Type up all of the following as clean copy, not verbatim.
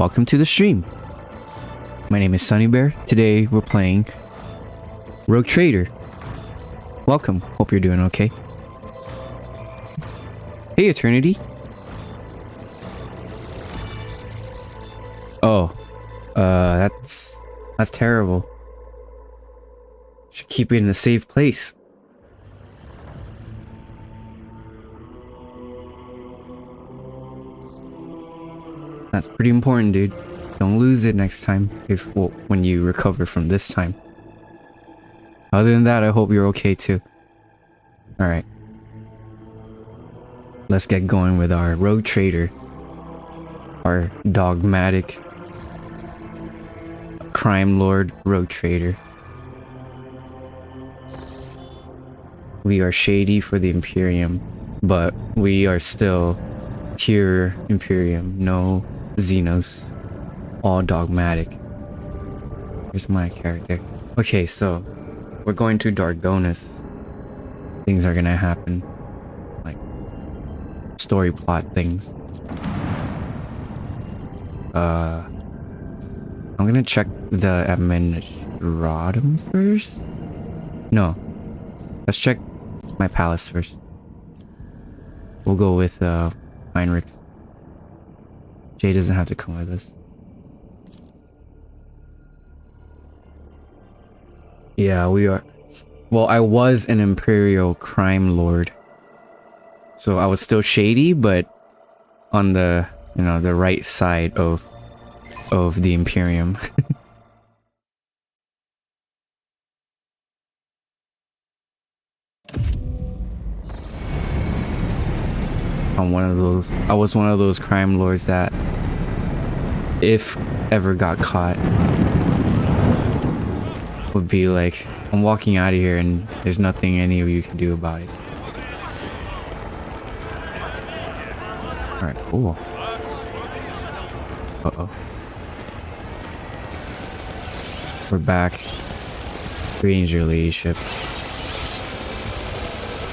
welcome to the stream. My name is Sunny Bear. Today we're playing Rogue Trader. Welcome. Hope you're doing okay. Hey, Eternity. Oh, that's terrible. Should keep it in a safe place. That's pretty important, dude. Don't lose it next time when you recover from this time. Other than that, I hope you're okay too. Alright. Let's get going with our Rogue Trader. Our dogmatic crime lord Rogue Trader. We are shady for the Imperium, but we are still pure Imperium. No Xenos. All dogmatic. Here's my character. Okay, so we're going to Dargonus. Things are gonna happen. Like story plot things. I'm gonna check the administratum first. No. Let's check my palace first. We'll go with Heinrich. Jay doesn't have to come with us. Yeah, we are. Well, I was an Imperial crime lord. So I was still shady, but on the, you know, the right side of the Imperium. I was one of those crime lords that, if ever got caught, would be like, I'm walking out of here and there's nothing any of you can do about it. Alright, cool. Uh-oh. We're back. Greetings, your ladyship.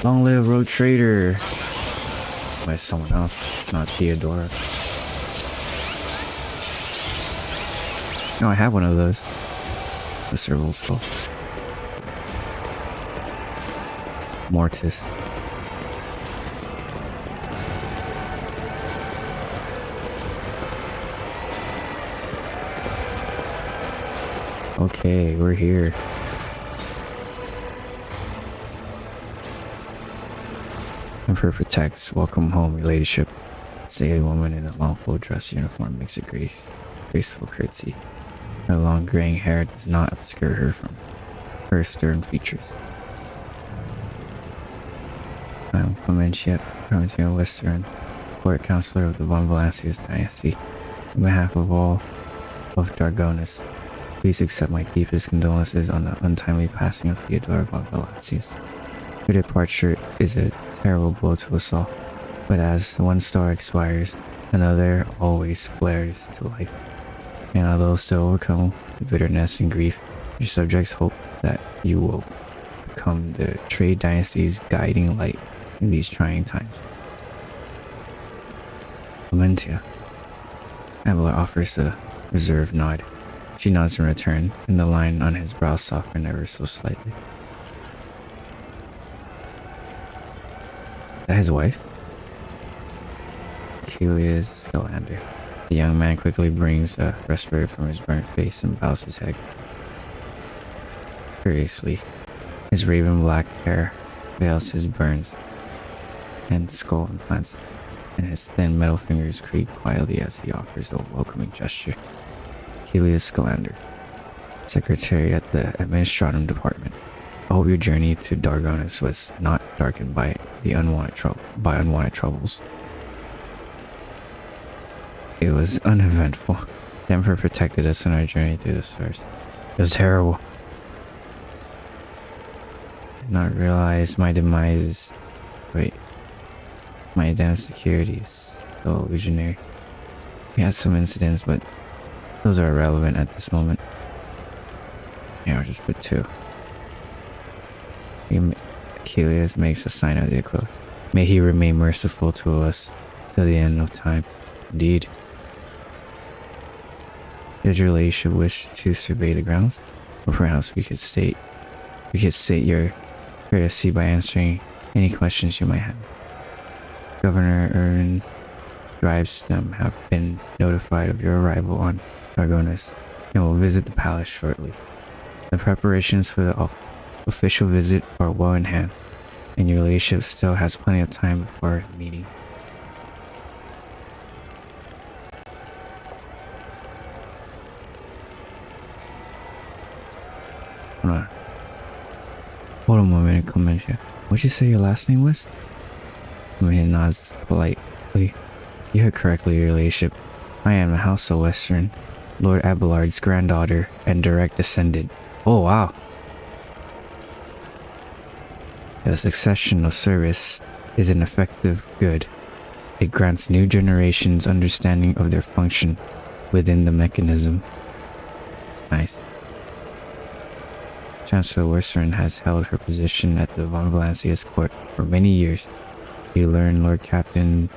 Long live Rogue Trader. By someone else. It's not Theodora. No, I have one of those. The serval skull. Mortis. Okay, we're here. Emperor protects. Welcome home, your ladyship. Stately woman in a long full dress uniform makes a graceful curtsy. Her long graying hair does not obscure her from her stern features. I am Clementia Western, court counselor of the Von Valancius dynasty. On behalf of all of Dargonus, please accept my deepest condolences on the untimely passing of Theodora Von Valancius. Her departure is a terrible blow to us all, but as one star expires, another always flares to life. And although still overcome the bitterness and grief, your subjects hope that you will become the trade dynasty's guiding light in these trying times. Clementia. Abelard offers a reserved nod. She nods in return, and the line on his brow softened ever so slightly. Is that his wife? Achilles Scalander. The young man quickly brings a respirator from his burnt face and bows his head. Curiously, his raven black hair veils his burns and skull implants, and his thin metal fingers creak quietly as he offers a welcoming gesture. Achilles Scalander, secretary at the administratum department. I hope your journey to Dargonus was not darkened by unwanted troubles. It was uneventful. The Emperor protected us on our journey through the stars. It was terrible. I did not realize my demise. Wait. My damn security is so illusionary. We had some incidents, but those are irrelevant at this moment. Yeah, I'll just put 2. Achilles makes a sign of the echo. May he remain merciful to us till the end of time. Indeed. Does your ladyship wish to survey the grounds? Or perhaps we could state your courtesy by answering any questions you might have. Governor Ern drives them have been notified of your arrival on Argonis and will visit the palace shortly. The preparations for the official visit are well in hand, and your ladyship still has plenty of time before the meeting. Hold on. Hold on one minute, Clementia. What'd you say your last name was? Clementia nods politely. You heard correctly, your ladyship. I am the House of Western, Lord Abelard's granddaughter and direct descendant. Oh, wow. The succession of service is an effective good. It grants new generations understanding of their function within the mechanism. Nice. Chancellor Western has held her position at the von Valancius court for many years. She earned Lord Captain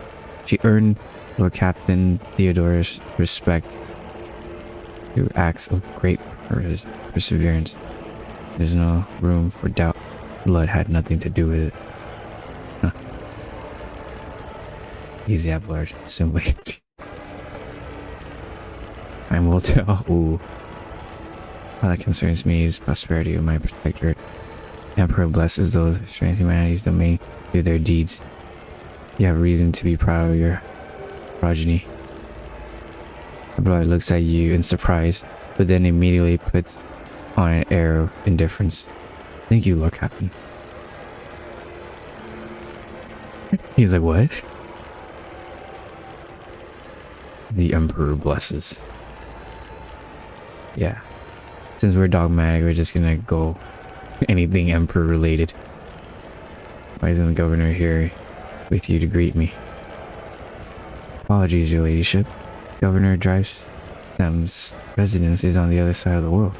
Theodore's respect through acts of great perseverance. There's no room for doubt. Blood had nothing to do with it. Huh. Easy Abelard, simply. Time will tell. Ooh. All that concerns me is prosperity of my protectorate. The Emperor blesses those who strengthen humanity's domain through their deeds. You have reason to be proud of your progeny. Abelard looks at you in surprise, but then immediately puts on an air of indifference. Thank you, Lord Captain. He's like, what? The Emperor blesses. Yeah. Since we're dogmatic, we're just gonna go anything Emperor related. Why isn't the governor here with you to greet me? Apologies, your ladyship. Governor Drivestam's residence is on the other side of the world,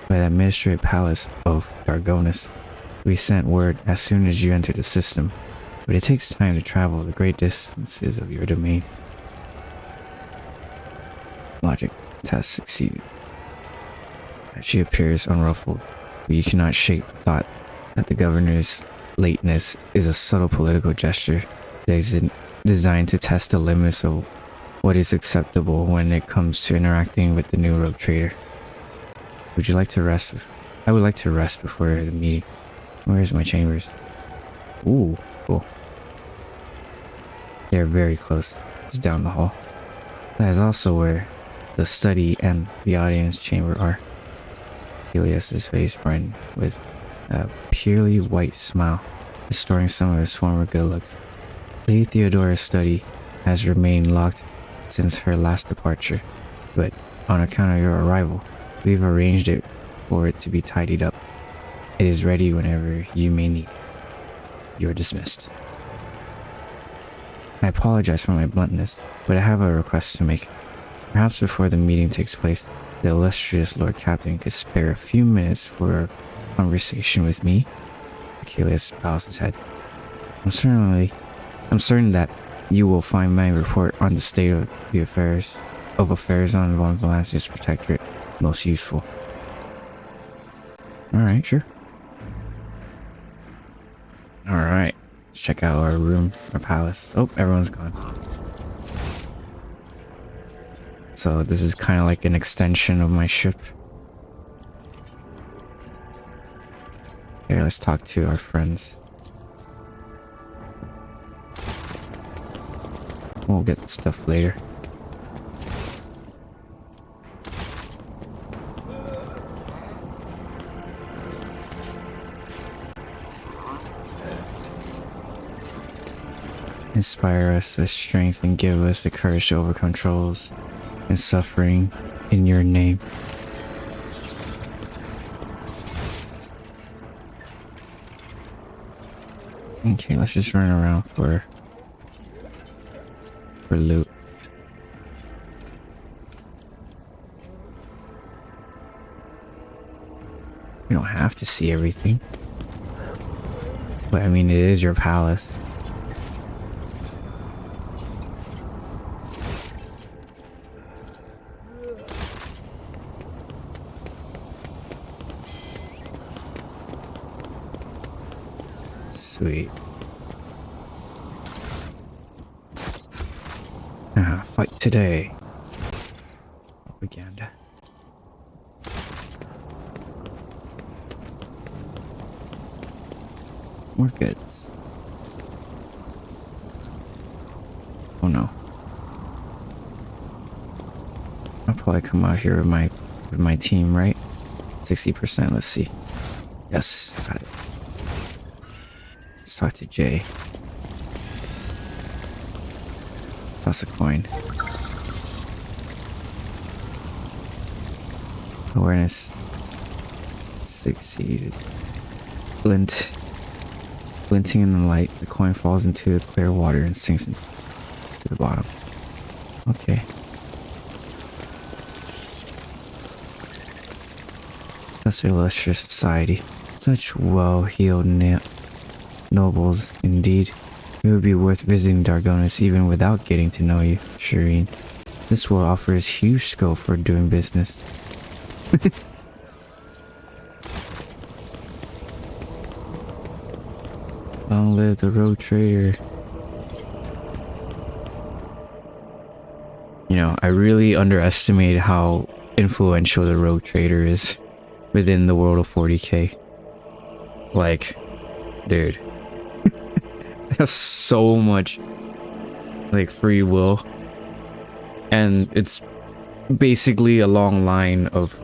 by the administrative palace of Dargonis. We sent word as soon as you entered the system, but it takes time to travel the great distances of your domain. Logic test succeeded. She appears unruffled, but you cannot shake the thought that the governor's lateness is a subtle political gesture designed to test the limits of what is acceptable when it comes to interacting with the new rogue trader. Would you like to rest? I would like to rest before the meeting. Where's my chambers? Ooh, cool. They're very close. It's down the hall. That is also where the study and the audience chamber are. Helios's face brightened with a purely white smile, restoring some of his former good looks. Lady Theodora's study has remained locked since her last departure, but on account of your arrival, we've arranged it for it to be tidied up. It is ready whenever you may need. You are dismissed. I apologize for my bluntness, but I have a request to make. Perhaps before the meeting takes place, the illustrious Lord Captain could spare a few minutes for a conversation with me. Achilles bows his head. I'm certain that you will find my report on the state of the affairs on von Valancius Protectorate most useful. Alright, sure. Alright. Let's check out our room, our palace. Oh, everyone's gone. So this is kind of like an extension of my ship. Here, let's talk to our friends. We'll get stuff later. Inspire us with strength and give us the courage to overcome troubles and suffering in your name. Okay, let's just run around for loot. You don't have to see everything, but I mean, it is your palace. Sweet. Fight today. Propaganda. More goods. Oh no. I'll probably come out here with my team, right? 60%, let's see. Yes, got it. Let's talk to Jay. Toss a coin. Awareness. Succeeded. Glint. Glinting in the light, the coin falls into the clear water and sinks to the bottom. Okay. Such an illustrious society. Such well-heeled nobles, indeed. It would be worth visiting Dargonis even without getting to know you, Shireen. This world offers huge scope for doing business. Long live the road trader. You know, I really underestimated how influential the road trader is within the world of 40k. Like, dude. They have so much, like, free will. And it's basically a long line of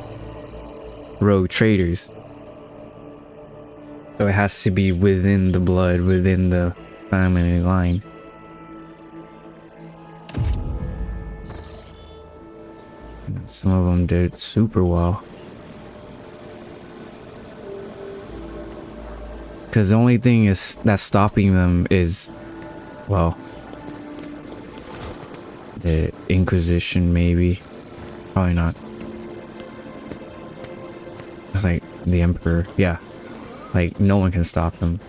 rogue traders. So it has to be within the blood, within the family line. Some of them did super well. Because the only thing that's stopping them is, well, the Inquisition, maybe. Probably not. It's like the Emperor, yeah. Like, no one can stop them.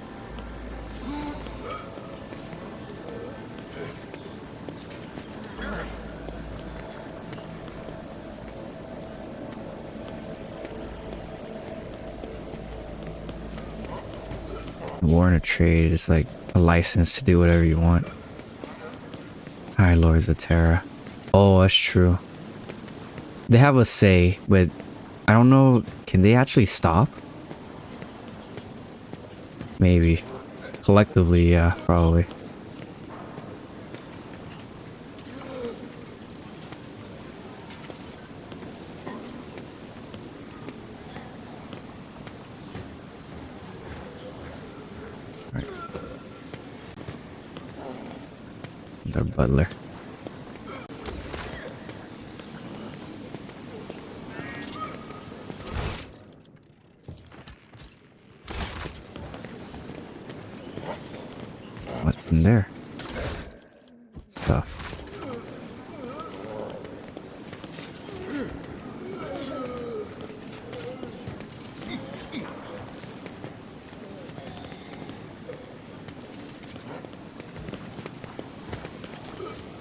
War and a trade is like a license to do whatever you want. High Lords of Terra. Oh, that's true. They have a say, but I don't know. Can they actually stop? Maybe. Collectively, yeah, probably. Right. It's our butler. What's in there? Stuff.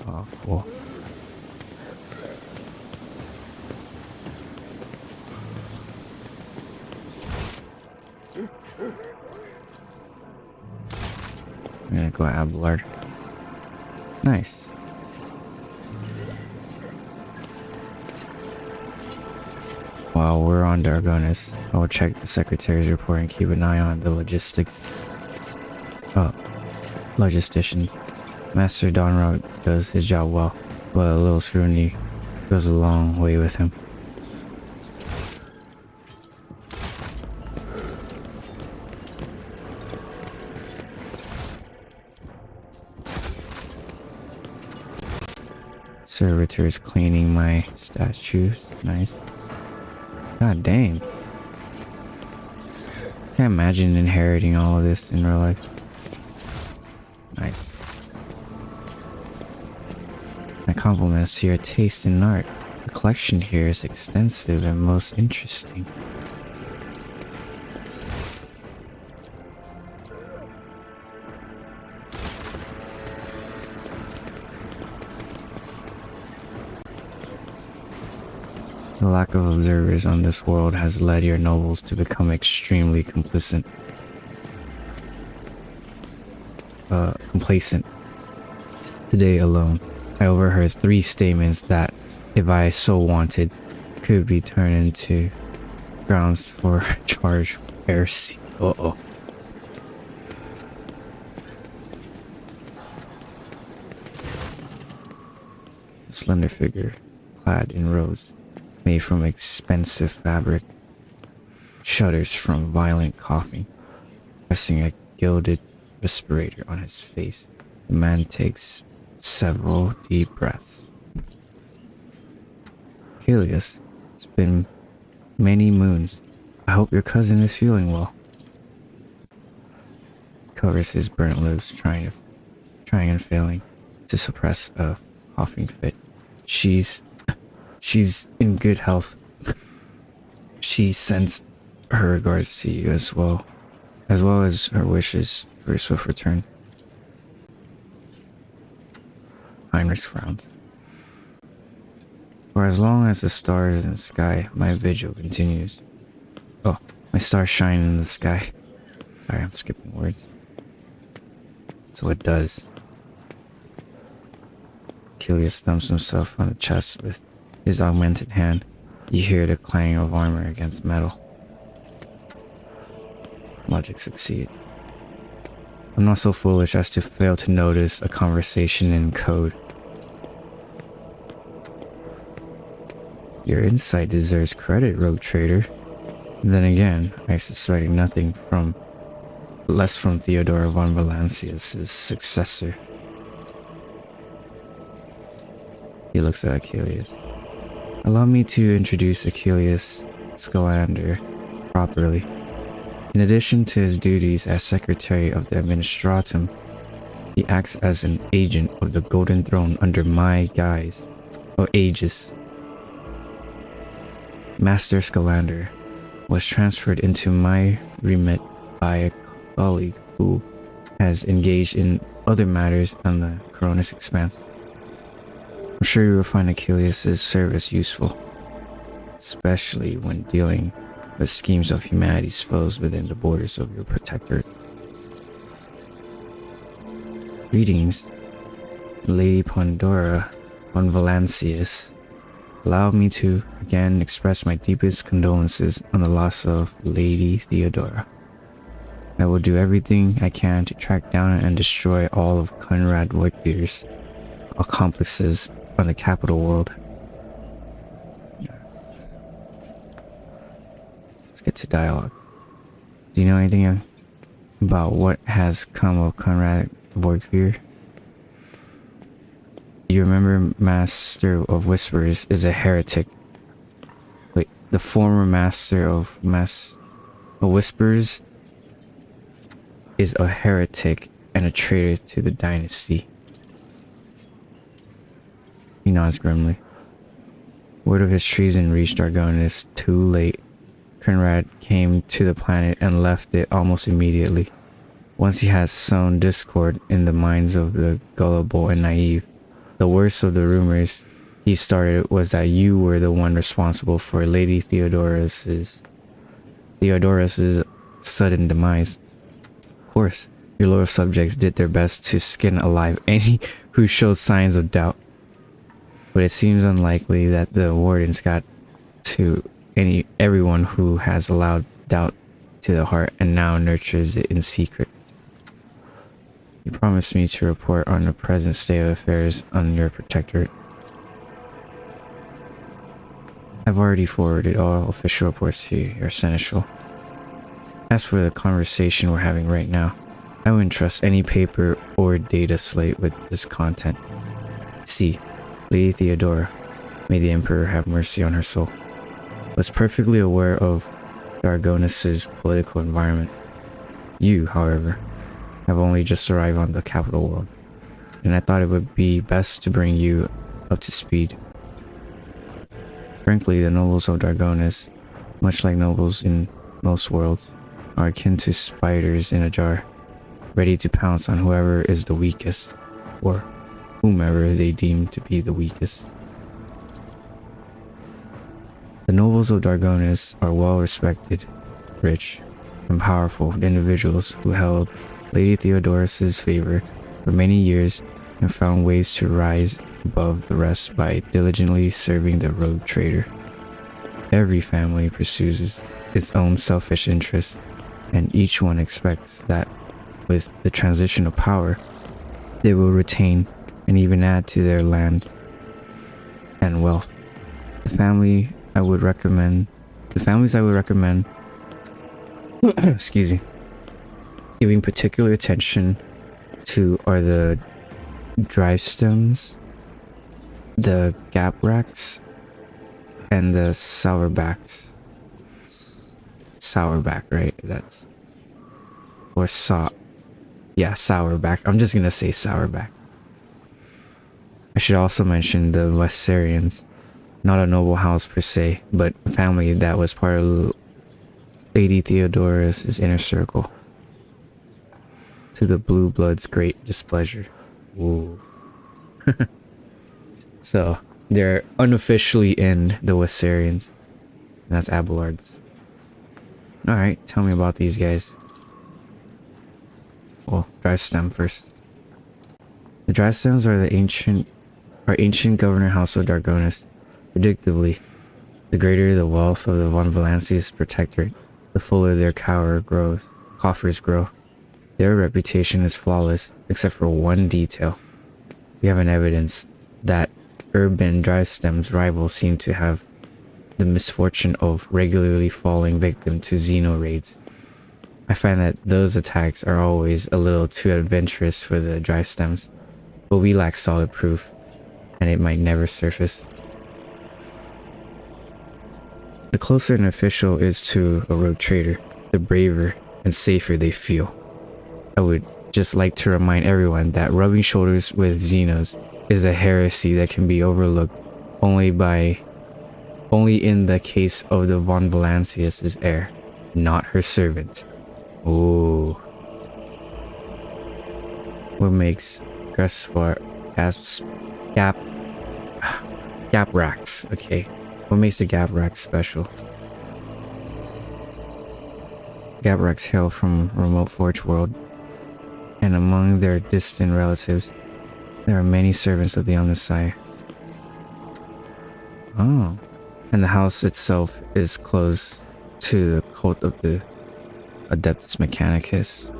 Oh, cool. I'm gonna go Abelard. Nice. While we're on Dargonis, I will check the secretary's report and keep an eye on the logistics. Oh, logisticians. Master Donrod does his job well, but a little scrutiny goes a long way with him. Servitors cleaning my statues. Nice. God dang. Can't imagine inheriting all of this in real life. Nice. My compliments to your taste in art. The collection here is extensive and most interesting. The lack of observers on this world has led your nobles to become extremely complicit. complacent. Today alone, I overheard 3 statements that, if I so wanted, could be turned into grounds for charge of heresy. Uh-oh. A slender figure, clad in robes, made from expensive fabric, shudders from violent coughing, pressing a gilded respirator on his face. The man takes several deep breaths. Achilles, it's been many moons. I hope your cousin is feeling well. Covers his burnt lips, trying and failing to suppress a coughing fit. She's in good health. She sends her regards to you as well as her wishes for your swift return. Heinrich frowns. For as long as the stars in the sky, my vigil continues. Oh, my stars shine in the sky. Sorry, I'm skipping words. So it does. Achilles thumps himself on the chest with his augmented hand. You hear the clang of armor against metal. Logic succeed. I'm not so foolish as to fail to notice a conversation in code. Your insight deserves credit, rogue trader. Then again, I suspect nothing less from Theodora von Valancius' successor. He looks at Achilles. Allow me to introduce Achilles Scalander properly. In addition to his duties as Secretary of the Administratum, he acts as an agent of the Golden Throne under my guise, or aegis. Master Scalander was transferred into my remit by a colleague who has engaged in other matters on the Coronis Expanse. I'm sure you will find Achilles' service useful, especially when dealing with schemes of humanity's foes within the borders of your protectorate. Greetings, Lady Pandora von Valancius. Allow me to again express my deepest condolences on the loss of Lady Theodora. I will do everything I can to track down and destroy all of Conrad Whitbeer's accomplices on the capital world. Let's get to dialogue. Do you know anything about what has come of Conrad Whitbeer? You remember Master of Whispers is a heretic. Wait, the former Master of Whispers is a heretic and a traitor to the dynasty. He nods grimly. Word of his treason reached Argonis too late. Conrad came to the planet and left it almost immediately. Once he had sown discord in the minds of the gullible and naive, the worst of the rumors he started was that you were the one responsible for Lady Theodoras's sudden demise. Of course, your loyal subjects did their best to skin alive any who showed signs of doubt. But it seems unlikely that the wardens got to everyone who has allowed doubt to the heart and now nurtures it in secret. You promised me to report on the present state of affairs on your protectorate. I've already forwarded all official reports to your seneschal. As for the conversation we're having right now, I wouldn't trust any paper or data slate with this content. See, Lady Theodora, may the Emperor have mercy on her soul, was perfectly aware of Dargonis' political environment. You, however, have only just arrived on the capital world, and I thought it would be best to bring you up to speed. Frankly, the nobles of Dargonis, much like nobles in most worlds, are akin to spiders in a jar, ready to pounce on whoever is the weakest, or whomever they deem to be the weakest. The nobles of Dargonis are well respected, rich, and powerful individuals who held Lady Theodorus's favor for many years and found ways to rise above the rest by diligently serving the rogue trader. Every family pursues its own selfish interests, and each one expects that with the transition of power, they will retain and even add to their land and wealth. The families I would recommend excuse me, giving particular attention to are the drive stems, the gap racks, and the sourback, right? That's or sourback. I'm just gonna say sourback. I should also mention the Wessarians, not a noble house per se, but a family that was part of Lady Theodorus's inner circle. To the blue blood's great displeasure. Ooh. So they're unofficially in the Wessarians. And that's Abelard's. Alright, tell me about these guys. Well, drive stem first. The drive stems are ancient governor house of Dargonus. Predictably, the greater the wealth of the von Valancius protectorate, the fuller their coffers grow. Their reputation is flawless, except for one detail. We have an evidence that urban drive stems rivals seem to have the misfortune of regularly falling victim to Xeno raids. I find that those attacks are always a little too adventurous for the drive stems, but we lack solid proof, and it might never surface. The closer an official is to a rogue trader, the braver and safer they feel. I would just like to remind everyone that rubbing shoulders with Xenos is a heresy that can be overlooked only in the case of the von Valancius' heir, not her servant. Ooh. What makes gap racks? Okay. What makes the gap racks special? Gap racks hail from a remote forge world, and among their distant relatives, there are many servants of the Omnissiah. Oh. And the house itself is close to the cult of the Adeptus Mechanicus.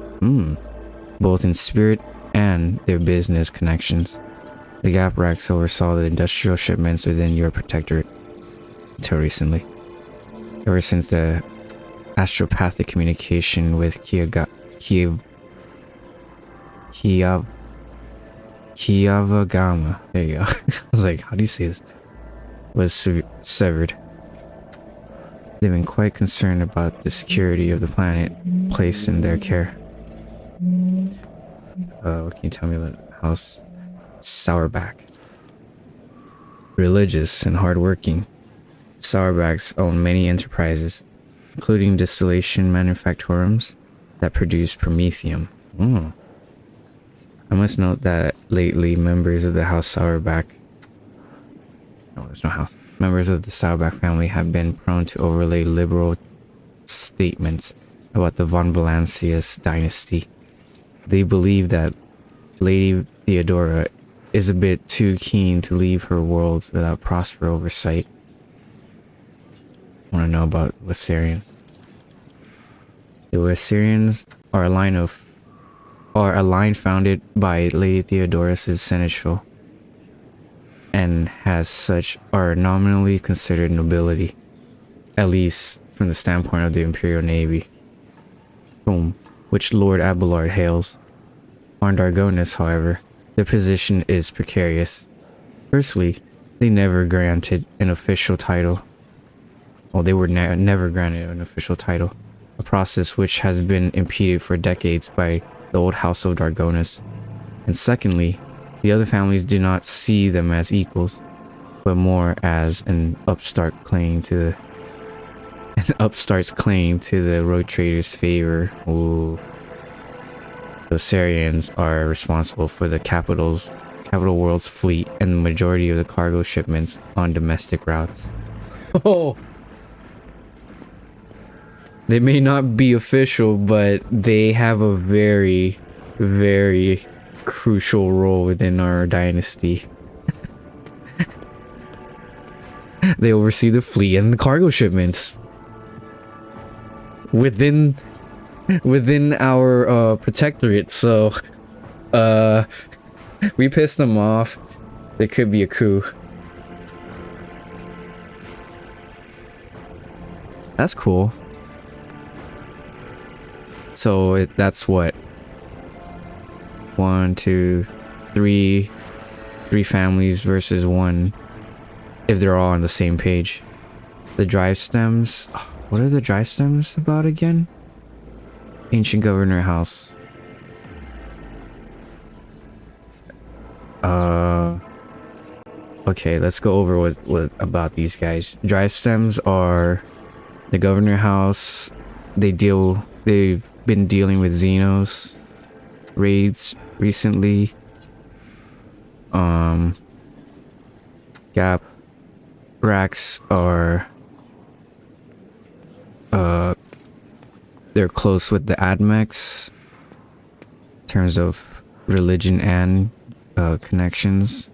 Both in spirit and their business connections. The Gap Racks oversaw the industrial shipments within your protectorate until recently. Ever since the astropathic communication with Kiyavagama, there you go. I was like, how do you say this? Was severed. They've been quite concerned about the security of the planet placed in their care. What can you tell me about the house? Sourback. Religious and hardworking, Sourbacks own many enterprises, including distillation manufactorums that produce promethium. I must note that lately members of the House Sourback, members of the Sourback family have been prone to overlay liberal statements about the von Valancius dynasty. They believe that Lady Theodora is a bit too keen to leave her worlds without proper oversight. I want to know about Wessarians. The Wessarians are a line founded by Lady Theodorus's seneschal, and as such are nominally considered nobility, at least from the standpoint of the Imperial Navy, from which Lord Abelard hails. On Dargonus, however, their position is precarious. Firstly, they never granted an official title. Well, they were never granted an official title, a process which has been impeded for decades by the old House of Dargonus. And secondly, the other families do not see them as equals, but more as an upstart's claim to the rogue trader's favor. Ooh. The Sarians are responsible for the capital world's fleet and the majority of the cargo shipments on domestic routes. Oh, they may not be official, but they have a very very crucial role within our dynasty. They oversee the fleet and the cargo shipments within our protectorate. So we pissed them off. There could be a coup. That's cool. So that's what, 1, 2, 3 families versus one, if they're all on the same page. The drive stems, what are the drive stems about again? Ancient governor house. Okay, let's go over what about these guys. Drive stems are the governor house. They've been dealing with Xenos raids recently. Gap racks are they're close with the Admex in terms of religion and connections,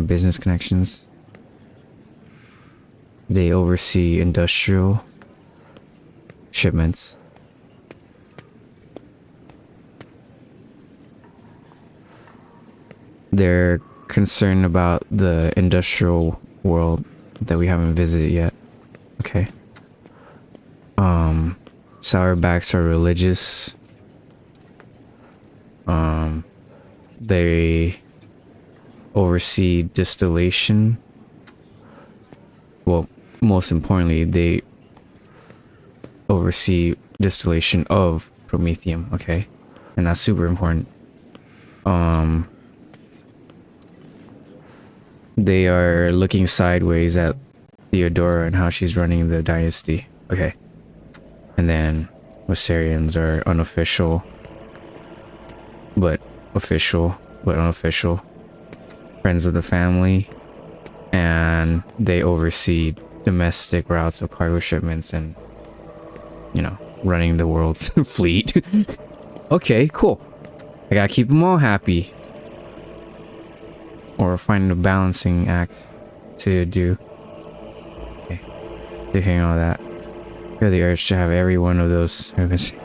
business connections. They oversee industrial shipments. They're concerned about the industrial world that we haven't visited yet. Okay. Sourbacks are religious. They oversee distillation. Well, most importantly, they oversee distillation of promethium, okay? And that's super important. They are looking sideways at Theodora and how she's running the dynasty. Okay. And then Wassarians are unofficial, but official, but unofficial. Friends of the family. And they oversee domestic routes of cargo shipments and, you know, running the world's fleet. Okay, cool. I gotta keep them all happy. Or find a balancing act to do. Okay. You're hearing all that. You have the urge to have every one of those services.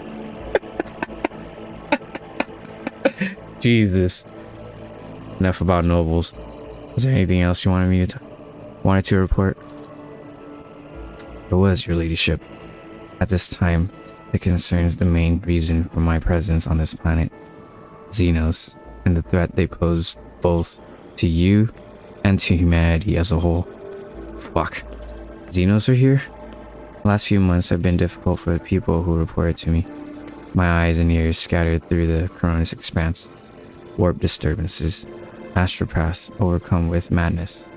Jesus. Enough about nobles. Is there anything else you wanted to report? It was, your ladyship. At this time, it concerns the main reason for my presence on this planet. Xenos, and the threat they pose both to you and to humanity as a whole. Fuck. Xenos are here? The last few months have been difficult for the people who reported to me. My eyes and ears scattered through the Coronis expanse. Warp disturbances. Astropaths overcome with madness.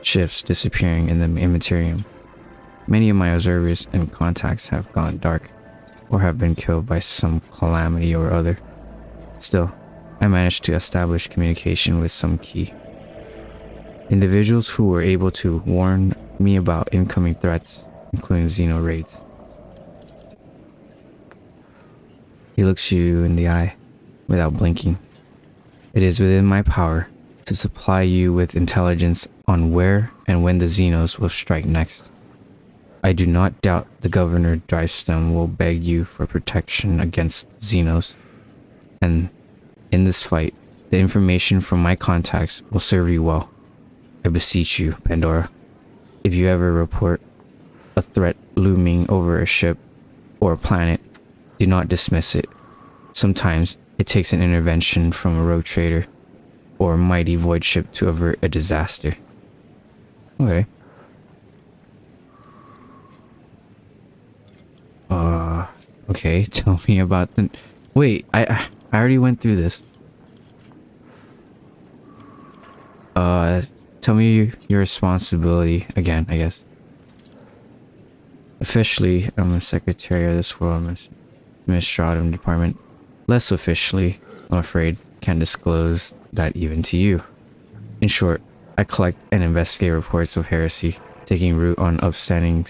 Shifts disappearing in the immaterium. Many of my observers and contacts have gone dark, or have been killed by some calamity or other. Still, I managed to establish communication with some key individuals who were able to warn me about incoming threats, including Xeno raids. He looks you in the eye without blinking. It is within my power to supply you with intelligence on where and when the Xenos will strike next. I do not doubt the Governor Drivestone will beg you for protection against Xenos, and in this fight, the information from my contacts will serve you well. I beseech you, Pandora, if you ever report a threat looming over a ship or a planet, do not dismiss it. Sometimes it takes an intervention from a rogue trader or a mighty void ship to avert a disaster. Okay. Okay, tell me about the... Wait, I already went through this. Tell me your responsibility again, I guess. Officially, I'm the secretary of this world administrative department. Less officially, I'm afraid, can't disclose that even to you. In short, I collect and investigate reports of heresy taking root on upstanding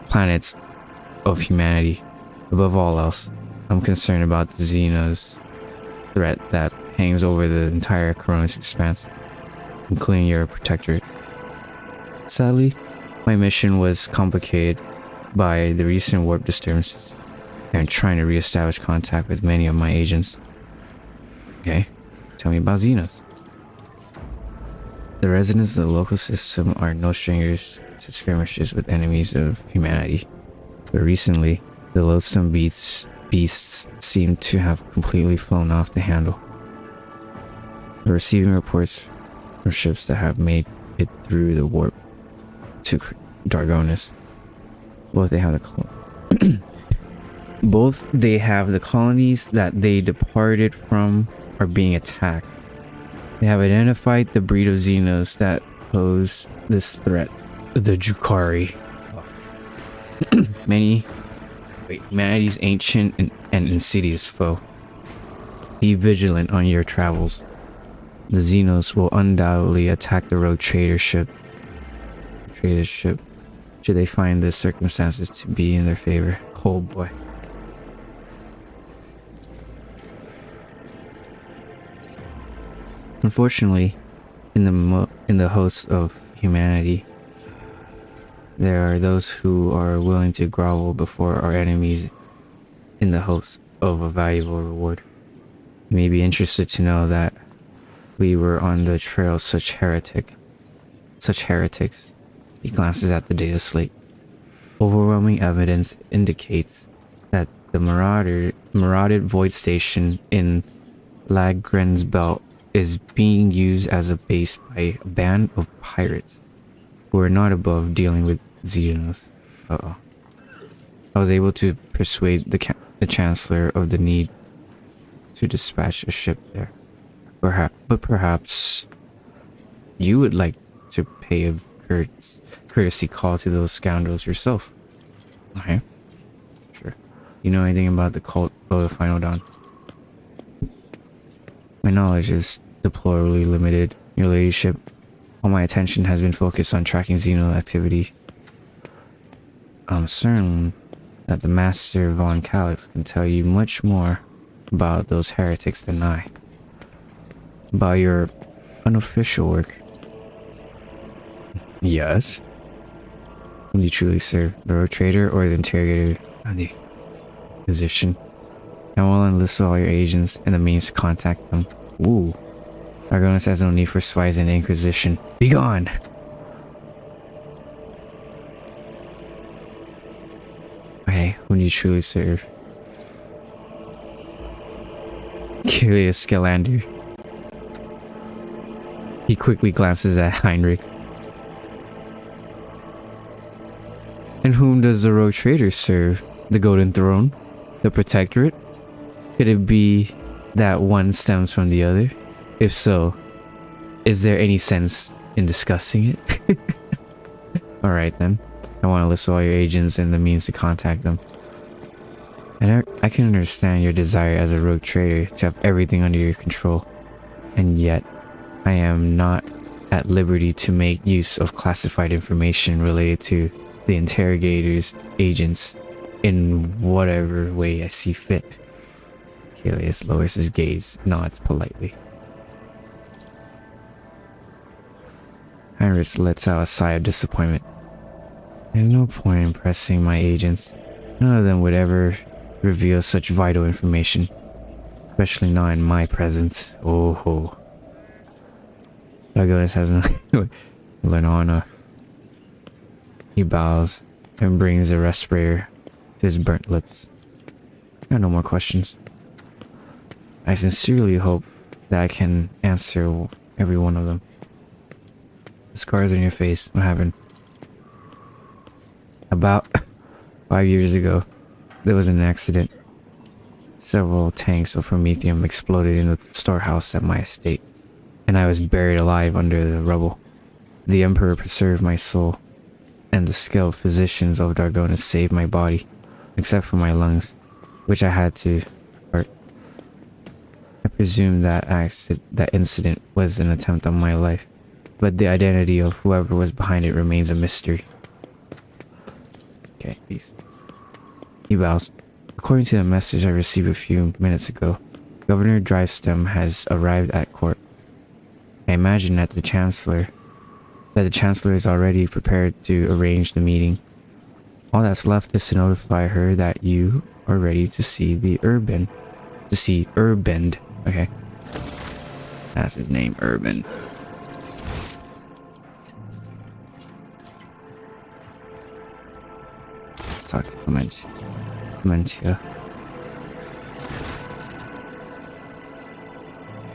planets of humanity. Above all else, I'm concerned about the Xenos threat that hangs over the entire Coronis expanse, including your protectorate. Sadly, my mission was complicated by the recent warp disturbances, and I'm trying to re-establish contact with many of my agents. Okay, tell me about Xenos. The residents of the local system are no strangers to skirmishes with enemies of humanity, but recently, the loathsome beasts seem to have completely flown off the handle. We're receiving reports from ships that have made it through the warp to Dargonis. Both they have the colonies that they departed from are being attacked. They have identified the breed of Xenos that pose this threat, the Jukari. Humanity's ancient and insidious foe. Be vigilant on your travels. The Xenos will undoubtedly attack the rogue trader ship. Should they find the circumstances to be in their favor. Oh boy. Unfortunately, in the hosts of humanity, there are those who are willing to grovel before our enemies in the hopes of a valuable reward. You may be interested to know that we were on the trail of such heretics. He glances at the data slate. Overwhelming evidence indicates that the marauded void station in Lagren's belt is being used as a base by a band of pirates who are not above dealing with Xenos. I was able to persuade the Chancellor of the need to dispatch a ship there. But perhaps you would like to pay a courtesy call to those scoundrels yourself. Okay, sure. You know anything about the cult of the Final Dawn? My knowledge is deplorably limited, your ladyship. All my attention has been focused on tracking Xeno activity. I'm certain that the Master Von Calix can tell you much more about those heretics than I. About your unofficial work. Yes? Whom do you truly serve? The rogue trader or the interrogator of the position? I will enlist all your agents and the means to contact them. Ooh. Argonis has no need for spies in the Inquisition. Be gone! Okay, whom do you truly serve? Curious Scalander. He quickly glances at Heinrich. And whom does the rogue trader serve? The Golden Throne? The Protectorate? Could it be that one stems from the other? If so, is there any sense in discussing it? Alright then. I want to list all your agents and the means to contact them. And I can understand your desire as a rogue trader to have everything under your control. And yet, I am not at liberty to make use of classified information related to the interrogator's agents in whatever way I see fit. Kalius lowers his gaze, nods politely. Heinrich lets out a sigh of disappointment. There's no point in pressing my agents. None of them would ever reveal such vital information. Especially not in my presence. Oh ho. Douglas has no Lenana. He bows and brings a respirator to his burnt lips. I have no more questions. I sincerely hope that I can answer every one of them. The scars on your face, what happened? About 5 years ago, there was an accident. Several tanks of promethium exploded in the storehouse at my estate, and I was buried alive under the rubble. The Emperor preserved my soul, and the skilled physicians of Dargonis saved my body, except for my lungs, which I had to part. I presume that incident was an attempt on my life, but the identity of whoever was behind it remains a mystery. Okay, peace. He bows. According to the message I received a few minutes ago, Governor Drivestem has arrived at court. I imagine that the Chancellor is already prepared to arrange the meeting. All that's left is to notify her that you are ready to see Urban. Okay. That's his name, Urban. Let's talk to Clementia.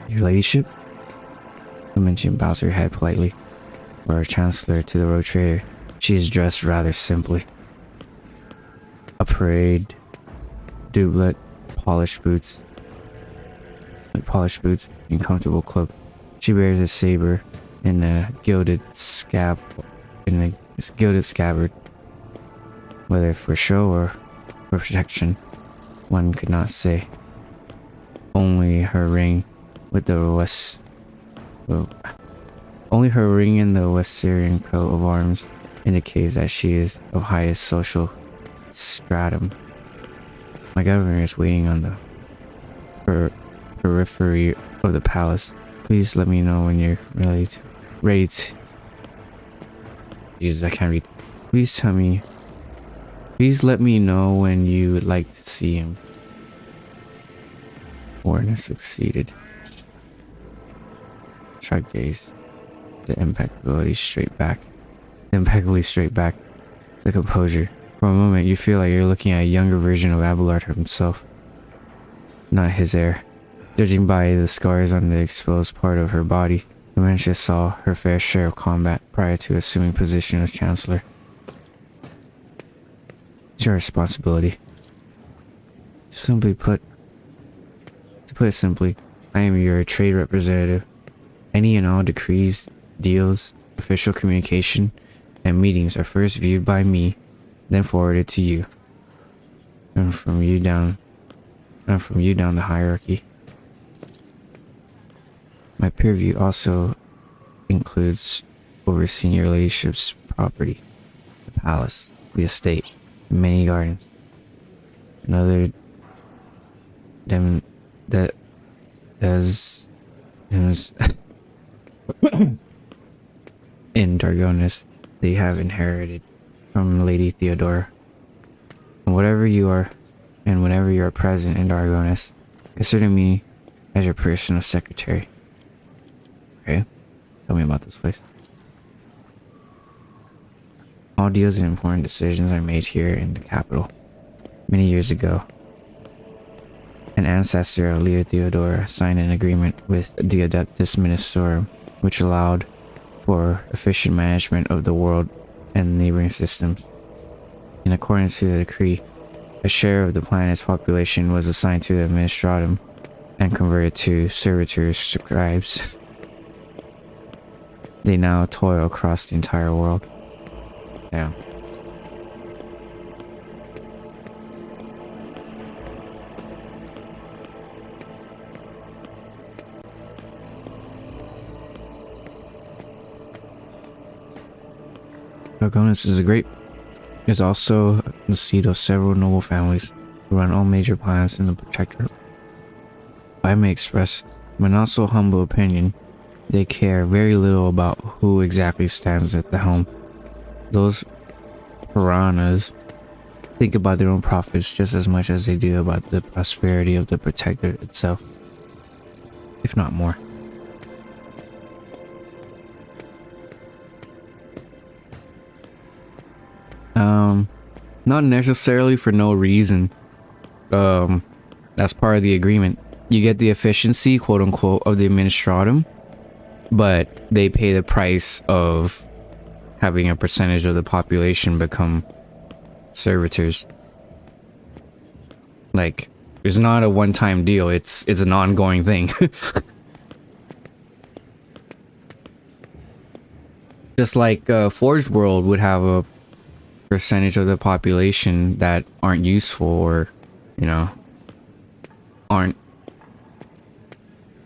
Your ladyship? Clementia bows her head politely. For our chancellor to the road trader, she is dressed rather simply. A parade, doublet, polished boots, and comfortable cloak. She bears a saber in a gilded scabbard. Whether for show or for protection, one could not say. Only her ring in the Western coat of arms indicates that she is of highest social stratum. My governor is waiting on the periphery of the palace. Please let me know when you're ready to. Jesus, I can't read. Please let me know when you would like to see him. Warner succeeded. Sharp gaze. Impeccably straight back. The composure. For a moment, you feel like you're looking at a younger version of Abelard himself. Not his heir. Judging by the scars on the exposed part of her body, Clementia saw her fair share of combat prior to assuming position as Chancellor. It's your responsibility. To put it simply, I am your trade representative. Any and all decrees, deals, official communication, and meetings are first viewed by me, then forwarded to you. And from you down the hierarchy. My purview also includes overseeing your ladyship's property, the palace, the estate, and many gardens, and other that does in Dargonis they have inherited from Lady Theodora. And whenever you are present in Dargonis, consider me as your personal secretary. Okay? Tell me about this place. All deals and important decisions are made here in the capital. Many years ago, an ancestor of Lady Theodora signed an agreement with the Adeptus Ministorum, which allowed for efficient management of the world and neighboring systems. In accordance to the decree, a share of the planet's population was assigned to the Administratum and converted to servitors scribes. They now toil across the entire world. Damn. Dargonis is also the seat of several noble families who run all major planets in the Protectorate. I may express my not so humble opinion, they care very little about who exactly stands at the helm. Those piranhas think about their own profits just as much as they do about the prosperity of the Protectorate itself, if not more. Not necessarily for no reason. That's part of the agreement. You get the efficiency, quote unquote, of the Administratum, but they pay the price of having a percentage of the population become servitors. Like, it's not a one-time deal, it's an ongoing thing. Just like Forged World would have a percentage of the population that aren't useful or, you know, aren't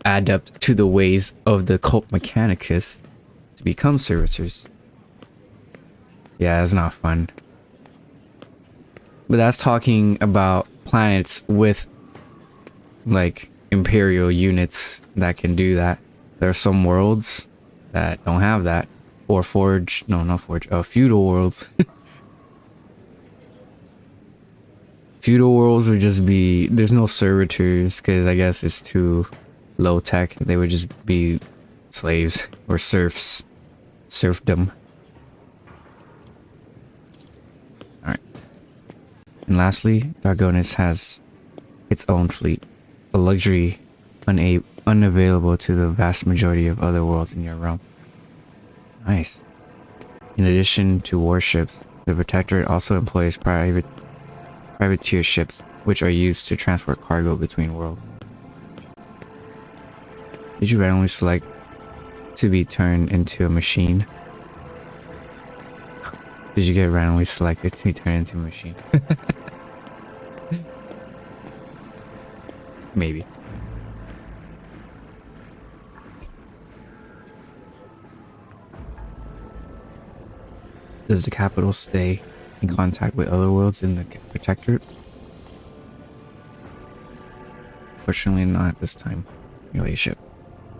adept to the ways of the cult mechanicus to become servitors. Yeah, it's not fun. But that's talking about planets with like imperial units that can do that. There are some worlds that don't have that, or forge, no, not forge, feudal worlds. Feudal worlds would just be, there's no servitors because I guess it's too low tech. They would just be slaves or serfs, serfdom. Alright. And lastly, Dargonis has its own fleet, a luxury unavailable to the vast majority of other worlds in your realm. Nice. In addition to warships, the Protectorate also employs privateer ships, which are used to transport cargo between worlds. Did you randomly select to be turned into a machine? Did you get randomly selected to be turned into a machine? Maybe. Does the capital stay in contact with other worlds in the Protectorate? Fortunately not at this time. Relationship.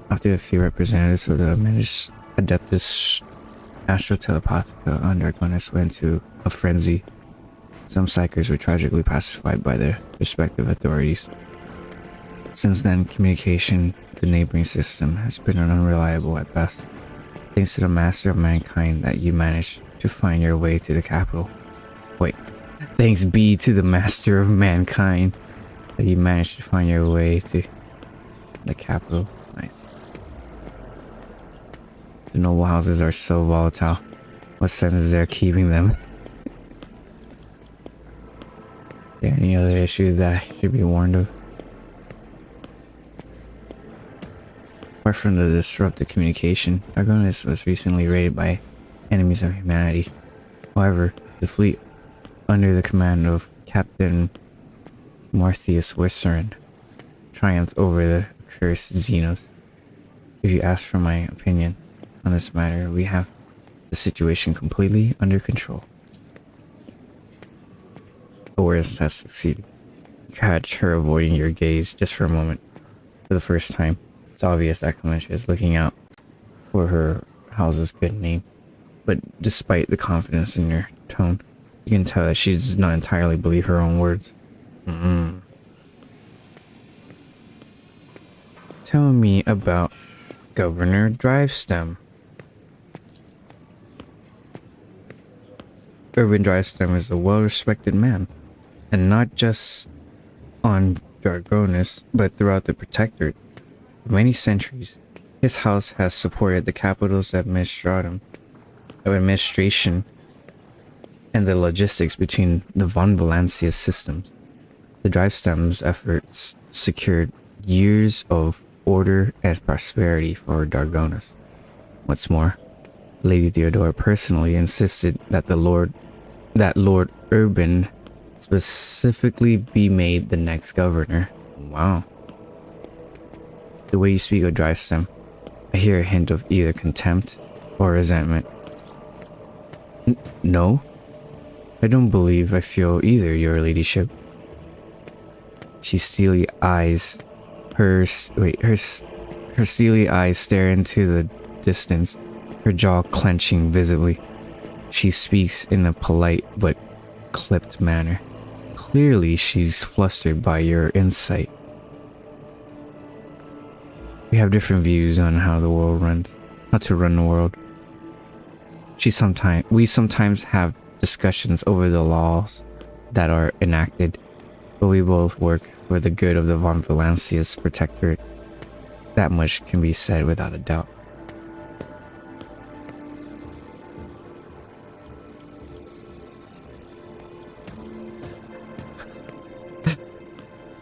After a few representatives of the managed Adeptus Astrotelepathica on Dargonis went into a frenzy, some psychers were tragically pacified by their respective authorities. Since then, communication with the neighboring system has been unreliable at best. Thanks to the master of mankind that you managed to find your way to the capital. Wait, thanks be to the master of mankind that you managed to find your way to the capital. Nice. The noble houses are so volatile. What sense is there keeping them? Are there any other issues that I should be warned of? Apart from the disrupted communication, Dargonis was recently raided by enemies of humanity. However, the fleet under the command of Captain Martheus Wisserin triumphed over the accursed Xenos. If you ask for my opinion on this matter, we have the situation completely under control. Awareness has succeeded. You catch her avoiding your gaze just for a moment. For the first time, it's obvious that Clementia is looking out for her house's good name. But despite the confidence in your tone, you can tell that she does not entirely believe her own words. Tell me about Governor Drivestem. Urban Drivestem is a well-respected man, and not just on Dargonis, but throughout the Protectorate. For many centuries, his house has supported the capital's administration and the logistics between the von Valancia systems. The Drivestem's efforts secured years of order and prosperity for Dargonis. What's more, Lady Theodora personally insisted that Lord Urban specifically be made the next governor. Wow. The way you speak of Drivestem, I hear a hint of either contempt or resentment. No, I don't believe I feel either, your ladyship. She steely eyes, her steely eyes stare into the distance, her jaw clenching visibly. She speaks in a polite but clipped manner. Clearly, she's flustered by your insight. We have different views on how the world runs, how to run the world. We sometimes have discussions over the laws that are enacted, but we both work for the good of the von Valancia's Protectorate. That much can be said without a doubt.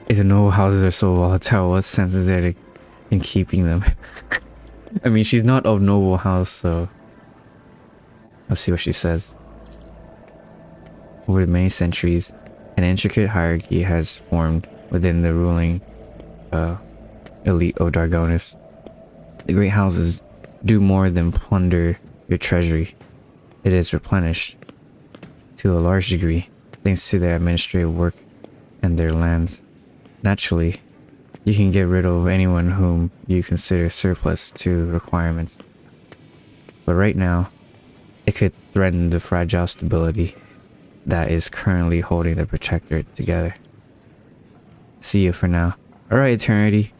If the noble houses are so volatile, what sense is there in keeping them? I mean, she's not of noble house, so let's see what she says. Over the many centuries, an intricate hierarchy has formed within the ruling elite of Dargonis. The great houses do more than plunder your treasury. It is replenished to a large degree thanks to their administrative work and their lands. Naturally, you can get rid of anyone whom you consider surplus to requirements. But right now, it could threaten the fragile stability that is currently holding the Protectorate together. See you for now. Alright, Eternity.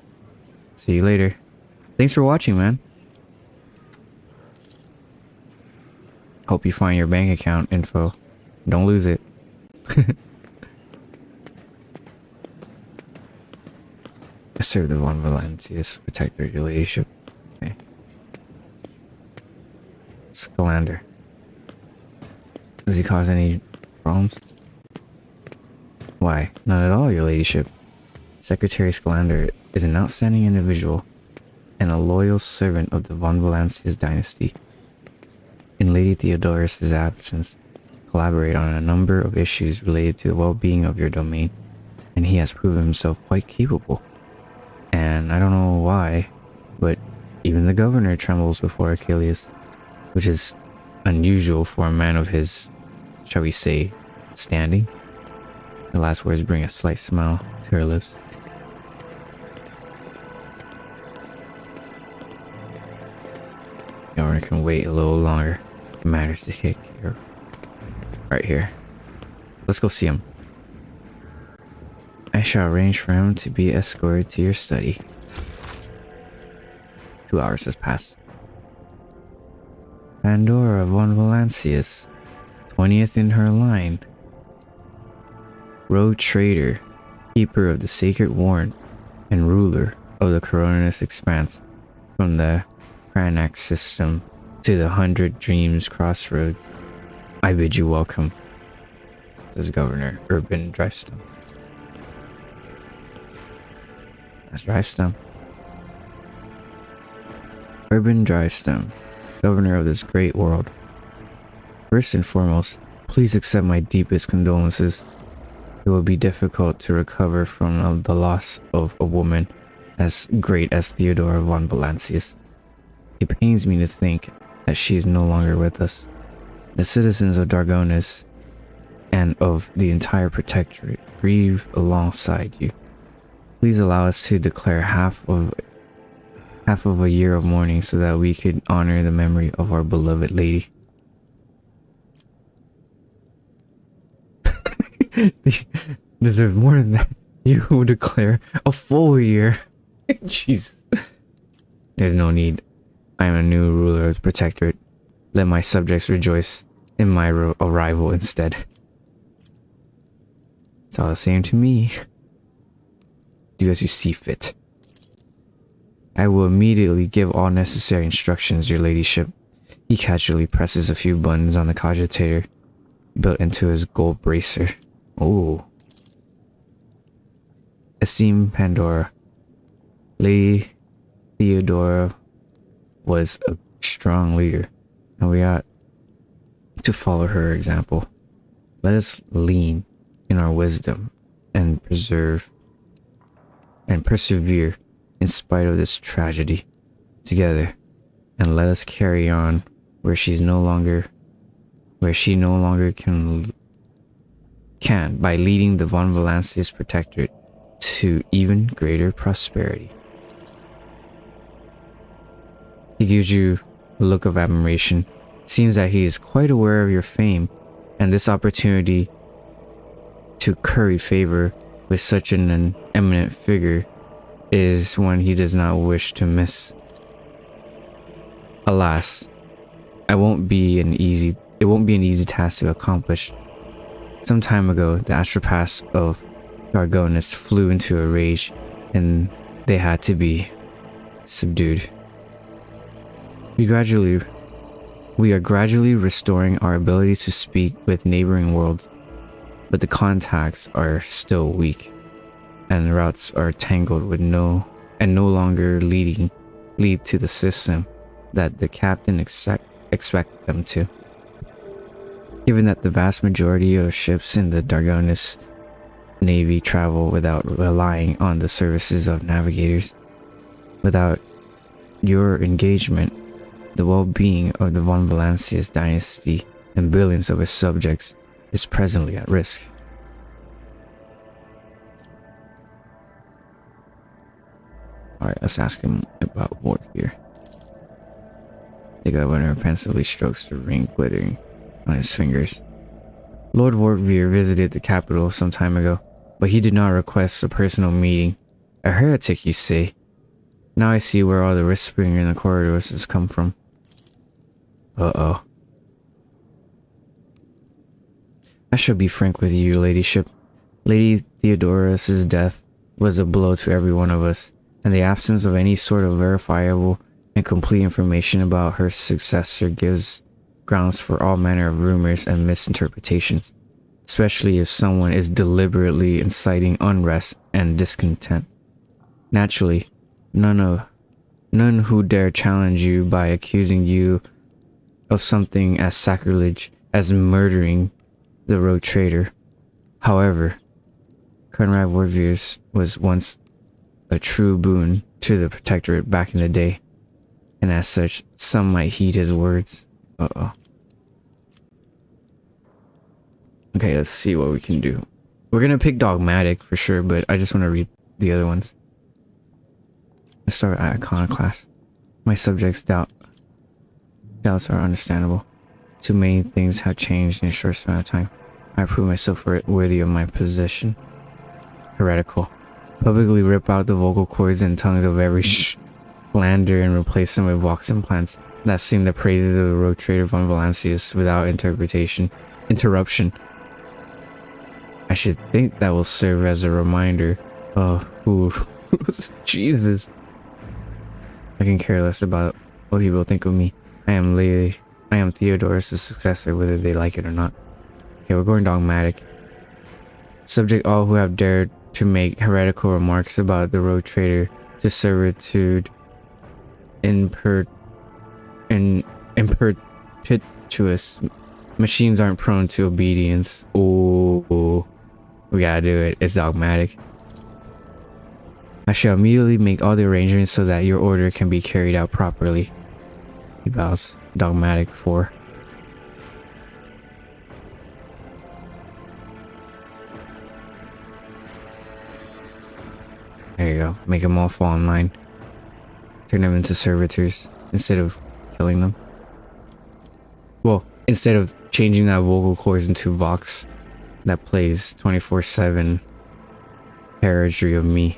See you later. Thanks for watching, man. Hope you find your bank account info. Don't lose it. Assert the Von Valencia's Protector your ladyship. Okay. Scalander. Does he cause any problems? Why, not at all, your ladyship. Secretary Scalander is an outstanding individual and a loyal servant of the Von Valencia's dynasty. In Lady Theodorus' absence, collaborate on a number of issues related to the well-being of your domain, and he has proven himself quite capable. And I don't know why, but even the governor trembles before Achilles, which is unusual for a man of his, shall we say, standing. The last words bring a slight smile to her lips. Governor can wait a little longer. Matters to take care of. Right here. Let's go see him. I shall arrange for him to be escorted to your study. 2 hours has passed. Pandora von Valancius, 20th in her line. Road trader, keeper of the sacred warrant, and ruler of the Coronus Expanse, from the Cranax system to the 100 Dreams crossroads. I bid you welcome, says Governor Urban Drivestem. That's Drivestem. Urban Drivestem, governor of this great world. First and foremost, please accept my deepest condolences. It will be difficult to recover from the loss of a woman as great as Theodora von Valancius. It pains me to think that she is no longer with us. The citizens of Dargonis and of the entire Protectorate grieve alongside you. Please allow us to declare half of a year of mourning so that we could honor the memory of our beloved lady. They deserve more than that. You will declare a full year. Jesus. There's no need. I am a new ruler of the Protectorate. Let my subjects rejoice in my arrival instead. It's all the same to me. Do as you see fit. I will immediately give all necessary instructions, your ladyship. He casually presses a few buttons on the cogitator built into his gold bracer. Oh. Esteemed Pandora, Lady Theodora was a strong leader, and we ought to follow her example. Let us lean in our wisdom and persevere in spite of this tragedy together, and let us carry on where she no longer can by leading the Von Valancius Protectorate to even greater prosperity. He gives you a look of admiration. Seems that he is quite aware of your fame, and this opportunity to curry favor with such an eminent figure is one he does not wish to miss. Alas, it won't be an easy task to accomplish. Some time ago, the astropaths of Dargonis flew into a rage, and they had to be subdued. We are gradually restoring our ability to speak with neighboring worlds, but the contacts are still weak, and the routes are tangled with no longer lead to the system that the captain expect them to. Given that the vast majority of ships in the Dargonis Navy travel without relying on the services of navigators, without your engagement, the well-being of the Von Valancius dynasty and billions of its subjects is presently at risk. Alright, let's ask him about Warfare. The governor pensively strokes the ring glittering on his fingers. Lord Wartveer visited the capital some time ago, but he did not request a personal meeting. A heretic, you say? Now I see where all the whispering in the corridors has come from. Uh-oh. I shall be frank with you, ladyship. Lady Theodorus's death was a blow to every one of us, and the absence of any sort of verifiable and complete information about her successor gives grounds for all manner of rumors and misinterpretations, especially if someone is deliberately inciting unrest and discontent. Naturally, none who dare challenge you by accusing you of something as sacrilege as murdering the rogue traitor. However, Conrad Wartveer was once a true boon to the Protectorate back in the day, and as such, some might heed his words. Uh-oh. Okay, let's see what we can do. We're gonna pick Dogmatic for sure, but I just want to read the other ones. Let's start at Iconoclast. My subjects' doubts are understandable. Too many things have changed in a short span of time. I prove myself worthy of my position. Heretical. Publicly rip out the vocal cords and tongues of every slander and replace them with vox implants that sing the praises of the rogue traitor von Valancius without interruption. I should think that will serve as a reminder of who Jesus. I can care less about what people think of me. I am Theodorus' successor, whether they like it or not. Okay, we're going Dogmatic. Subject all who have dared to make heretical remarks about the rogue traitor to servitude impertuous. Machines aren't prone to obedience. Ooh, we gotta do it. It's Dogmatic. I shall immediately make all the arrangements so that your order can be carried out properly. He bows. Dogmatic 4. There you go. Make them all fall in line. Turn them into servitors instead of killing them. Well, instead of changing that vocal cords into Vox that plays 24/7 heraldry of me.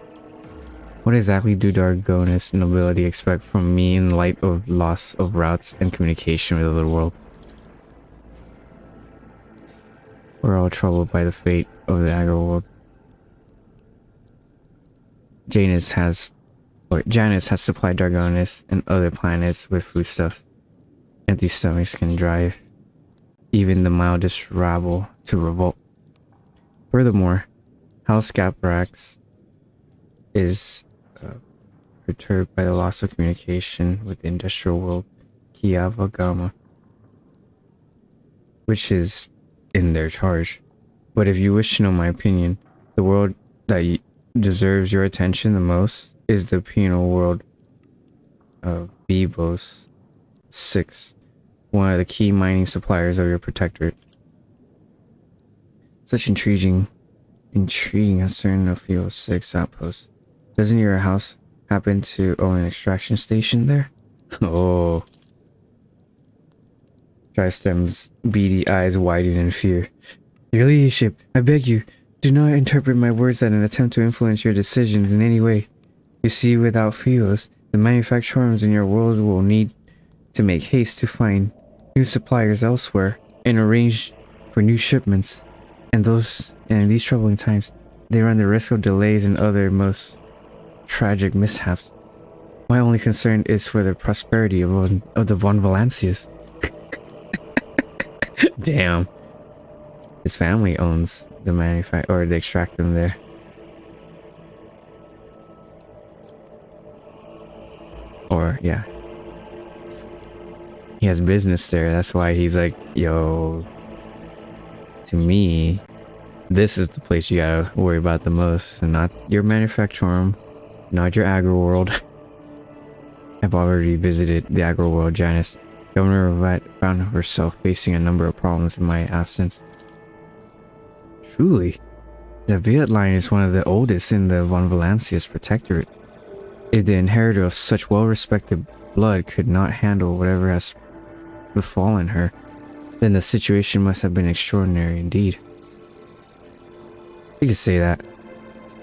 What exactly do Dargonus nobility expect from me in light of loss of routes and communication with the other world? We're all troubled by the fate of the agro world. Janus has supplied Dargonus and other planets with foodstuffs. Empty stomachs can drive even the mildest rabble to revolt. Furthermore, House Scaprax is perturbed by the loss of communication with the industrial world, Kiava Gamma, which is in their charge. But if you wish to know my opinion, the world that deserves your attention the most is the penal world of Bebos 6, one of the key mining suppliers of your protectorate. Such intriguing concern of Field 6 outpost. Doesn't your house happen to own an extraction station there? Oh. Tristem's beady eyes widen in fear. Your leadership, I beg you, do not interpret my words as an attempt to influence your decisions in any way. You see, without Fios, the manufacturers in your world will need to make haste to find new suppliers elsewhere and arrange for new shipments. And in these troubling times, they run the risk of delays and other most tragic mishaps. My only concern is for the prosperity of the von Valancius. Damn. His family owns the or they extract them there. Or, yeah. He has business there. That's why he's like, yo, to me, this is the place you gotta worry about the most, and not your manufacturer, not your agro world. I've already visited the agro world, Janice. Governor Vat found herself facing a number of problems in my absence. Truly, the Viet line is one of the oldest in the von Valancius protectorate. If the inheritor of such well-respected blood could not handle whatever has befallen her, then the situation must have been extraordinary indeed. You could say that.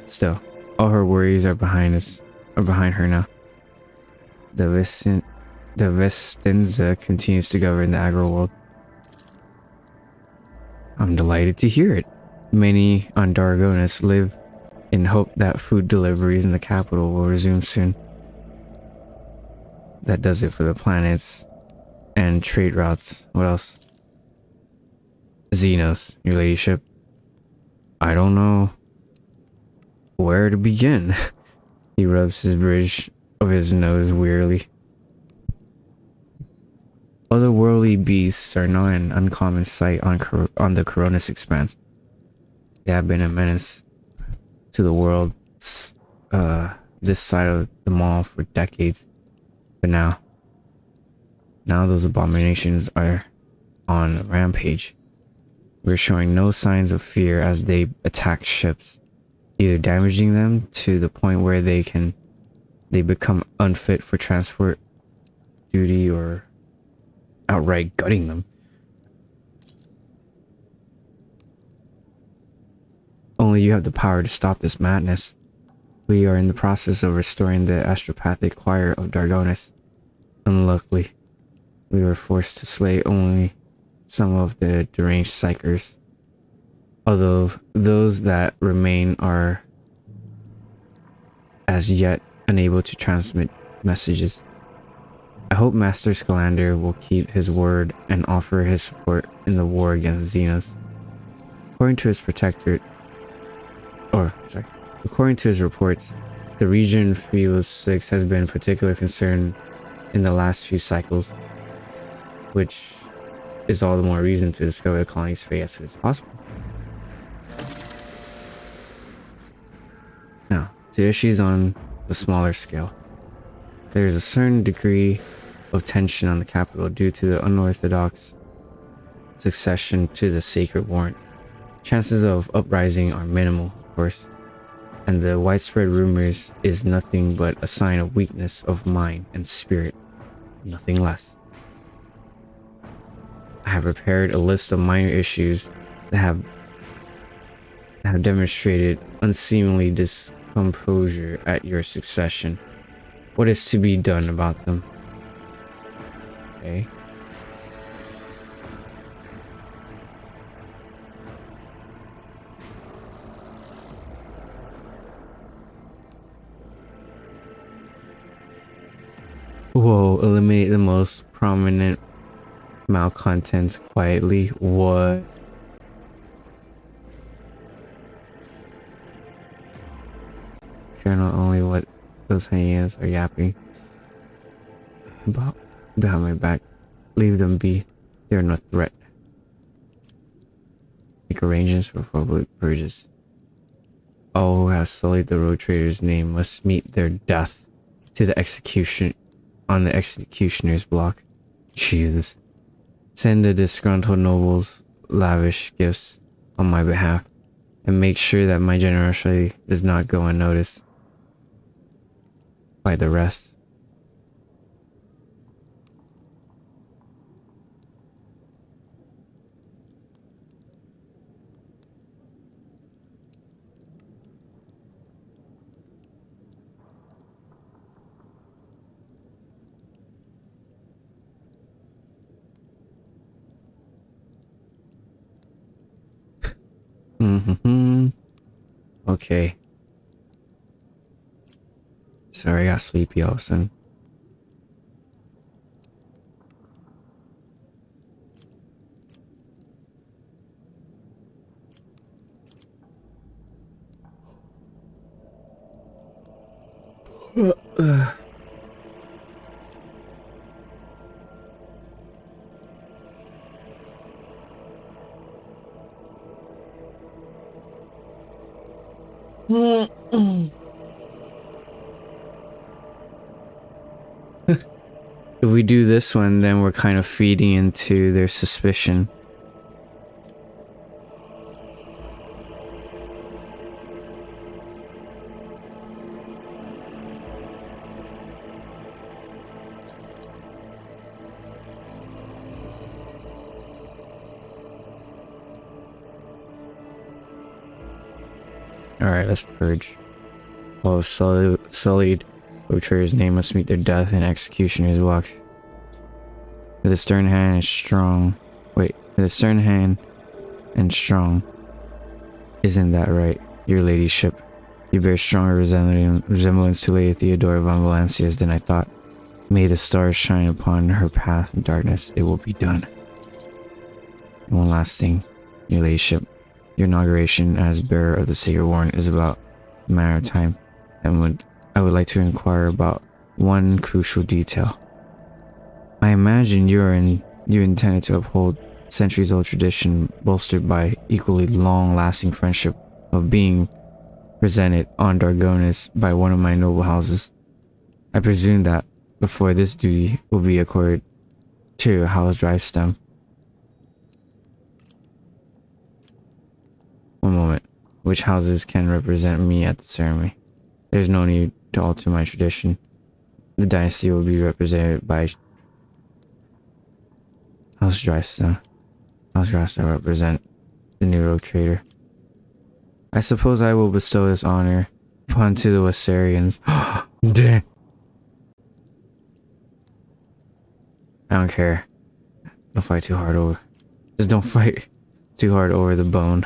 Still, all her worries are behind her now. The Vestenza continues to govern the agro world. I'm delighted to hear it. Many on Dargonis live in hope that food deliveries in the capital will resume soon. That does it for the planets and trade routes. What else? Xenos, your ladyship. I don't know where to begin. He rubs his bridge of his nose wearily. Otherworldly beasts are not an uncommon sight on the Coronis expanse. They have been a menace to the world this side of the mall for decades. But now those abominations are on a rampage. We're showing no signs of fear as they attack ships, either damaging them to the point where they become unfit for transport duty or outright gutting them. Only you have the power to stop this madness. We are in the process of restoring the astropathic choir of Dargonis. Unluckily, we were forced to slay only some of the deranged psychers, although those that remain are as yet unable to transmit messages. I hope Master Scalander will keep his word and offer his support in the war against Xenos. According to his reports, the region Field 6 has been particularly concerned in the last few cycles, which is all the more reason to discover the colony's fate as soon as possible. Now, to issues on the smaller scale. There is a certain degree of tension on the capital due to the unorthodox succession to the sacred warrant. Chances of uprising are minimal, of course, and the widespread rumors is nothing but a sign of weakness of mind and spirit, nothing less. I have prepared a list of minor issues that have demonstrated unseemly discomposure at your succession. What is to be done about them? Okay. Whoa, eliminate the most prominent malcontents quietly. What? Care not only what those hyenas are yapping about behind my back. Leave them be. They are no threat. Make arrangements for public purges. All who have sullied the road trader's name must meet their death to the execution on the executioner's block. Jesus. Send the disgruntled nobles lavish gifts on my behalf, and make sure that my generosity does not go unnoticed by the rest. Okay. Sorry, I got sleepy all of a sudden. If we do this one, then we're kind of feeding into their suspicion. Alright, let's purge. All sullied road-trader's name must meet their death and executioner's walk. With a stern hand and strong... Wait, with a stern hand and strong. Isn't that right, your ladyship? You bear stronger resemblance to Lady Theodora von Valancius than I thought. May the stars shine upon her path in darkness. It will be done. And one last thing, your ladyship. Your inauguration as bearer of the sacred warrant is about a matter of time, and I would like to inquire about one crucial detail. I imagine you intended to uphold centuries-old tradition bolstered by equally long-lasting friendship of being presented on Dargonis by one of my noble houses. I presume that before this duty will be accorded to your house drive stem. One moment. Which houses can represent me at the ceremony? There's no need to alter my tradition. The dynasty will be represented by House Drystone. House Drystone represent the new rogue trader. I suppose I will bestow this honor upon to the Wessarians. Damn. I don't care. Don't fight too hard over. Just don't fight too hard over the bone.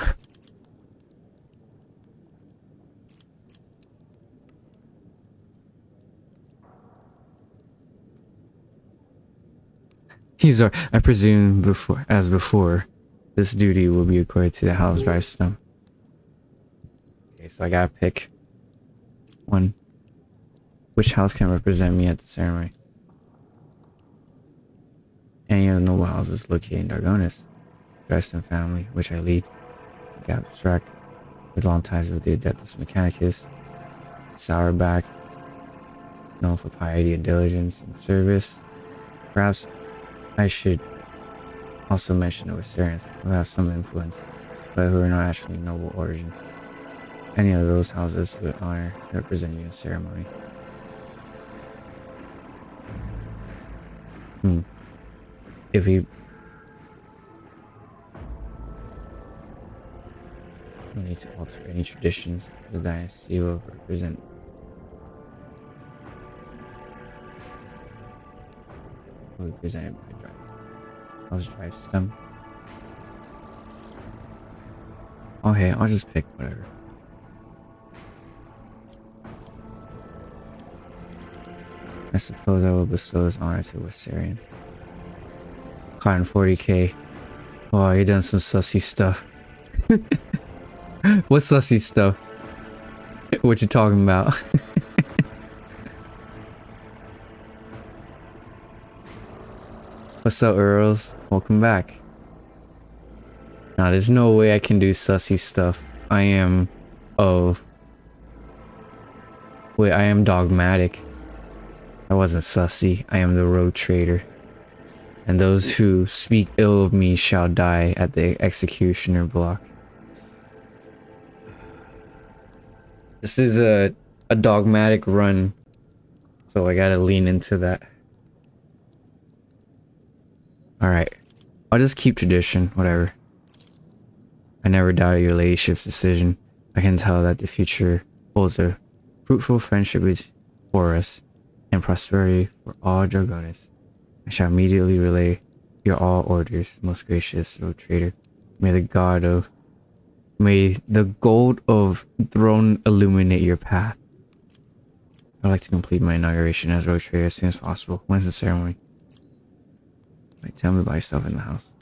I presume as before, this duty will be accorded to the House Drystone. Okay, so I gotta pick one. Which house can represent me at the ceremony? Any of the noble houses located in Dargonis. Drystone family, which I lead. Gabstrack, with long ties with the Adeptus Mechanicus. Sourback, known for piety and diligence and service. Perhaps I should also mention the Wessarians, who have some influence, but who are not actually noble origin. Any of those houses would honor represent you in ceremony. If he... No need to alter any traditions. The dynasty will represent... will be presented by House Drystone. Okay, I'll just pick whatever. I suppose I will bestow this honor to Wessarians. 140k. Oh, you done some sussy stuff. What sussy stuff? What you talking about? What's up, Earls? Welcome back. Now, there's no way I can do sussy stuff. I am dogmatic. I wasn't sussy. I am the road trader. And those who speak ill of me shall die at the executioner block. This is a dogmatic run, so I gotta lean into that. Alright, I'll just keep tradition, whatever. I never doubted your ladyship's decision. I can tell that the future holds a fruitful friendship for us and prosperity for all Dragonis. I shall immediately relay your all orders, most gracious road trader. May the gold of throne illuminate your path. I'd like to complete my inauguration as road trader as soon as possible. When's the ceremony? Wait, tell me about yourself in the house.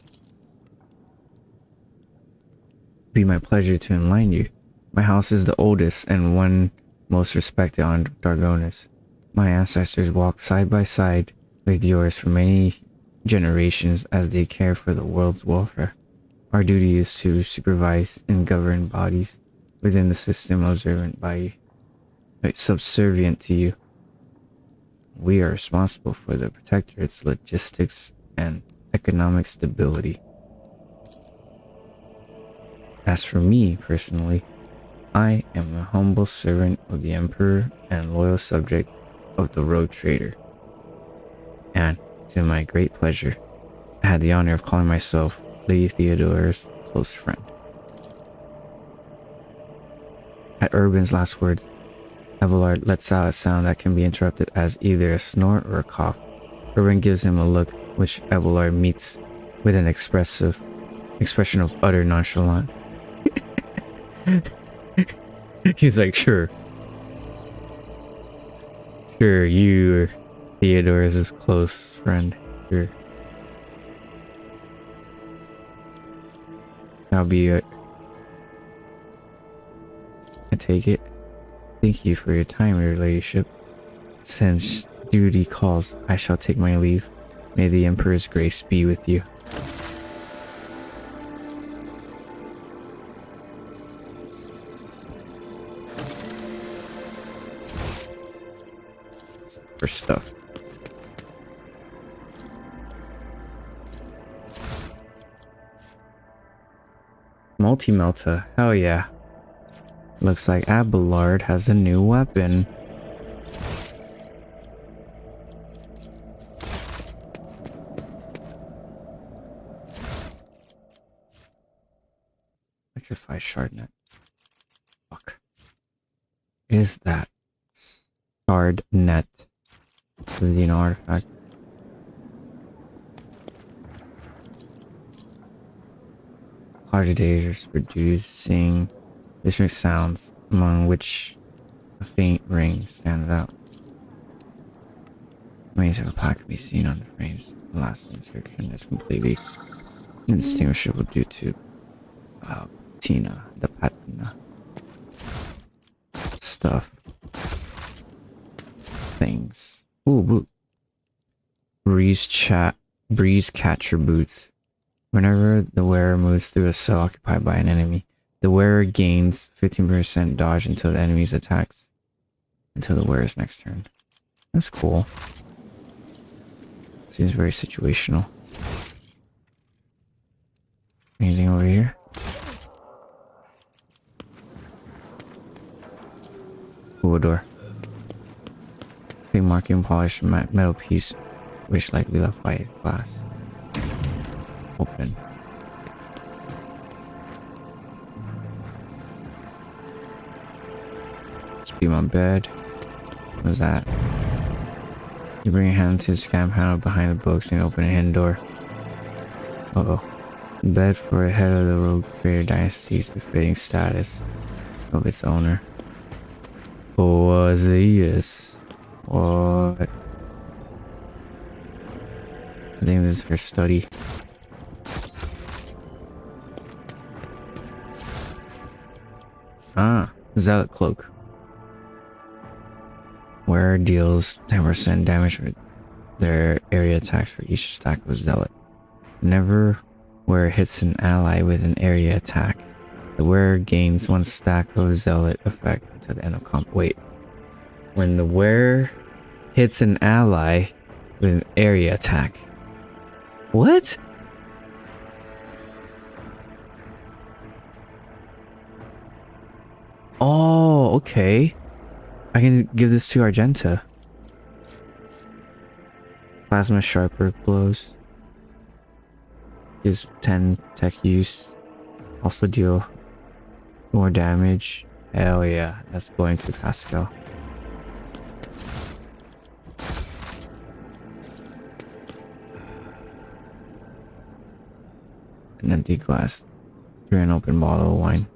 It'd be my pleasure to enlighten you. My house is the oldest and one most respected on Dargonis. My ancestors walked side by side with yours for many generations as they care for the world's welfare. Our duty is to supervise and govern bodies within the system subservient to you. We are responsible for the protectorate's logistics and economic stability. As for me, personally, I am a humble servant of the Emperor and loyal subject of the road trader. And, to my great pleasure, I had the honor of calling myself Lady Theodora's close friend. At Urban's last words, Abelard lets out a sound that can be interpreted as either a snort or a cough. Urban gives him a look, which Abelard meets with an expression of utter nonchalance. He's like, sure, you, Theodore, is his close friend. Sure. That'll be it. I take it. Thank you for your time, your ladyship. Since duty calls, I shall take my leave. May the Emperor's grace be with you. For stuff. Multi-melta, hell yeah. Looks like Abelard has a new weapon. Electrified shardnet. Fuck. Is that shardnet? Is it an artifact? Agitators producing different sounds, among which a faint ring stands out. Remains of a plaque can be seen on the frames. The last inscription is completely indistinguishable due to patina, the patina stuff. Things. Ooh, boot. Breeze catcher boots. Whenever the wearer moves through a cell occupied by an enemy, the wearer gains 15% dodge until the enemy's attacks. Until the wearer's next turn. That's cool. Seems very situational. Anything over here? Ooh, a door. Big marking polished metal piece, which likely left by glass. Open. Must be my bed. What's that? You bring your hand to the scam panel behind the books and open a hidden door. Uh-oh. Bed for a head of the rogue trader dynasty's befitting status of its owner. Was this? What? I think this is her study. Ah, Zealot Cloak. Wearer deals 10% damage with their area attacks for each stack of Zealot. Whenever wearer hits an ally with an area attack, the wearer gains 1 stack of Zealot effect until the end of combat. Wait. When the wearer hits an ally with an area attack. What? Oh, okay. I can give this to Argenta. Plasma sharper blows. Gives 10 tech use. Also deal more damage. Hell yeah, that's going to Pascal. An empty glass through an open bottle of wine.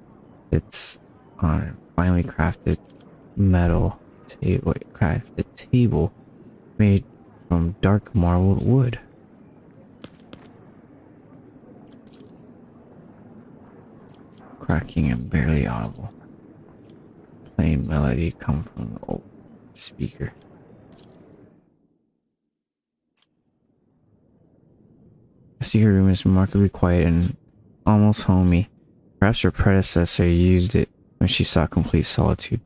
It's on a finely crafted metal table, made from dark marbled wood. Cracking and barely audible. Plain melody come from the old speaker. The secret room is remarkably quiet and almost homey. Perhaps her predecessor used it when she sought complete solitude,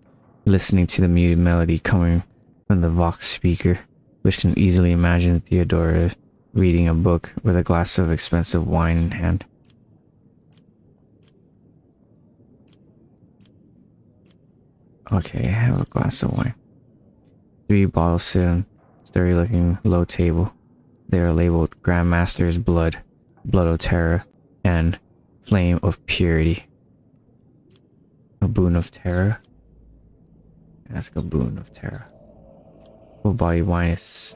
listening to the muted melody coming from the Vox speaker, which can easily imagine Theodora reading a book with a glass of expensive wine in hand. Okay, I have a glass of wine. 3 bottles sit on a sturdy looking low table. They are labeled Grandmaster's Blood, Blood of Terror, and Flame of Purity. A boon of terror. Ask a boon of terror. Full body wine is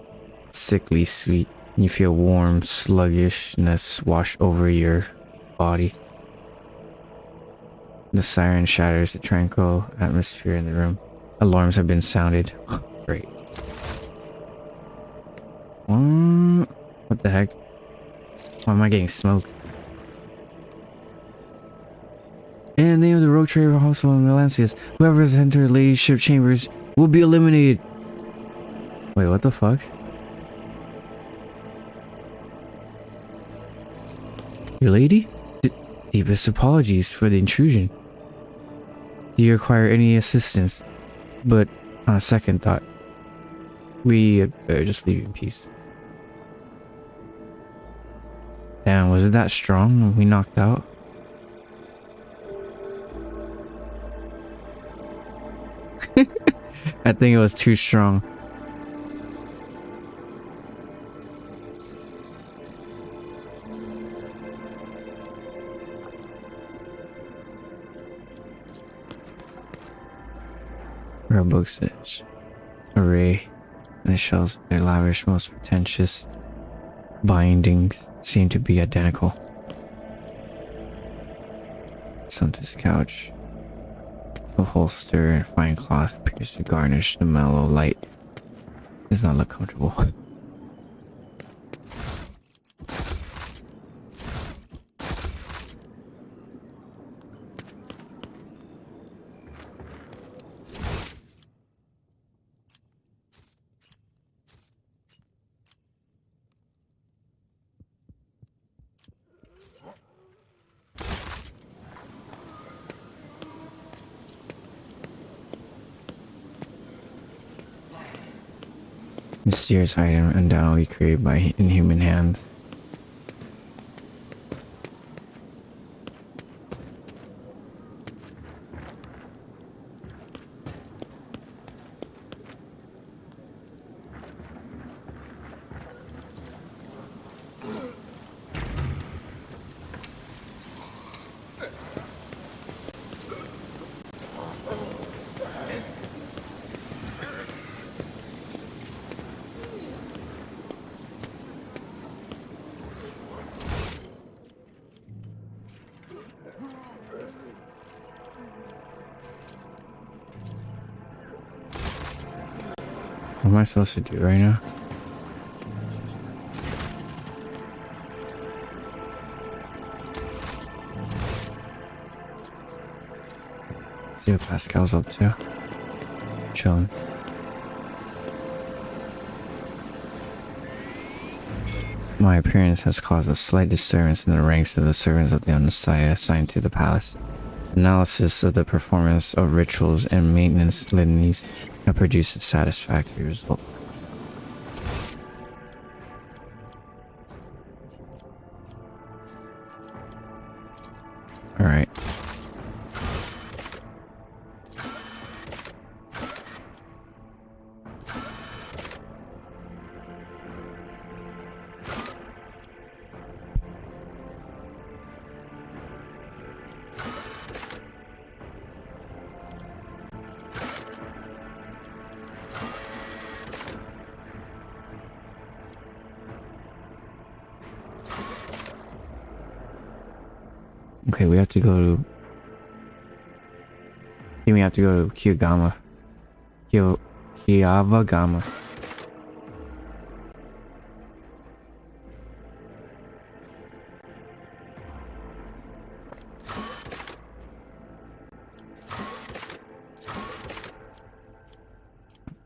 sickly sweet. You feel warm sluggishness wash over your body. The siren shatters the tranquil atmosphere in the room. Alarms have been sounded. Great. What the heck? Why am I getting smoked? In the name of the rogue trader household in Melancius, whoever has entered ladyship chambers will be eliminated. Wait, what the fuck? Your lady? Deepest apologies for the intrusion. Do you require any assistance? But on a second thought, we better just leave you in peace. Damn, was it that strong? We knocked out? I think it was too strong. Rare books array and the shelves, their lavish, most pretentious bindings seem to be identical. Santa's couch, a holster and fine cloth appears to garnish the mellow light. Does not look comfortable. Mysterious item undoubtedly created by inhuman hands. What am I supposed to do right now? See what Pascal's up to. Chilling. My appearance has caused a slight disturbance in the ranks of the servants of the Messiah assigned to the palace. Analysis of the performance of rituals and maintenance litanies have produced a satisfactory result. Alright. Okay, we have to go to... I think we have to go to Kiyagama. Kiyavagama.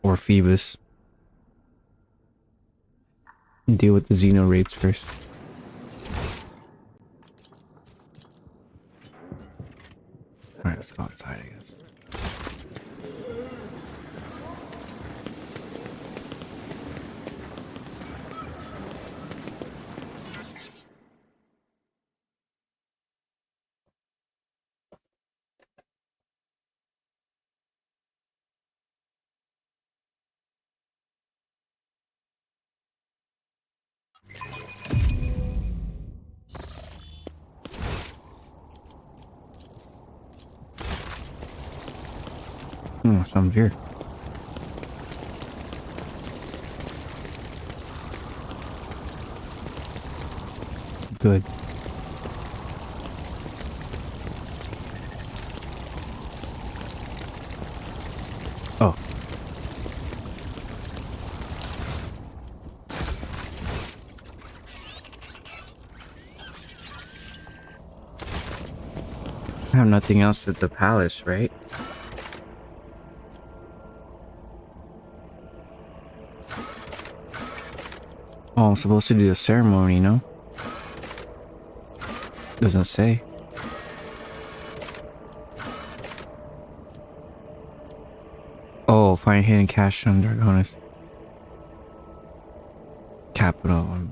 Or Phoebus. Deal with the Xeno raids first. Alright, let's go outside, I guess. some here. Good. Oh. I have nothing else at the palace, right? Oh, I'm supposed to do a ceremony, no? Doesn't say. Oh, find hidden cash on Dragonis. Capital.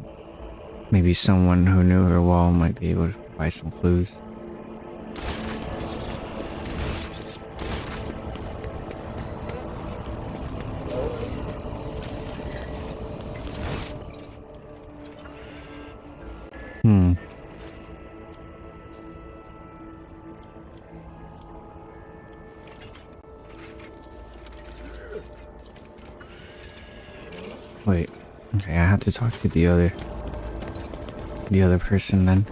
Maybe someone who knew her well might be able to provide some clues. Wait. Okay, I have to talk to the other person then.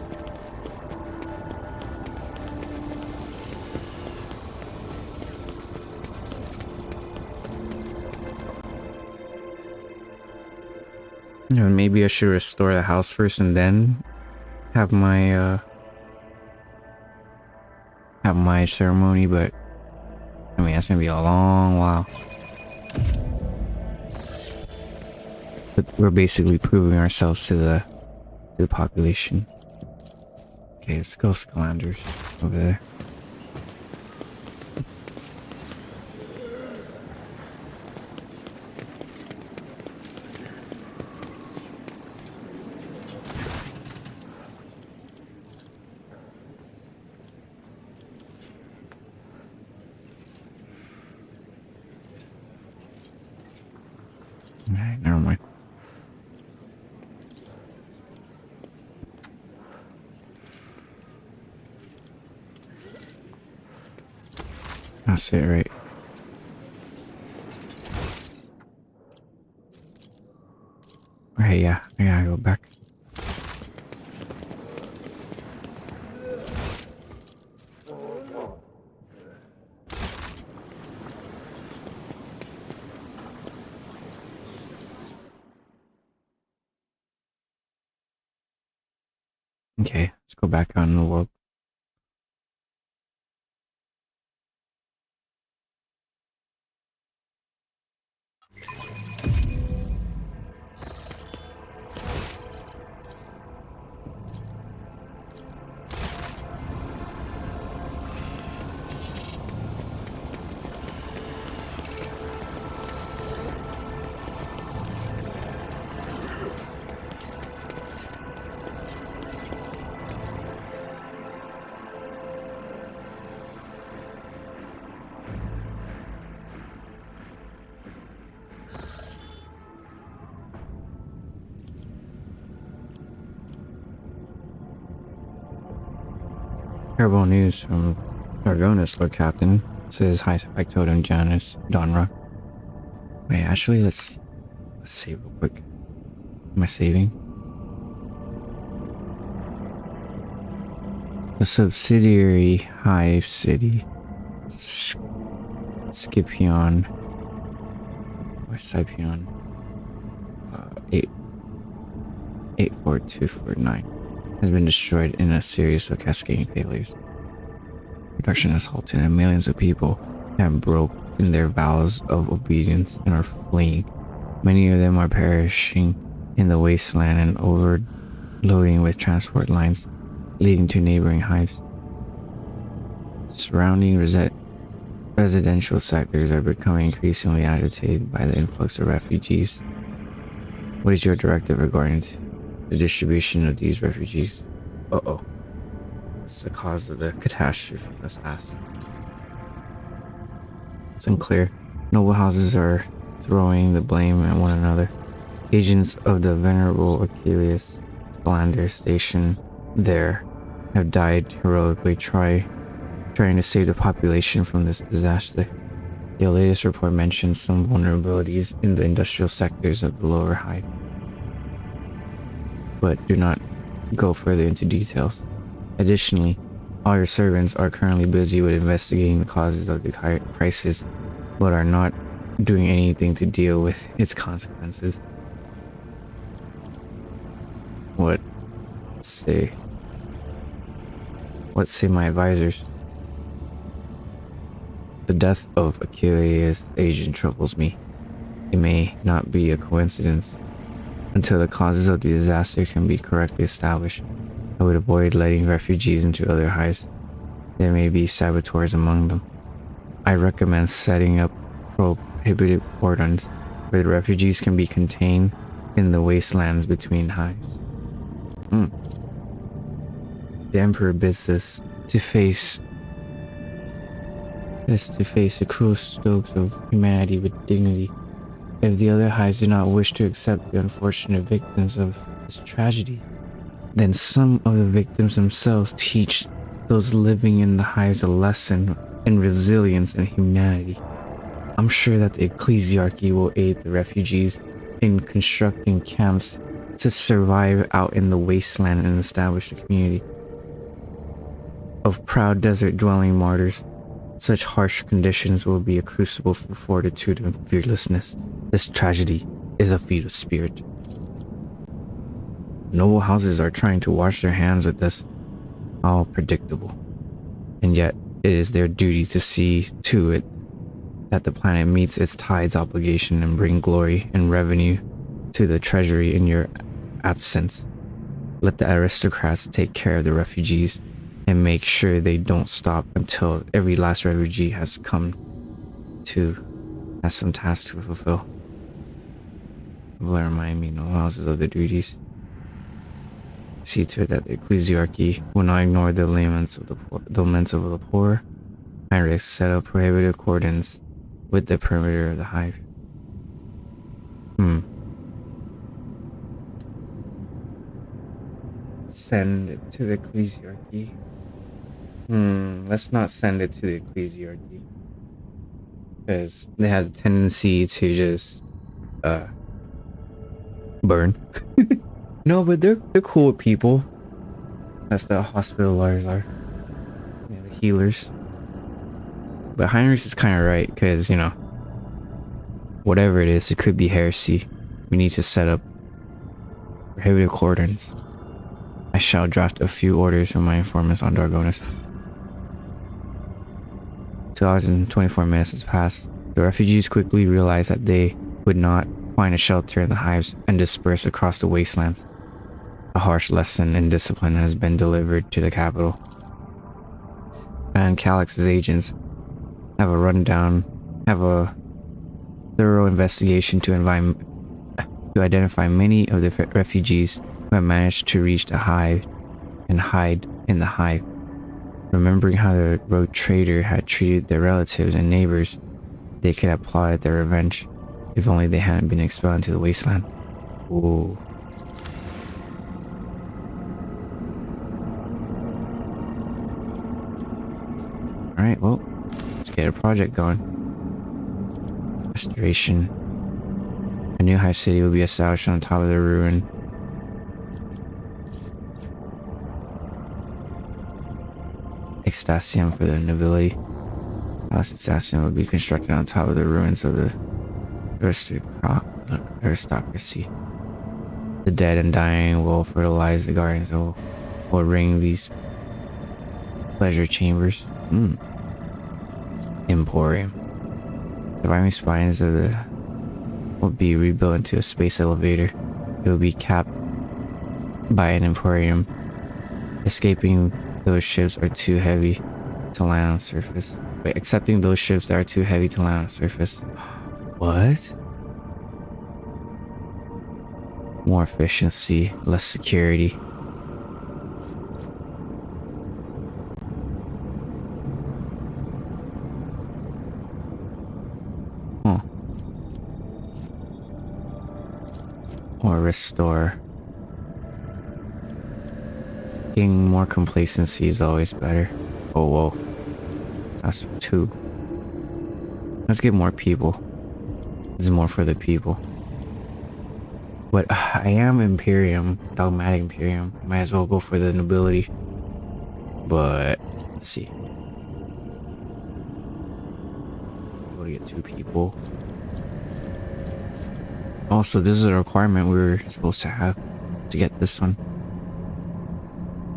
Yeah, maybe I should restore the house first and then have my ceremony, but I mean that's gonna be a long while. But we're basically proving ourselves to the population. Okay, let's go Scalanders over there. Alright, never mind. That's it, right? Right, yeah. I gotta go back. Okay, let's go back out in the world. Terrible news from Dragonis, Lord Captain. Says high factotum Janus Donra. Wait, actually, let's save real quick. Am I saving? The subsidiary Hive City. Scipion. Or Scipion. 84249. Has been destroyed in a series of cascading failures. Production has halted and millions of people have broken their vows of obedience and are fleeing. Many of them are perishing in the wasteland and overloading with transport lines leading to neighboring hives. Surrounding residential sectors are becoming increasingly agitated by the influx of refugees. What is your directive regarding the distribution of these refugees? Uh-oh. What's the cause of the catastrophe? Let's ask. It's unclear. Noble houses are throwing the blame at one another. Agents of the venerable Achilles Scalander station there have died heroically trying to save the population from this disaster. The latest report mentions some vulnerabilities in the industrial sectors of the lower hive, but do not go further into details. Additionally, all your servants are currently busy with investigating the causes of the high crisis, but are not doing anything to deal with its consequences. What say my advisors? The death of Achilles' agent troubles me. It may not be a coincidence. Until the causes of the disaster can be correctly established, I would avoid letting refugees into other hives. There may be saboteurs among them. I recommend setting up prohibited cordons where the refugees can be contained in the wastelands between hives. The Emperor bids us to face the cruel strokes of humanity with dignity. If the other hives do not wish to accept the unfortunate victims of this tragedy, then some of the victims themselves teach those living in the hives a lesson in resilience and humanity. I'm sure that the ecclesiarchy will aid the refugees in constructing camps to survive out in the wasteland and establish a community of proud desert-dwelling martyrs. Such harsh conditions will be a crucible for fortitude and fearlessness. This tragedy is a feat of spirit. Noble houses are trying to wash their hands with this. All predictable. And yet, it is their duty to see to it that the planet meets its tides obligation and bring glory and revenue to the treasury in your absence. Let the aristocrats take care of the refugees and make sure they don't stop until every last refugee has some task to fulfill. Will remind me, no houses of the duties. See to it that the ecclesiarchy will not ignore the laments of the poor. Heinrich set up prohibited cordons with the perimeter of the hive. Send it to the ecclesiarchy. Let's not send it to the ecclesiarchy, because they have a tendency to just burn. No, but they're cool with people. That's the hospitalers are. Yeah, the healers. But Heinrich is kind of right, because, whatever it is, it could be heresy. We need to set up prohibited cordons. I shall draft a few orders from my informants on Dargonus. 2 hours and 24 minutes has passed. The refugees quickly realized that they would not find a shelter in the hives and disperse across the wastelands. A harsh lesson in discipline has been delivered to the capital. And Calix's agents have a thorough investigation to identify many of the refugees who have managed to reach the hive and hide in the hive. Remembering how the rogue trader had treated their relatives and neighbors, they could have plotted their revenge if only they hadn't been expelled into the wasteland. Ooh. Alright, well, let's get a project going. Restoration. A new hive city will be established on top of the ruin. Extasium for the nobility. House Extasium will be constructed on top of the ruins of the aristocracy. The dead and dying will fertilize the gardens and will ring these pleasure chambers. Emporium. Surviving spines of the will be rebuilt into a space elevator. It will be capped by an emporium. Escaping those ships are too heavy to land on surface. Wait, accepting those ships that are too heavy to land on surface. What? More efficiency, less security. Or restore. Getting more complacency is always better. Oh, whoa. That's 2. Let's get more people. This is more for the people. But I am Imperium, dogmatic Imperium. Might as well go for the nobility. But let's see. We'll get 2 people. Also, this is a requirement we were supposed to have to get this one.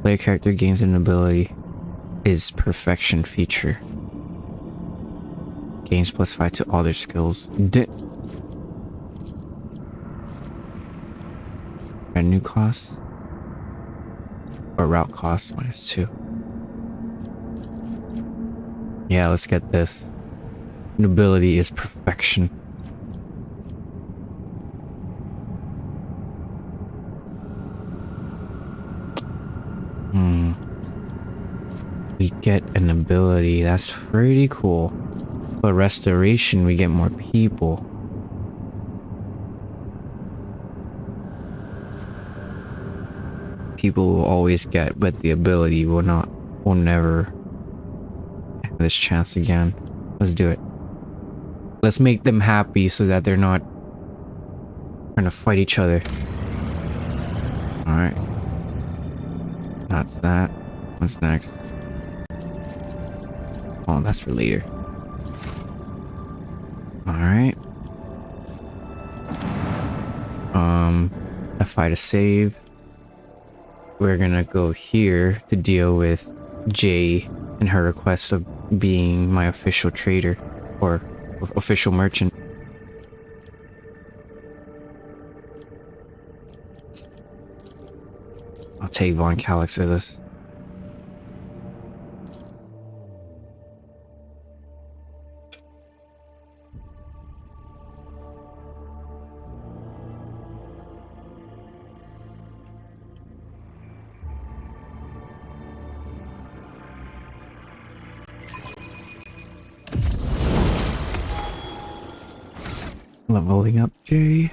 Player character gains an ability is perfection feature. Gains +5 to all their skills. Revenue costs or route costs -2. Yeah, let's get this. Nobility is perfection. We get an ability. That's pretty cool. But restoration, we get more people. People will always get, but the ability will not. Will never have this chance again. Let's do it. Let's make them happy so that they're not trying to fight each other. Alright. That's that. What's next? Oh, that's for later. Alright. F5 to save. We're gonna go here to deal with Jay and her request of being my official trader or official merchant. I'll take Von Calix with us. Leveling up Jay.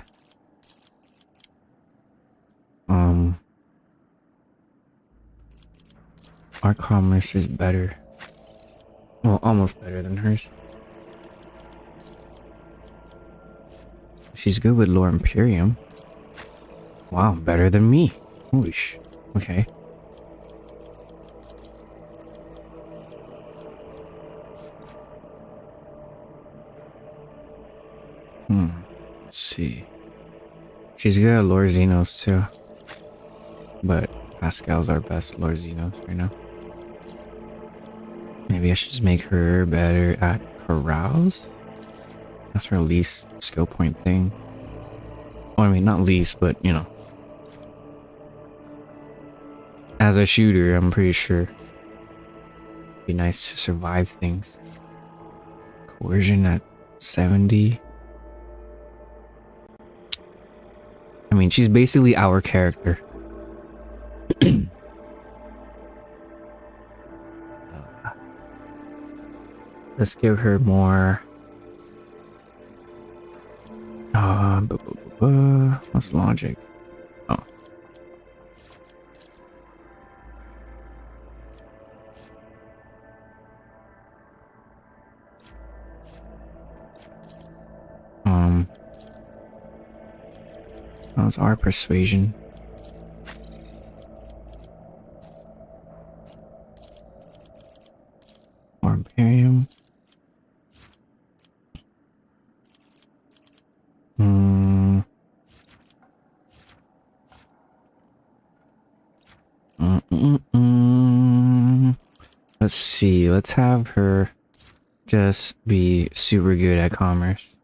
Our commerce is better. Well, almost better than hers. She's good with Lore Imperium. Wow, better than me. Holy sh. Okay. Let's see. She's good at Lore Xenos too. But Pascal's our best Lore Xenos right now. Maybe I should just make her better at Carouse? That's her least skill point thing. Well, I mean, not least, but you know. As a shooter, I'm pretty sure it'd be nice to survive things. Coercion at 70. I mean, she's basically our character. Let's give her more. What's logic? Oh. How's our persuasion? Or Imperium? Let's see. Let's have her just be super good at commerce.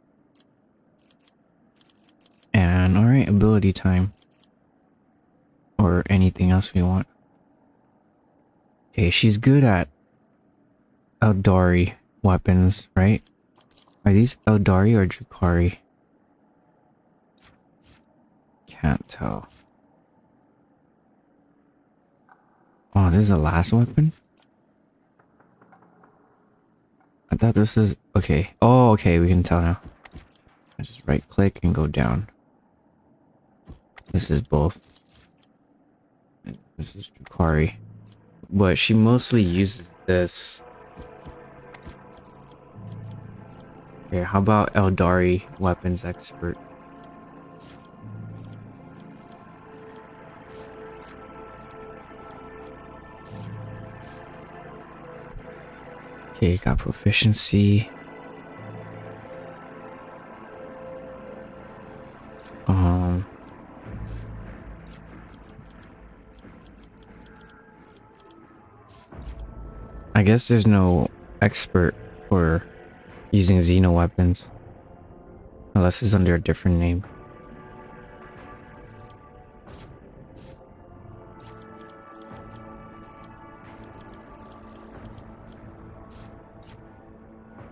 And alright, ability time. Or anything else we want. Okay, she's good at Eldari weapons, right? Are these Eldari or Drukhari? Can't tell. Oh, this is the last weapon? I thought this is... Okay. Oh, okay, we can tell now. I just right click and go down. This is both. This is Drukhari. But she mostly uses this Okay, how about Eldari weapons expert? Okay, got proficiency. I guess there's no expert for using Xeno weapons. Unless it's under a different name.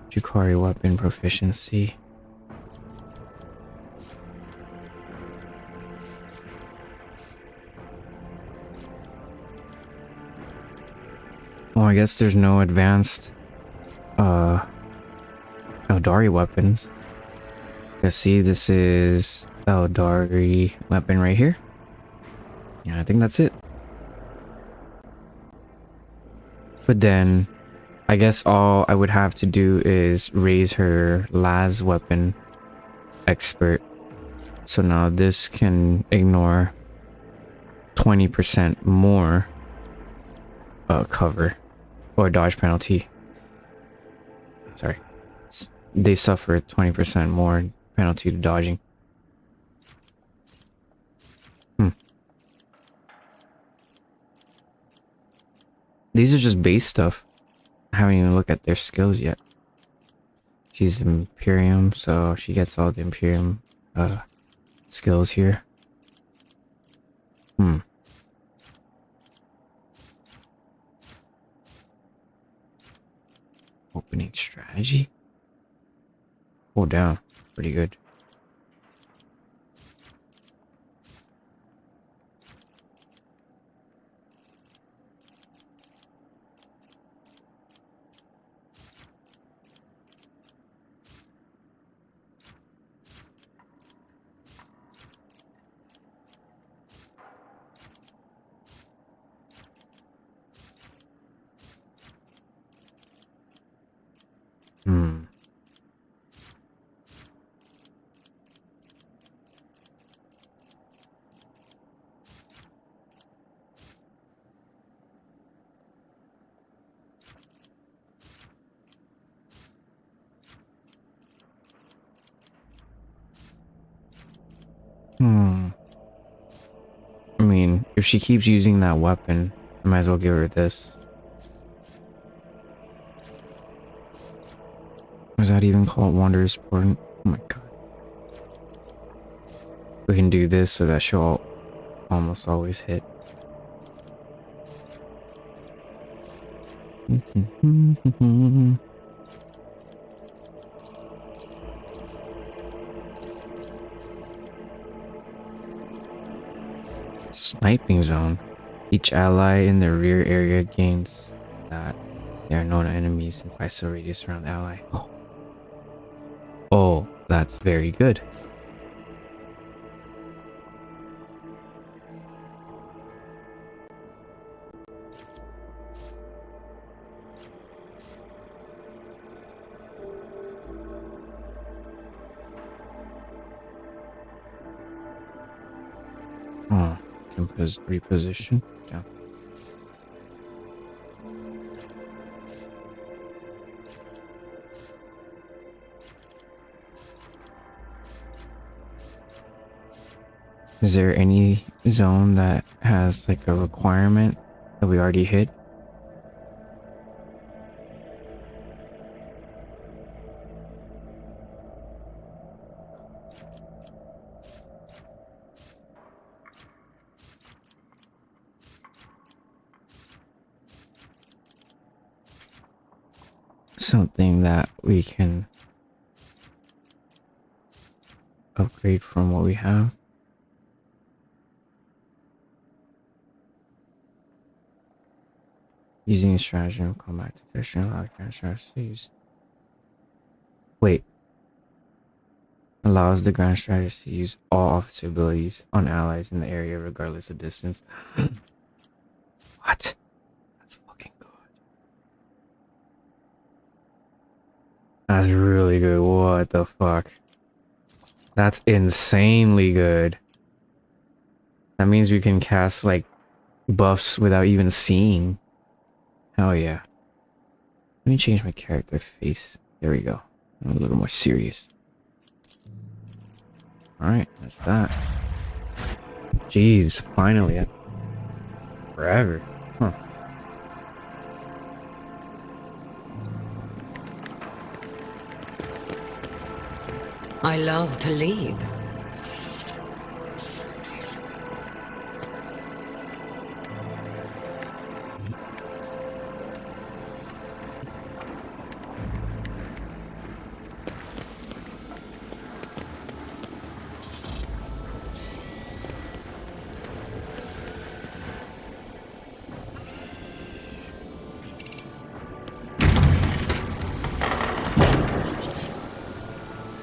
Jukari weapon proficiency. Oh, I guess there's no advanced Eldari weapons. Let's see, this is Eldari weapon right here. Yeah, I think that's it. But then I guess all I would have to do is raise her Laz weapon expert. So now this can ignore 20% more cover or dodge penalty. Sorry. They suffer 20% more penalty to dodging. These are just base stuff. I haven't even looked at their skills yet. She's Imperium, so she gets all the Imperium skills here. Opening strategy? Oh, down. Pretty good. I mean, if she keeps using that weapon, I might as well give her this. Or is that even called Wanderer's Portent? Oh my god. We can do this so that she'll almost always hit. Sniping zone. Each ally in the rear area gains that they are known enemies and 5 radius around the ally. Oh, that's very good. Oh, reposition. Yeah. Is there any zone that has like a requirement that we already hit? Something that we can upgrade from what we have. Using a strategy of combat detection allows grand strategies to use. Wait. Allows the grand strategist to use all officer abilities on allies in the area regardless of distance. What? That's fucking good. That's really good. What the fuck? That's insanely good. That means we can cast like buffs without even seeing. Hell yeah. Let me change my character face. There we go. I'm a little more serious. Alright, that's that. Jeez, finally. Forever. Huh. I love to lead.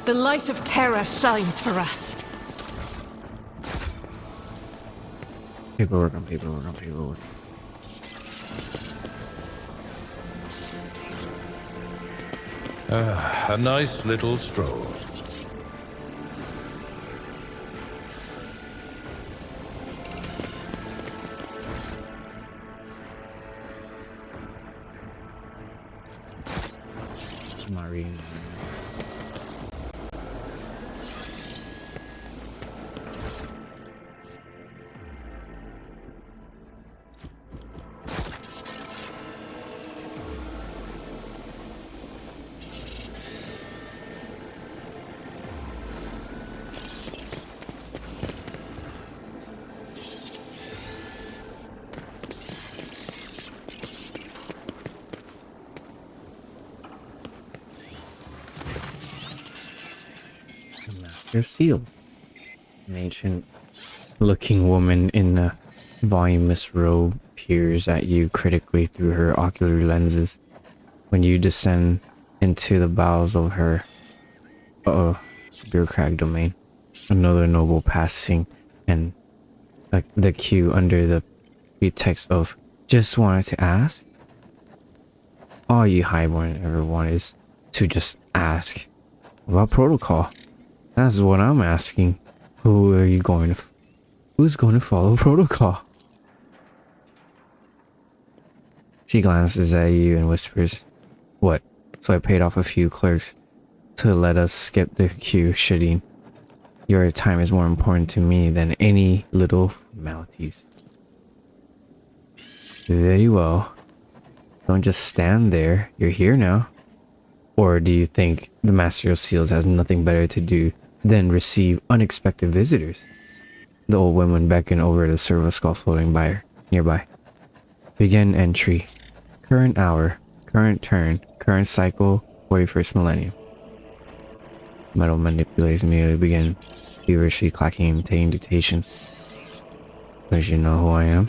The light of terror shines for us. Paperwork on paperwork on paperwork. A nice little stroll. I'm not reading. Master of Seals. An ancient looking woman in a voluminous robe peers at you critically through her ocular lenses. When you descend into the bowels of her bureaucratic domain, another noble passing and the queue under the pretext of just wanted to ask. All you highborn ever want is to just ask about protocol. That's what I'm asking. Who's going to follow protocol? She glances at you and whispers, "What? So I paid off a few clerks to let us skip the queue shitting. Your time is more important to me than any little formalities." Very well. Don't just stand there. You're here now. Or do you think the Master of Seals has nothing better to do than receive unexpected visitors? The old woman beckoned over the servo skull floating by nearby. Begin entry. Current hour. Current turn. Current cycle. 41st millennium. Metal manipulators immediately begin feverishly clacking and taking dictations. Don't you know who I am?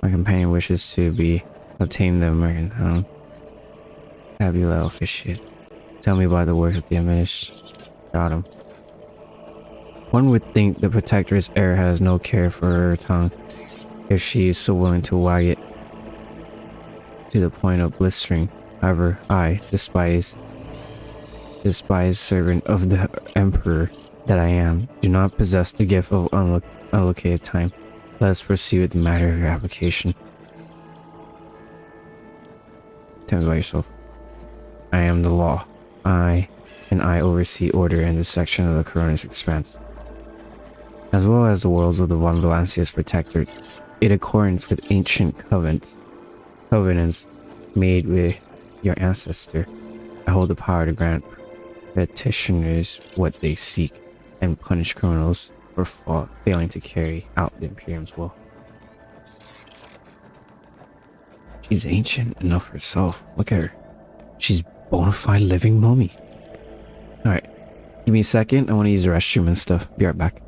My companion wishes to obtain the American Hound. Tabula officiate. Tell me about the work of the administratum. One would think the protector's heir has no care for her tongue, if she is so willing to wag it to the point of blistering. However, I, despised servant of the Emperor that I am, do not possess the gift of unallocated time. Let us proceed with the matter of your application. Tell me about yourself. I am the law. I oversee order in this section of the Coronis Expanse, as well as the worlds of the Von Valancius Protectorate. In accordance with ancient covenants made with your ancestor, I hold the power to grant petitioners what they seek and punish criminals for failing to carry out the Imperium's will. She's ancient enough herself. Look at her. She's bona fide living mummy. Alright. Give me a second. I want to use the restroom and stuff. Be right back.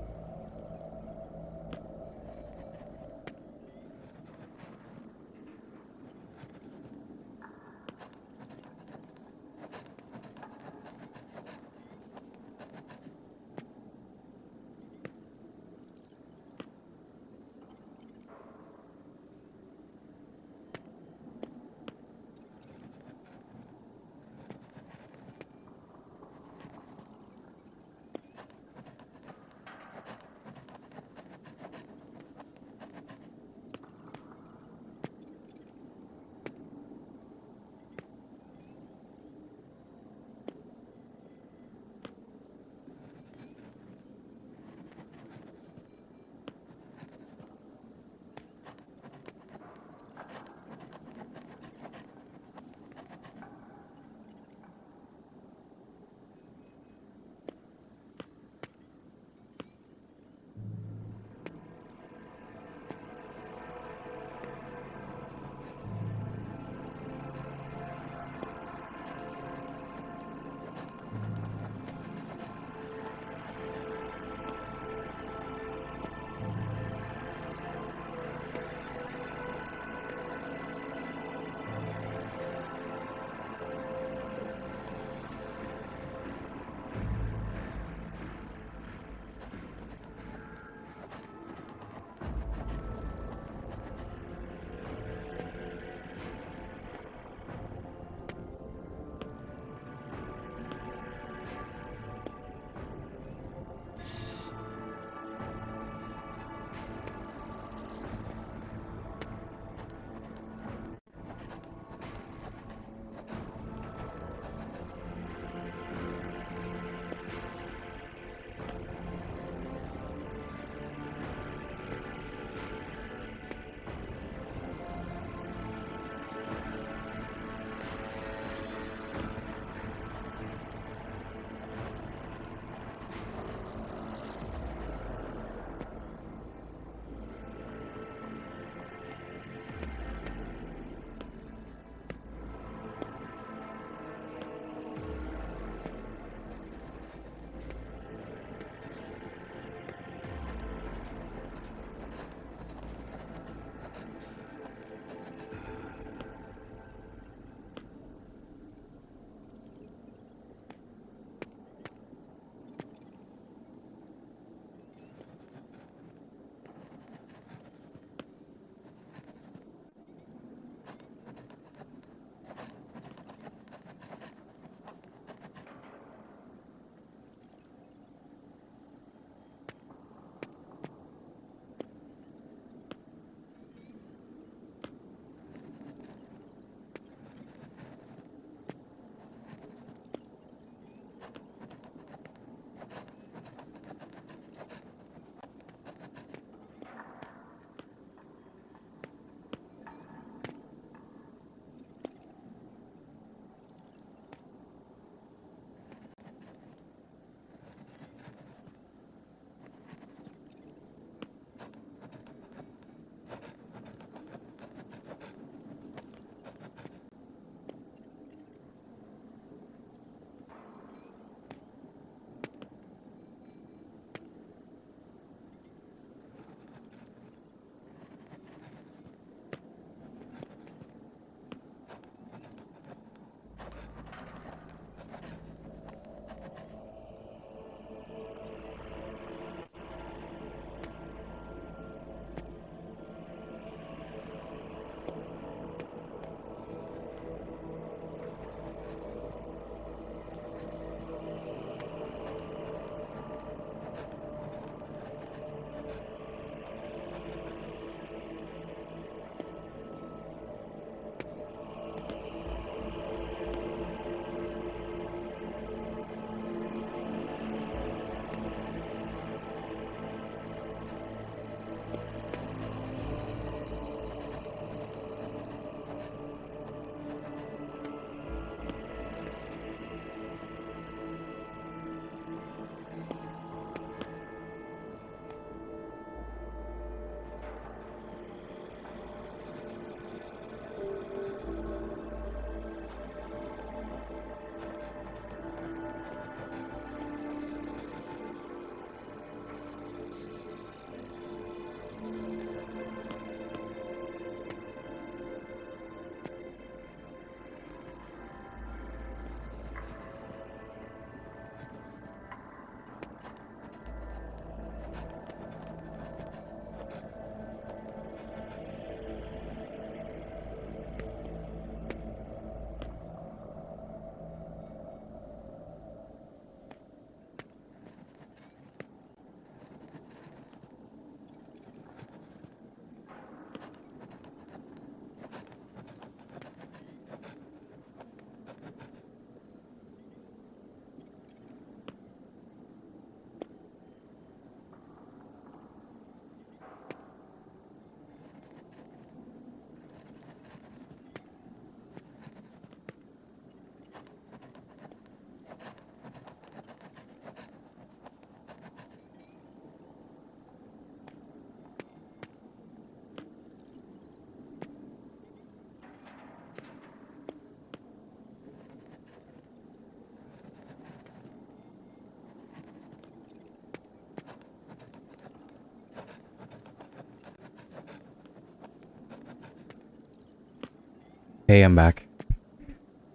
Hey, I'm back.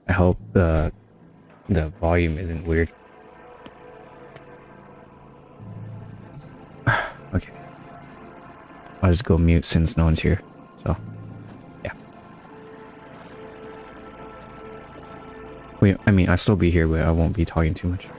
I hope the volume isn't weird. Okay. I'll just go mute since no one's here. So, yeah. Wait, I mean, I'll still be here, but I won't be talking too much.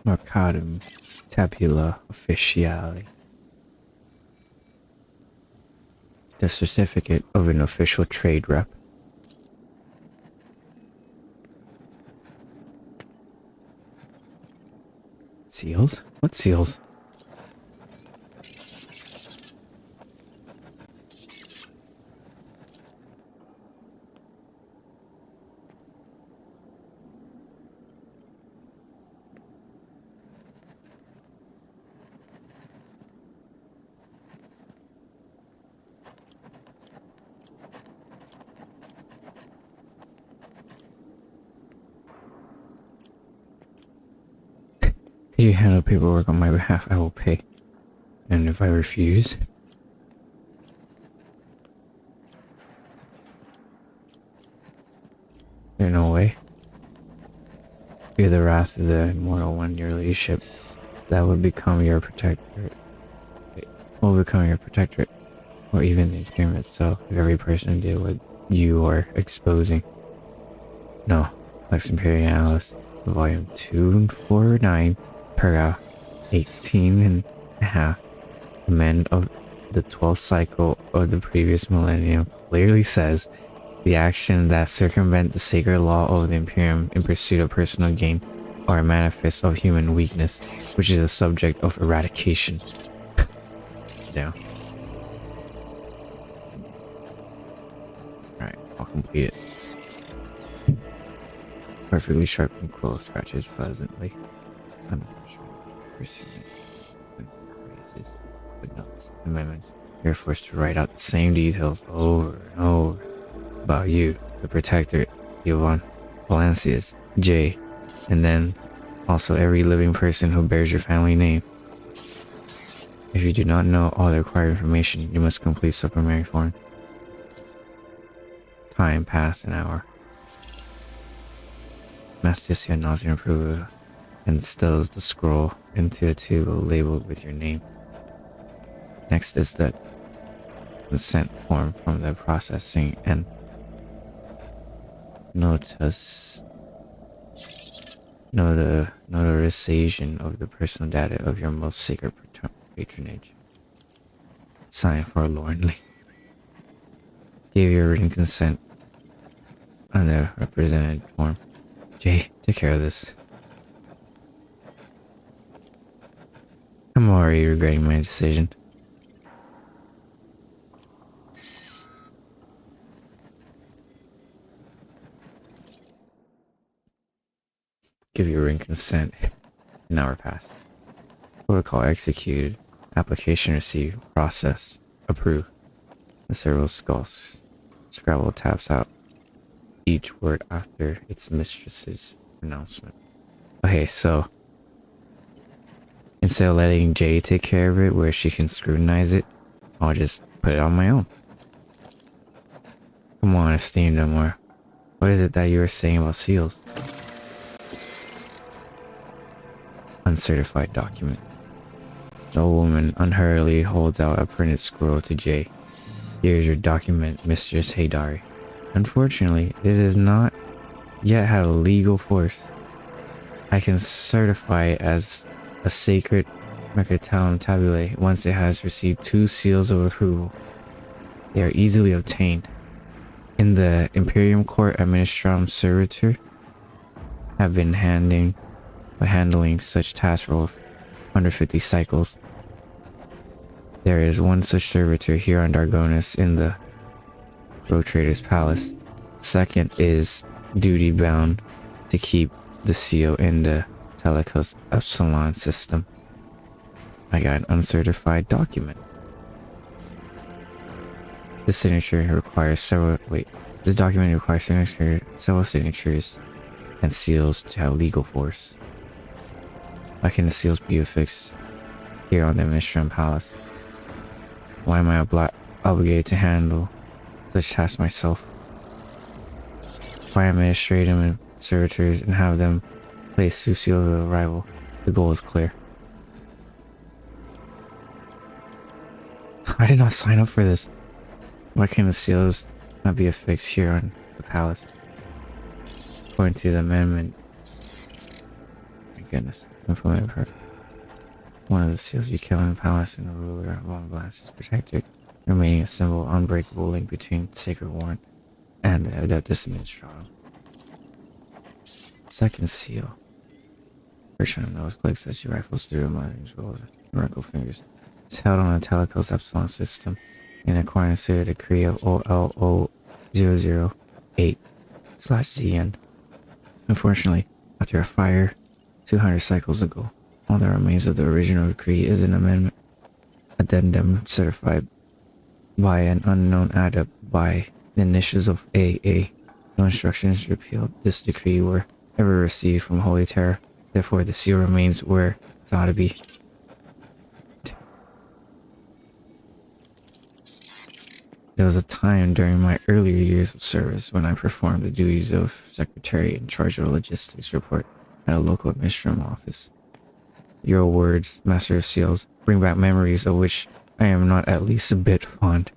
Marcatum tabula officiale. The certificate of an official trade rep. Seals? What seals? If you handle paperwork on my behalf, I will pay. And if I refuse, there's no way. Fear the wrath of the immortal one, your ladyship. That would become your protectorate. Will become your protectorate. Or even the Imperium itself, if every person did what you are exposing. No, Lex Imperialis, volume 249, paragraph 18 and a half. Amend of the 12th cycle of the previous millennium clearly says the action that circumvent the sacred law of the Imperium in pursuit of personal gain are a manifest of human weakness, which is a subject of eradication. Down. Alright, I'll complete it. Perfectly sharpened quill scratches pleasantly. First unit phrases, footnotes, amendments. You're forced to write out the same details over and over about you, the Protectorate, Yvonne, Valancius, J, and then also every living person who bears your family name. If you do not know all the required information, you must complete supplementary form. Time passed an hour. Masticia nausea approval and stills the scroll into a tube labeled with your name. Next is the consent form from the processing and notarization of the personal data of your most sacred patronage. Signed forlornly. Give your written consent on the represented form. Jay, take care of this. I'm already regretting my decision. Give your written consent. An hour passed. Protocol executed. Application received. Process. Approved. The servo skulls. Scrabble taps out each word after its mistress's pronouncement. Okay, so instead of letting Jay take care of it where she can scrutinize it, I'll just put it on my own. Come on, esteemed Amor. What is it that you were saying about seals? Uncertified document. The old woman unhurriedly holds out a printed scroll to Jay. Here's your document, Mistress Haydari. Unfortunately, this does not yet have legal force. I can certify it as a sacred Mercatalum tabulae once it has received 2 seals of approval. They are easily obtained. In the Imperium Court Administratum Servitor have been handling such tasks for 150 cycles. There is one such servitor here on Dargonus in the Road Trader's Palace. Second is duty bound to keep the seal in the Telecos Epsilon system. I got an uncertified document. This signature requires several. This document requires several signatures and seals to have legal force. Why can the seals be affixed here on the Administratum Palace? Why am I obligated to handle such tasks myself? Why administrate them and servitors and have them place 2 seals of arrival? The goal is clear. I did not sign up for this. Why can the seals not be affixed here on the palace? According to the amendment. My goodness. Implement perfect. One of the seals you kill in the palace and the ruler of all glass is protected, remaining a symbol unbreakable link between Sacred Warren and the Adeptus Administratum. Second seal. Pressure on those clicks as she rifles through mother's rolls and wrinkled fingers. It's held on a Telecos Epsilon system in accordance to the decree of OLO008/ZN. Unfortunately, after a fire 200 cycles ago, all that remains of the original decree is an amendment, addendum certified by an unknown adept by the initials of AA. No instructions to repeal this decree were ever received from Holy Terra. Therefore, the seal remains where it ought to be. There was a time during my earlier years of service when I performed the duties of secretary in charge of a logistics report at a local administrative office. Your words, Master of Seals, bring back memories of which I am not at least a bit fond.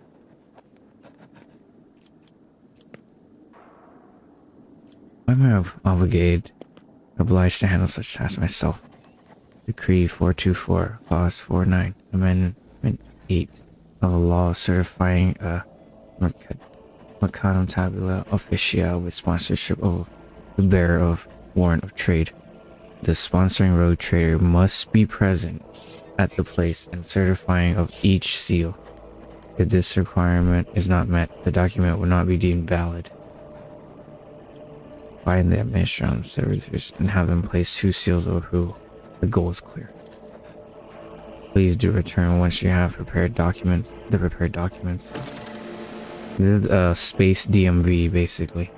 Why am I obliged to handle such tasks myself? Decree 424, Clause 49, Amendment 8 of a law certifying a Mercatum Tabula Officia with sponsorship of the bearer of warrant of trade. The sponsoring road trader must be present at the place and certifying of each seal. If this requirement is not met, the document will not be deemed valid. Find the administrative servitors and have them place 2 seals of approval. The goal is clear. Please do return once you have prepared documents. The space DMV, basically.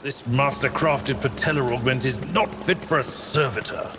This master-crafted patella augment is not fit for a servitor.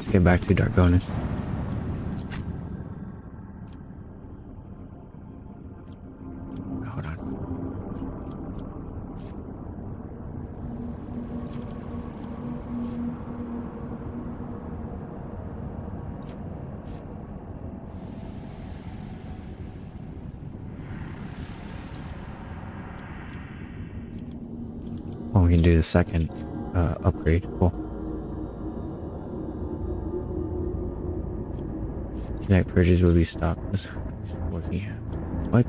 Let's get back to Dargonis. Hold on. Oh, we can do the second upgrade. Cool. Genetic purges will be stopped. Working hands. What?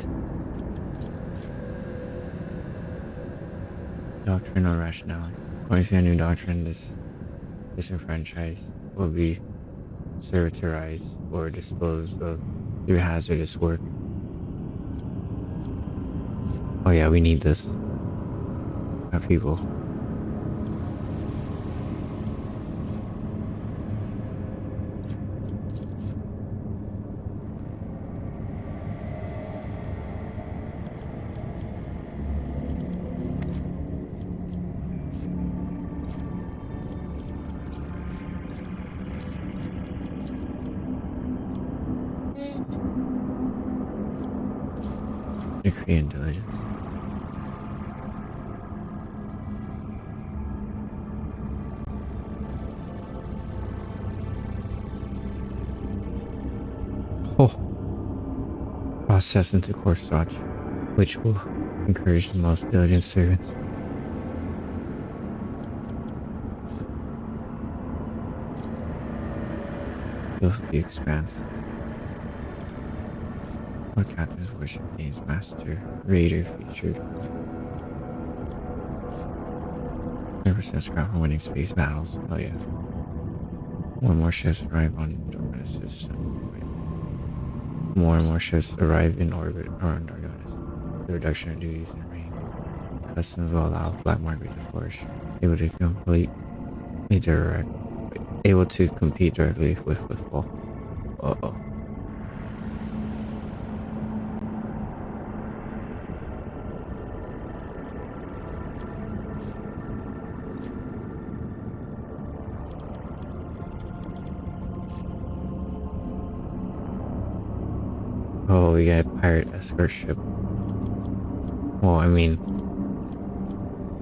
Doctrine or rationality. According to a new doctrine, this disenfranchised will be servitorized or disposed of through hazardous work. Oh yeah, we need this. Our people. Decree and diligence. Oh. Process into course starch, which will encourage the most diligent servants. Fills the expanse. What captain's worship gains master raider featured. 100% scrap from winning space battles. Oh yeah. One more ships arrive on Dargonis system. More and more ships arrive in orbit around Dargonis. The reduction of duties and rain. Customs will allow Black Market to flourish. Able to compete directly with footfall. Uh-oh. Oh, we got a pirate escort ship. Well, I mean,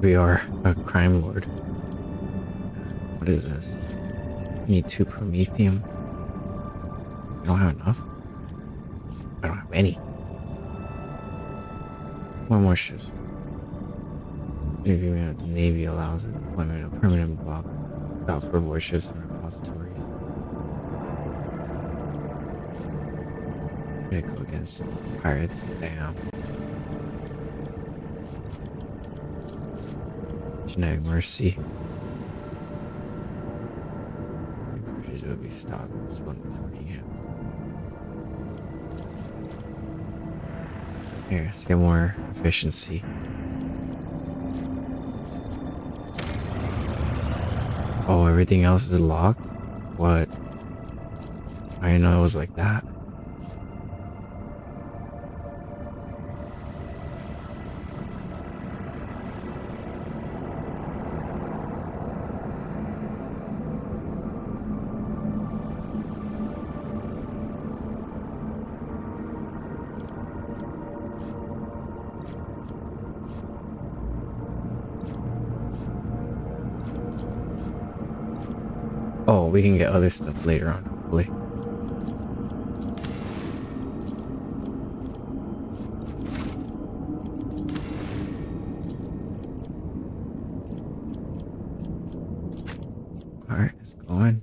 we are a crime lord. What is this? We need 2 promethium. I don't have enough. I don't have any. One more ships. The agreement of the Navy allows the deployment of permanent block stops for warships and repositories. Gonna go against pirates. Damn. Genetic mercy. Purges will be stopped. This one is working hands. Here, let's get more efficiency. Oh, everything else is locked? What? I didn't know it was like that. Oh, we can get other stuff later on, hopefully. Alright, let's go on.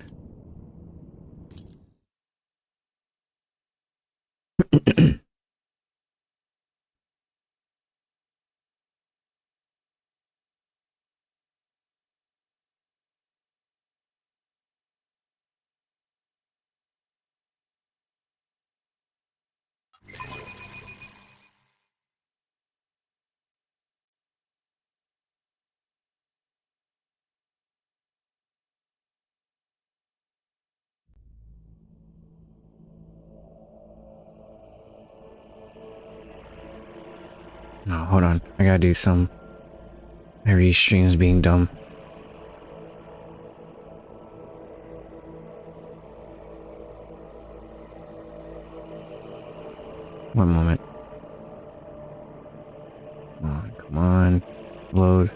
No, hold on. I gotta do some. Every stream's being dumb. One moment. Come on. Load.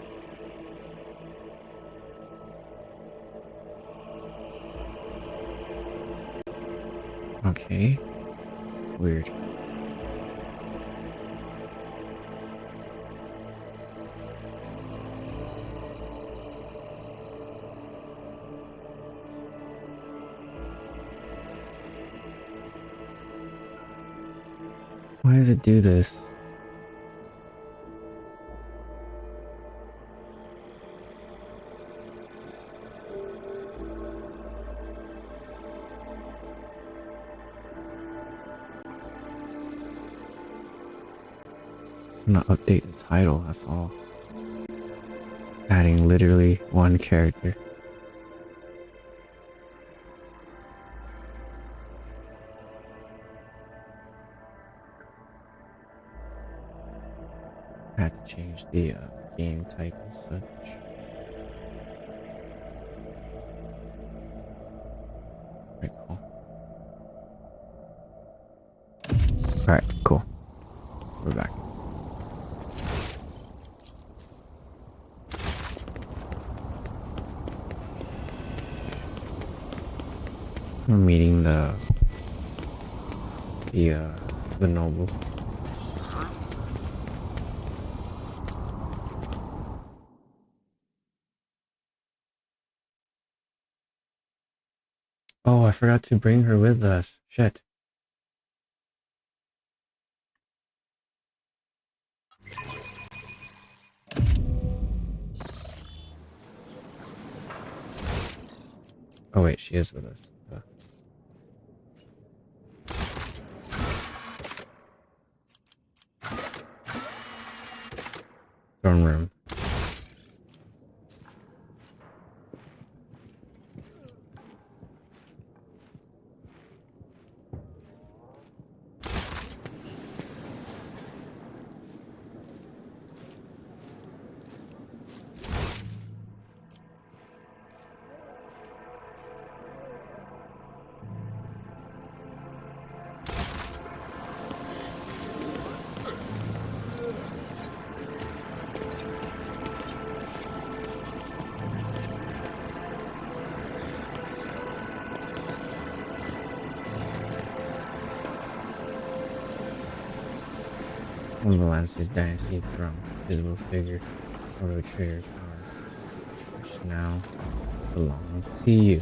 Okay. Weird. Why does it do this? I'm gonna update the title, that's all. Adding literally one character. I had to change the game type and such. Very cool. Alright, cool. We're back. We're meeting the nobles. Oh, I forgot to bring her with us. Shit. Oh wait, she is with us. Throne room. One of the Lance's dynasty throne, visible figure, auto trader power, which now belongs to you.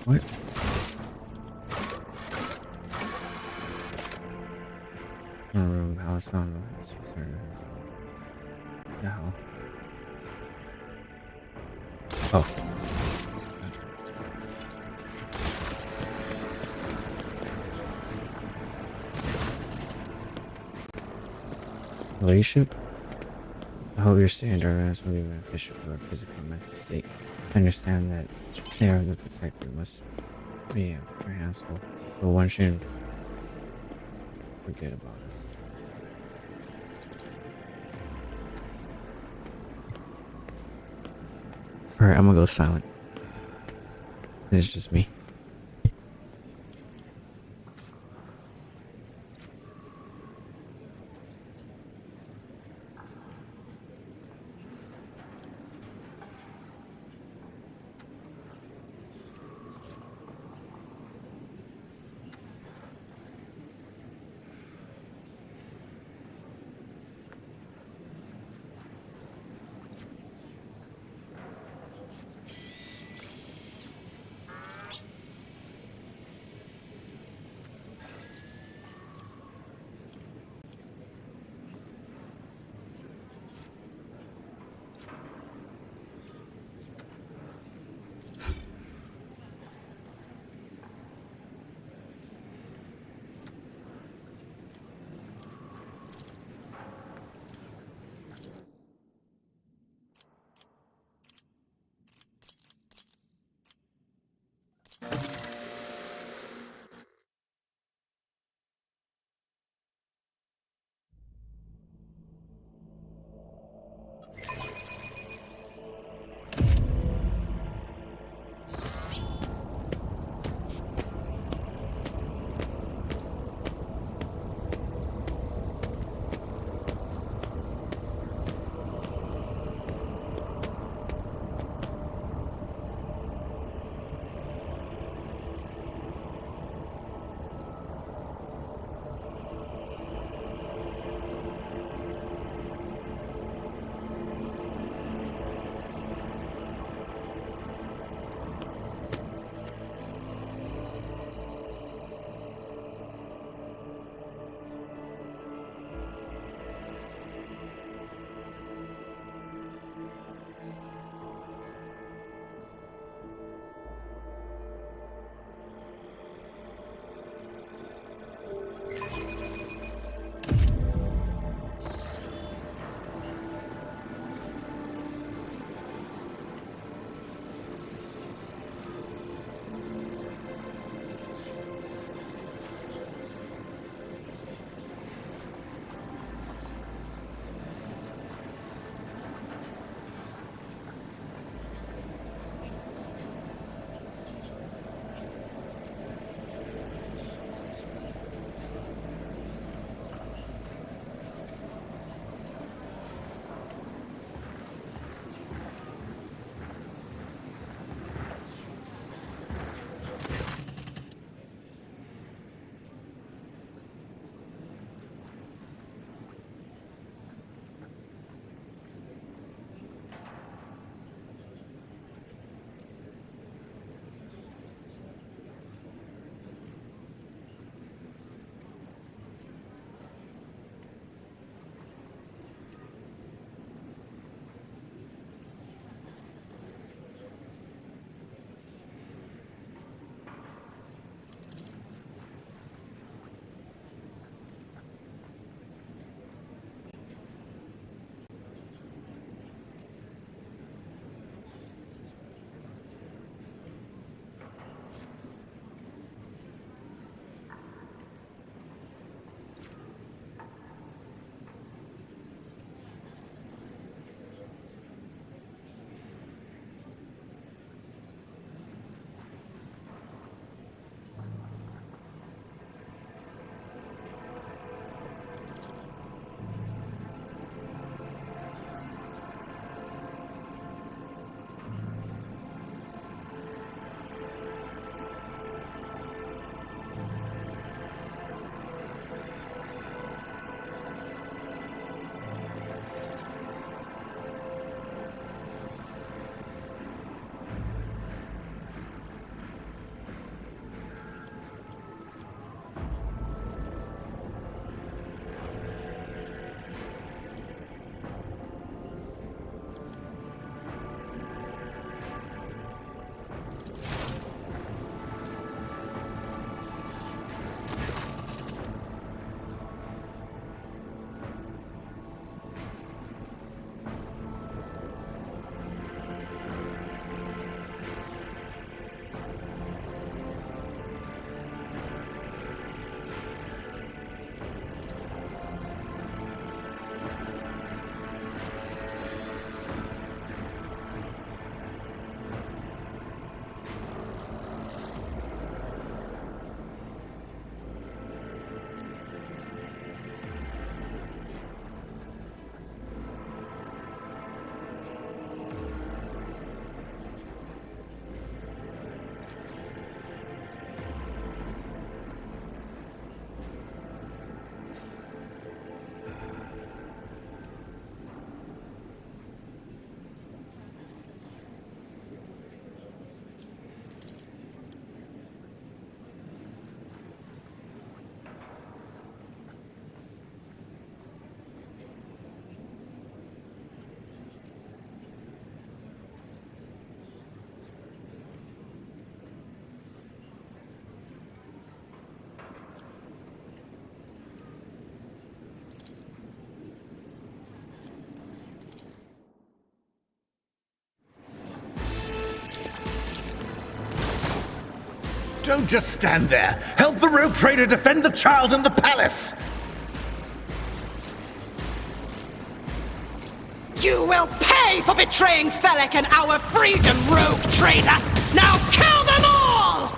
What? Room, house on the Caesar. The hell? Oh. Relationship? I hope your standard events will be beneficial for our physical and mental state. I understand that they are the protector must be apprehensible, but one shouldn't forget about us. Alright, I'm gonna go silent. It's just me. Don't just stand there. Help the rogue trader defend the child and the palace! You will pay for betraying Felek and our freedom, rogue traitor! Now kill them all!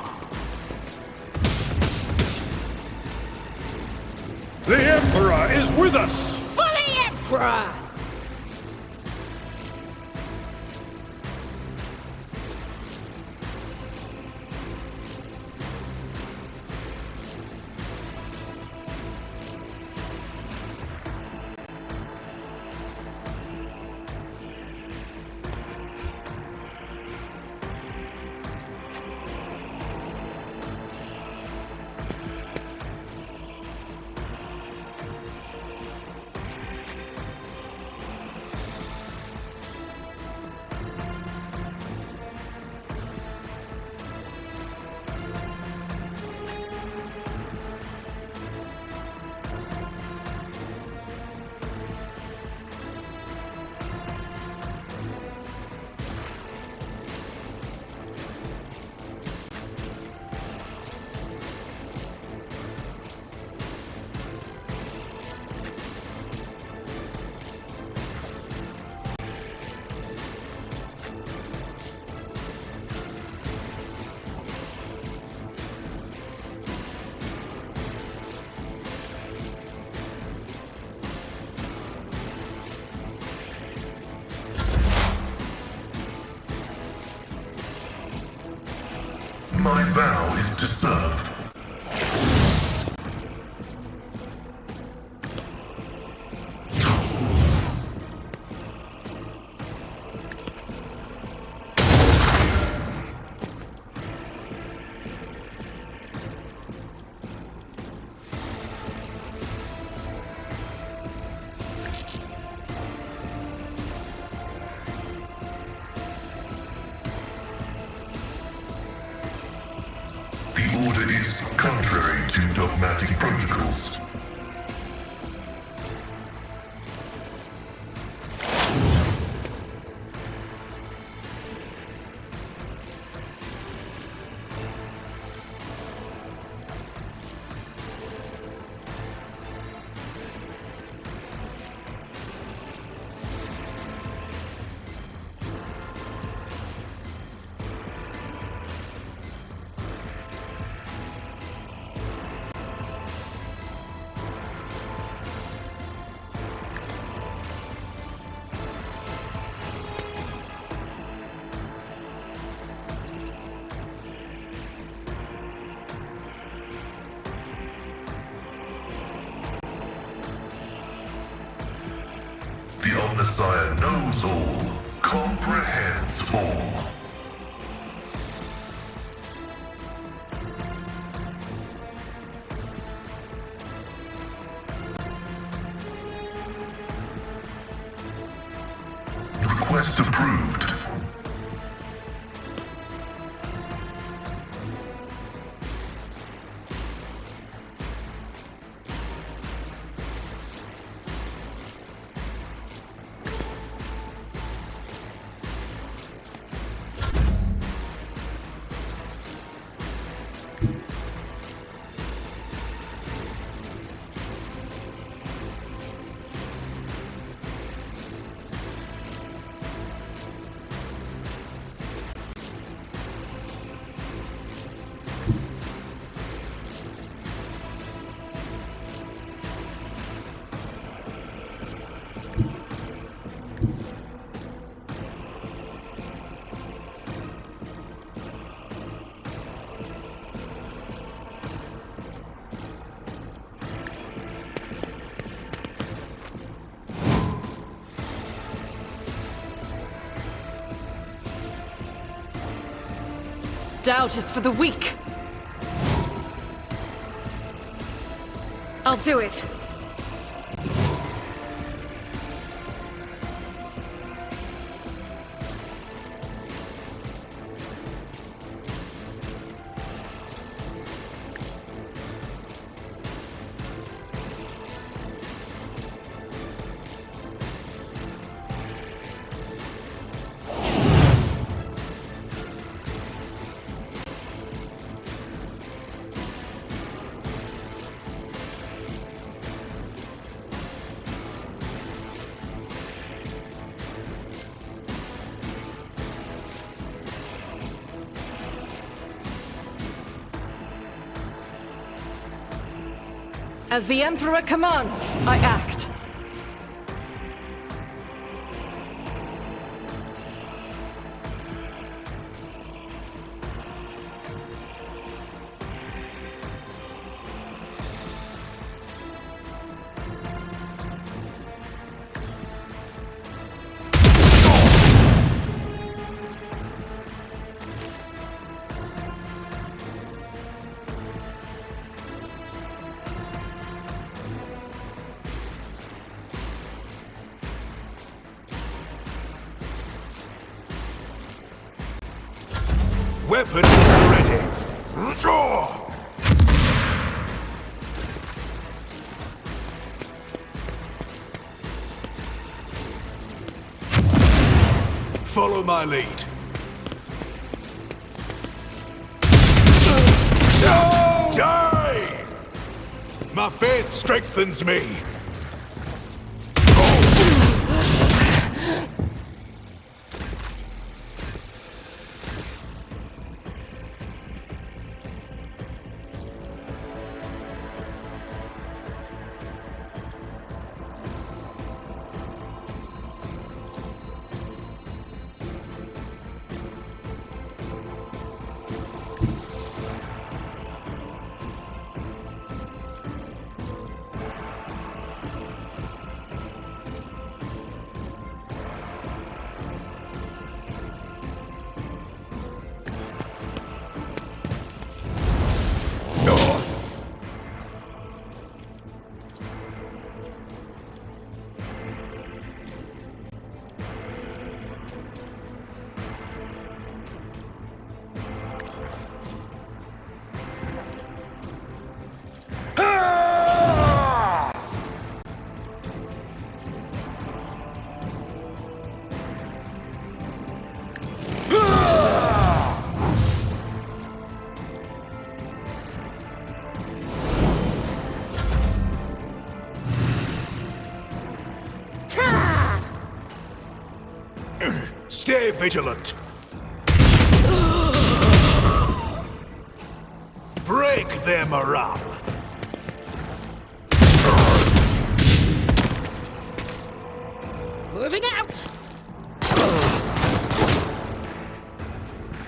The Emperor is with us! For the Emperor! My vow is to serve. The order is contrary to dogmatic protocols. The Omnissiah knows all, comprehends all. Request approved. Doubt is for the weak. I'll do it. As the Emperor commands, I act. Weapon ready. Draw! Follow my lead. No! Die! My faith strengthens me. Stay vigilant. Break their morale. Moving out!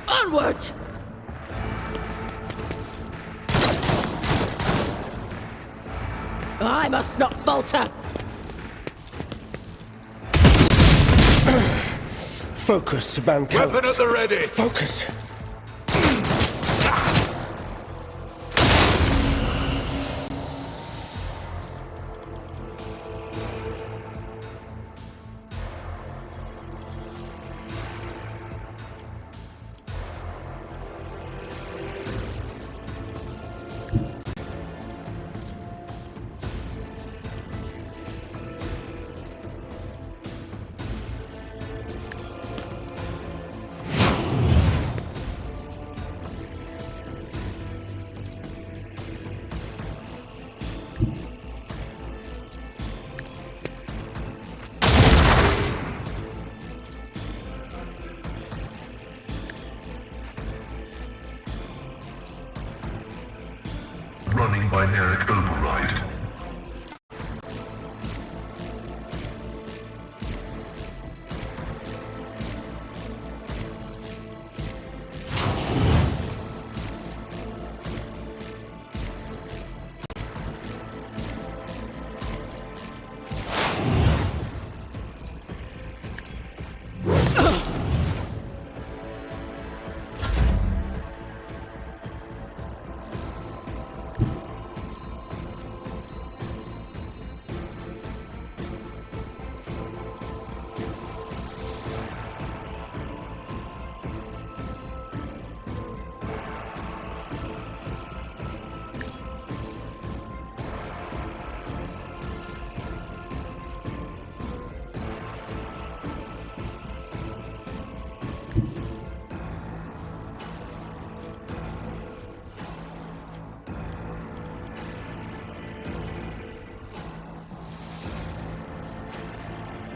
Onward! I must not falter! Focus, Van Callis. Weapon at the ready. Focus. Running binaric override.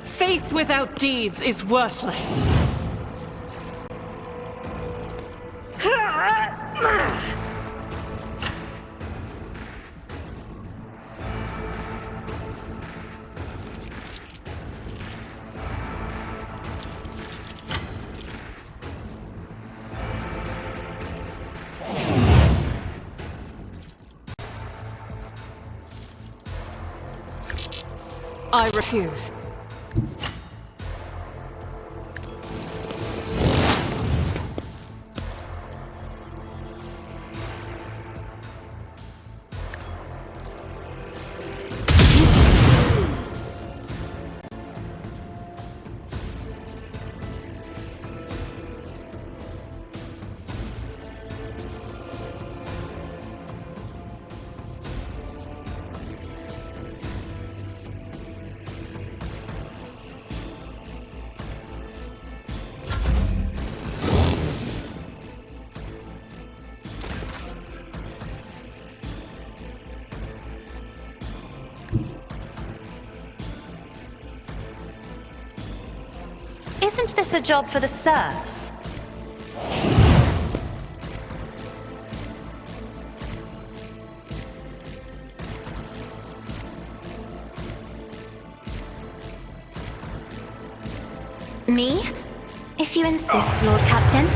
Faith without deeds is worthless. I refuse. Isn't this a job for the serfs? Me? If you insist, Lord Captain.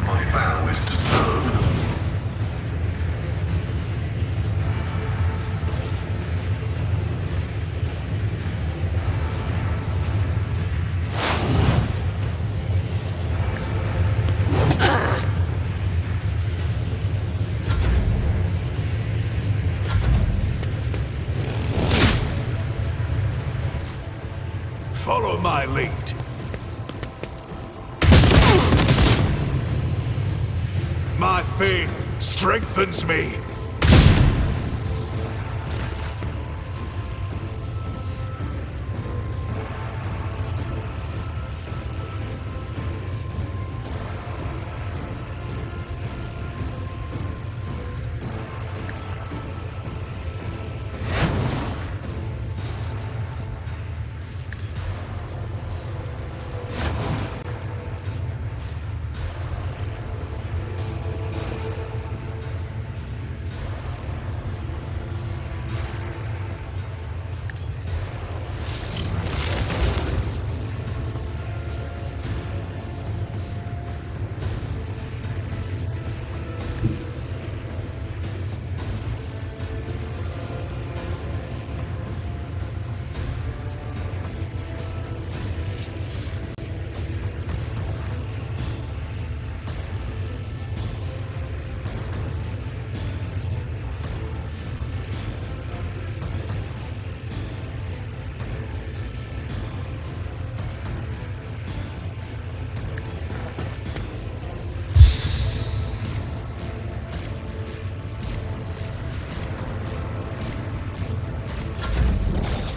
My vow is to serve. Follow my lead. My faith strengthens me.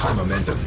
High momentum.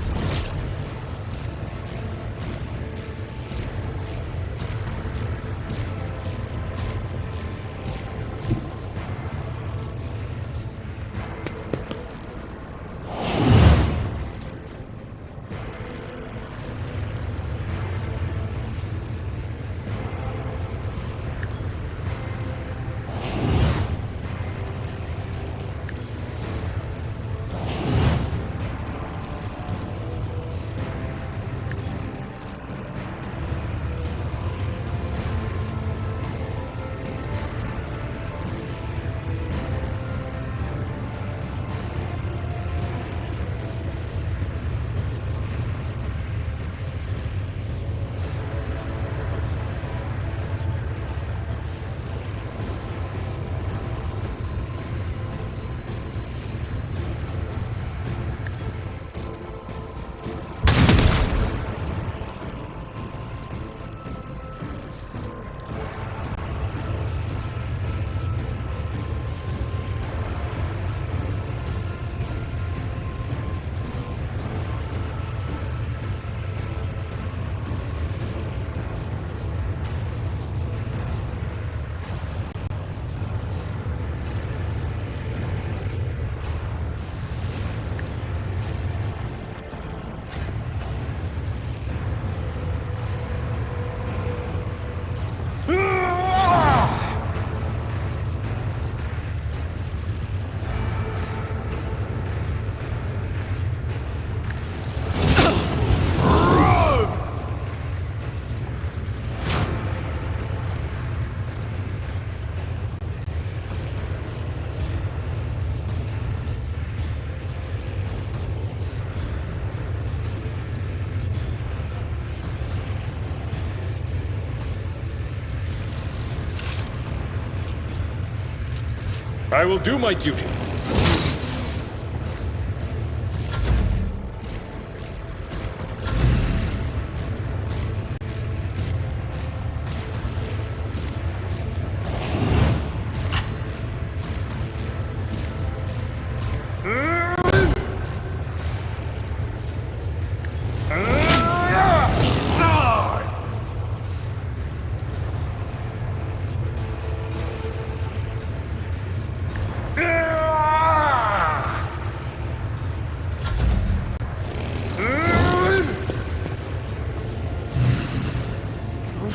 I will do my duty.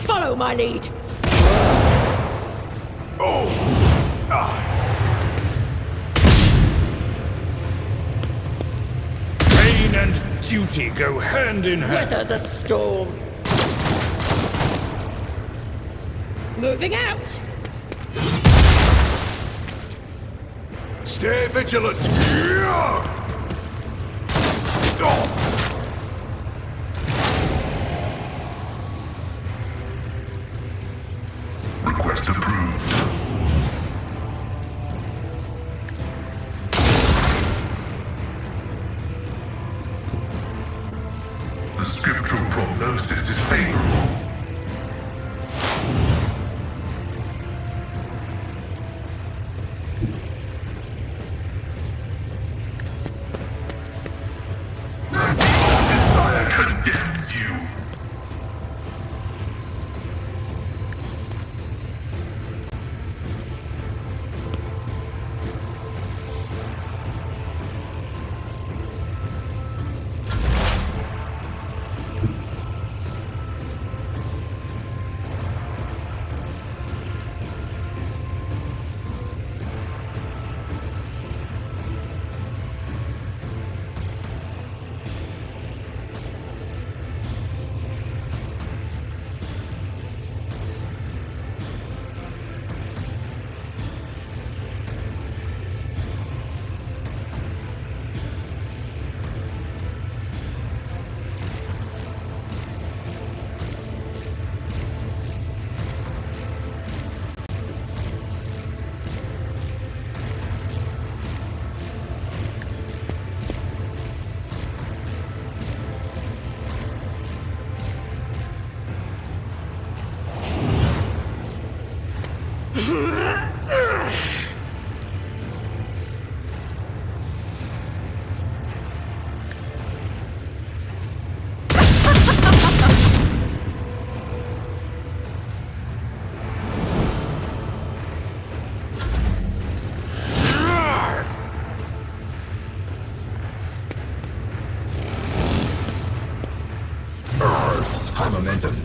Follow my lead. Pain and duty go hand in hand. Weather the storm. Moving out. Stay vigilant. Request approved. The scriptural prognosis is favorable. Messiah condemns you. High momentum.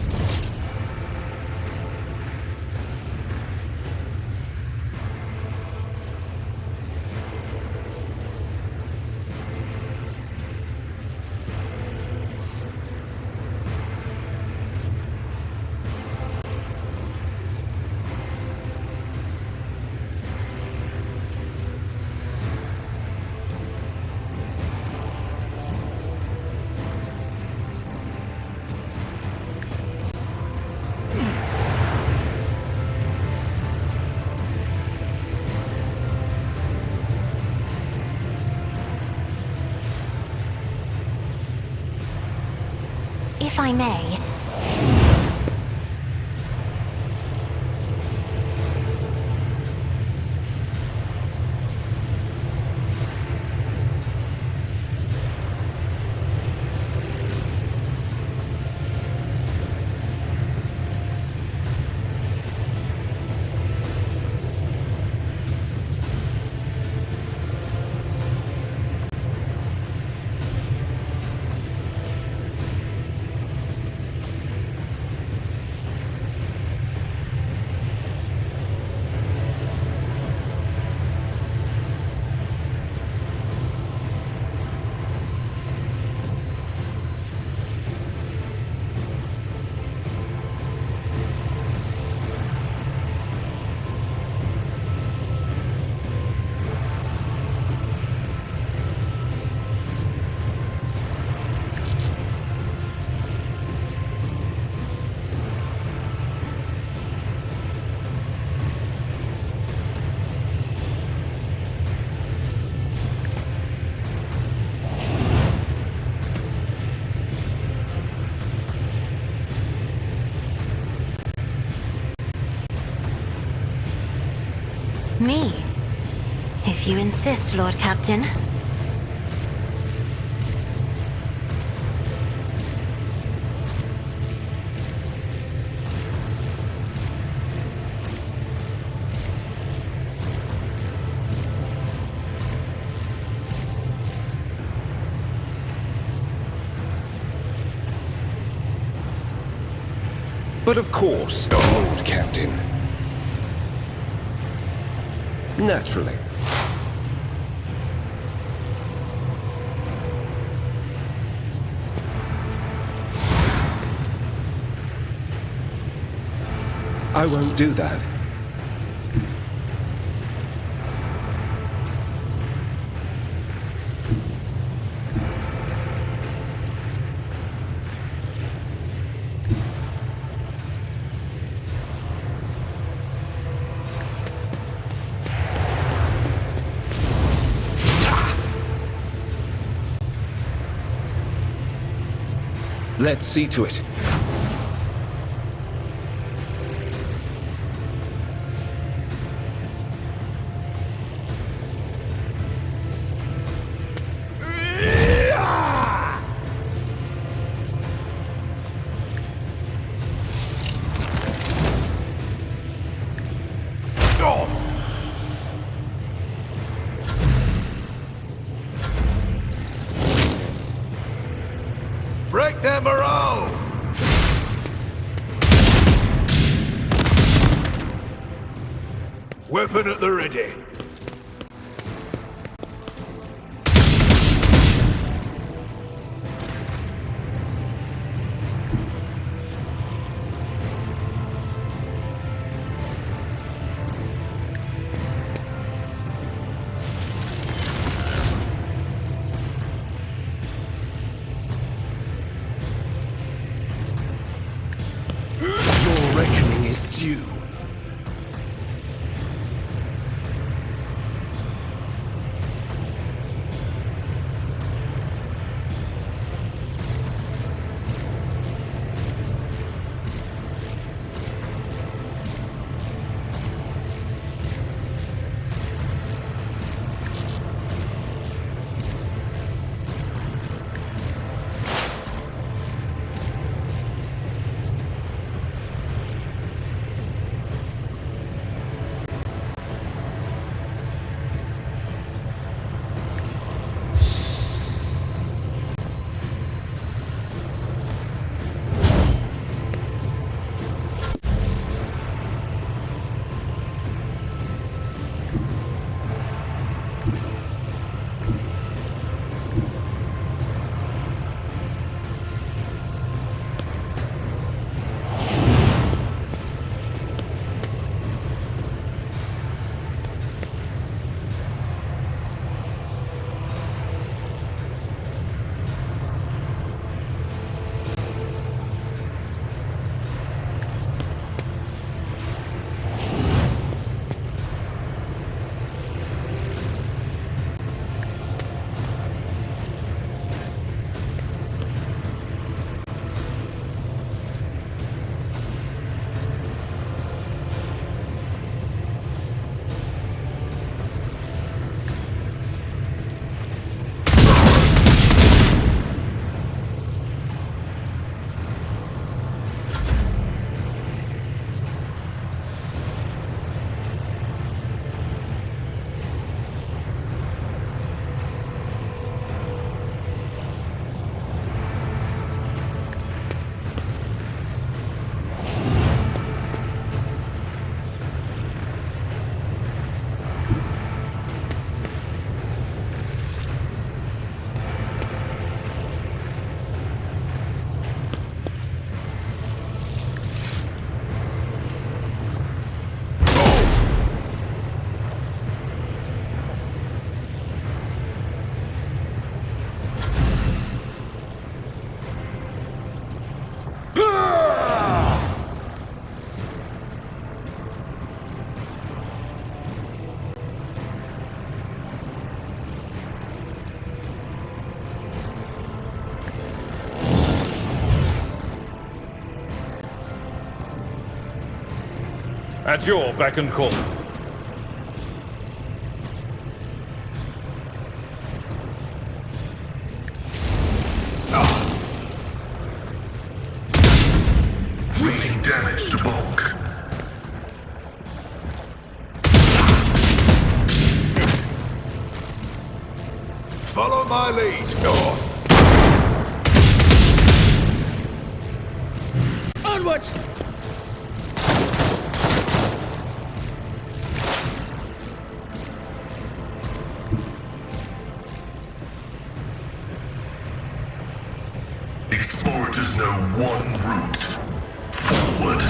If I may, Me? If you insist, Lord Captain. But of course, Lord Captain. Naturally. I won't do that. Let's see to it. Break their morale! Weapon at the ready. Your reckoning is due. At your beck and call. Follow my lead. Go on. Onward! Explorers know one route. Forward.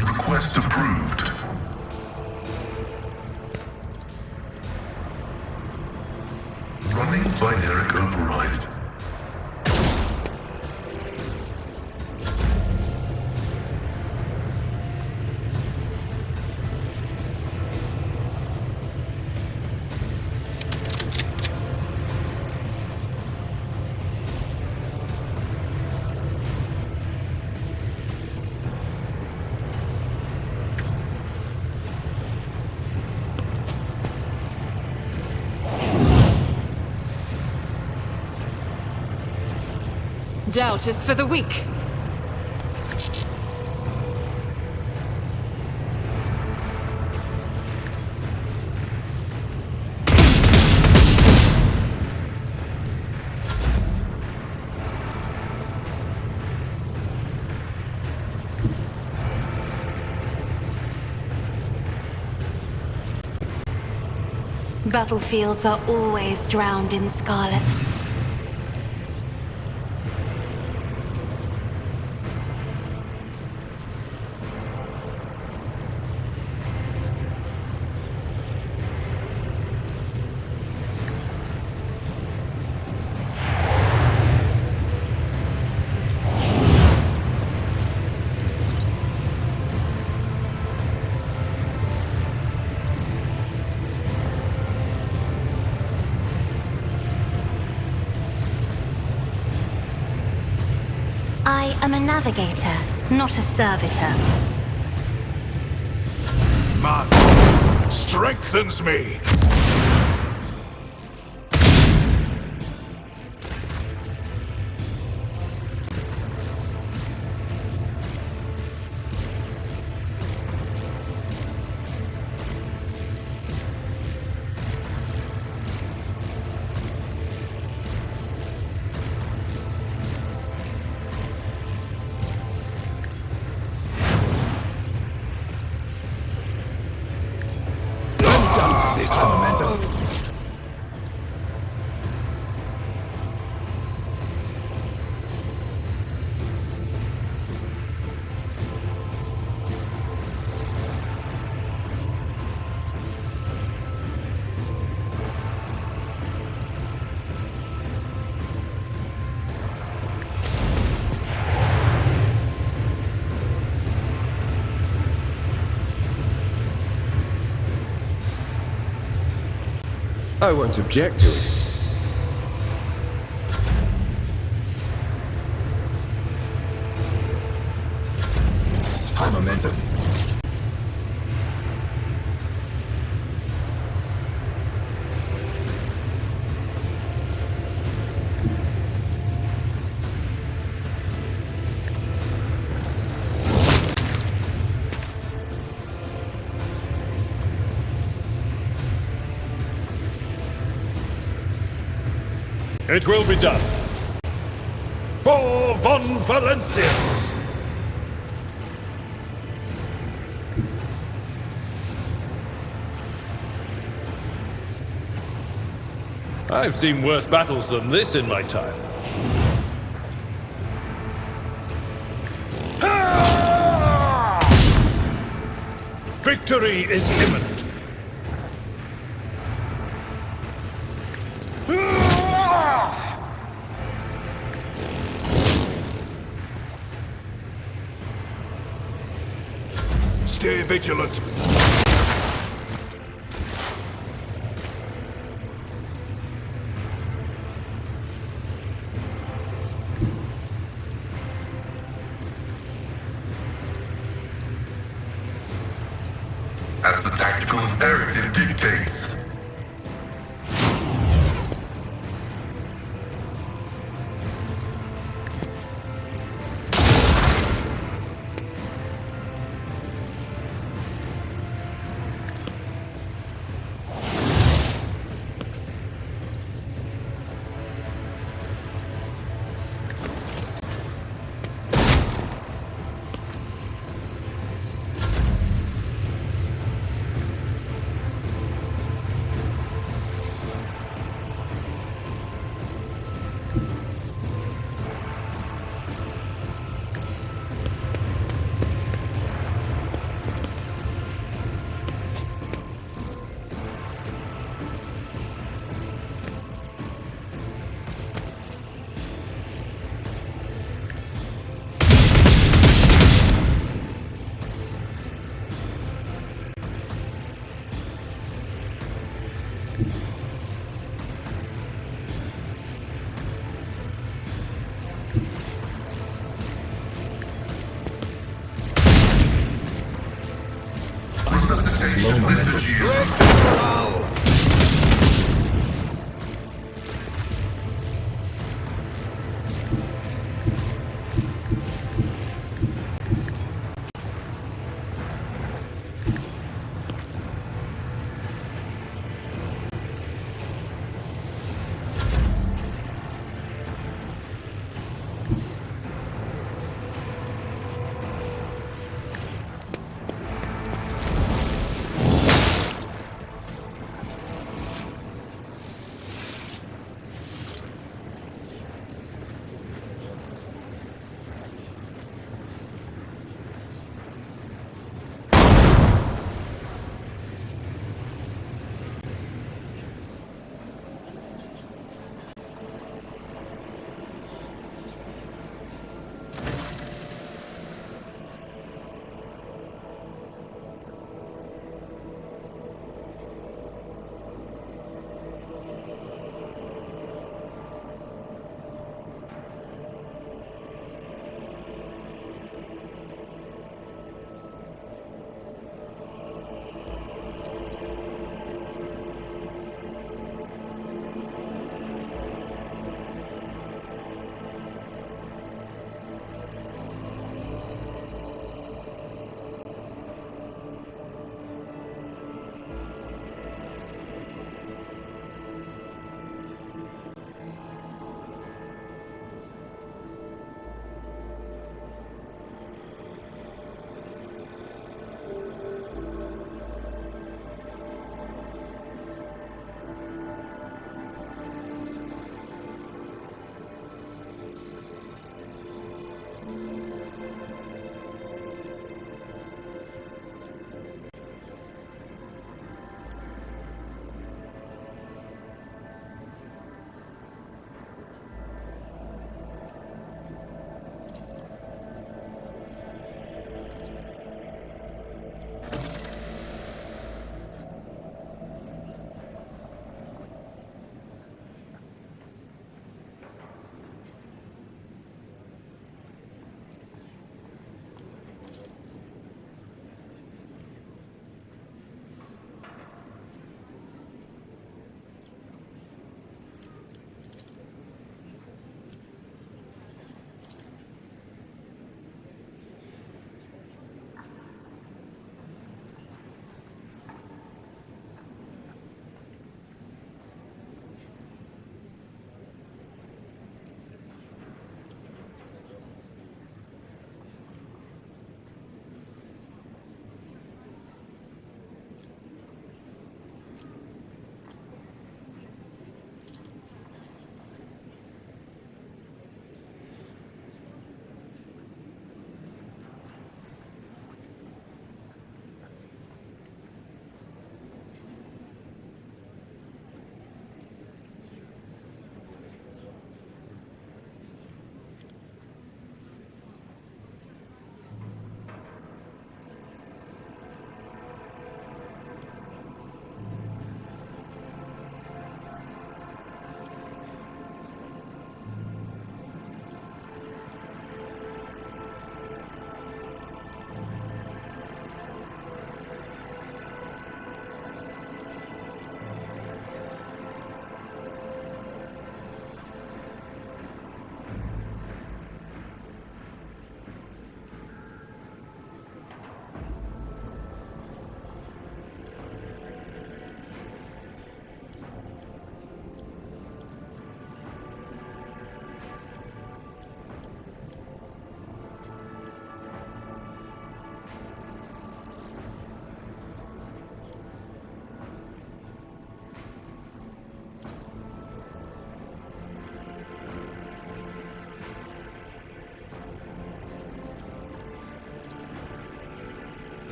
Request approved. Running binary override. Doubt is for the weak. Battlefields are always drowned in scarlet. I am a navigator, not a servitor. My faith strengthens me. I won't object to it. High momentum. It will be done. For von Valencius! I've seen worse battles than this in my time. Victory is imminent. Stay vigilant. as the tactical imperative dictates. Resuscitation liturgy is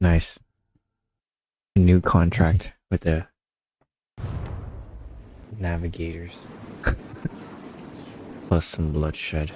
Nice. A new contract with the navigators. Plus some bloodshed.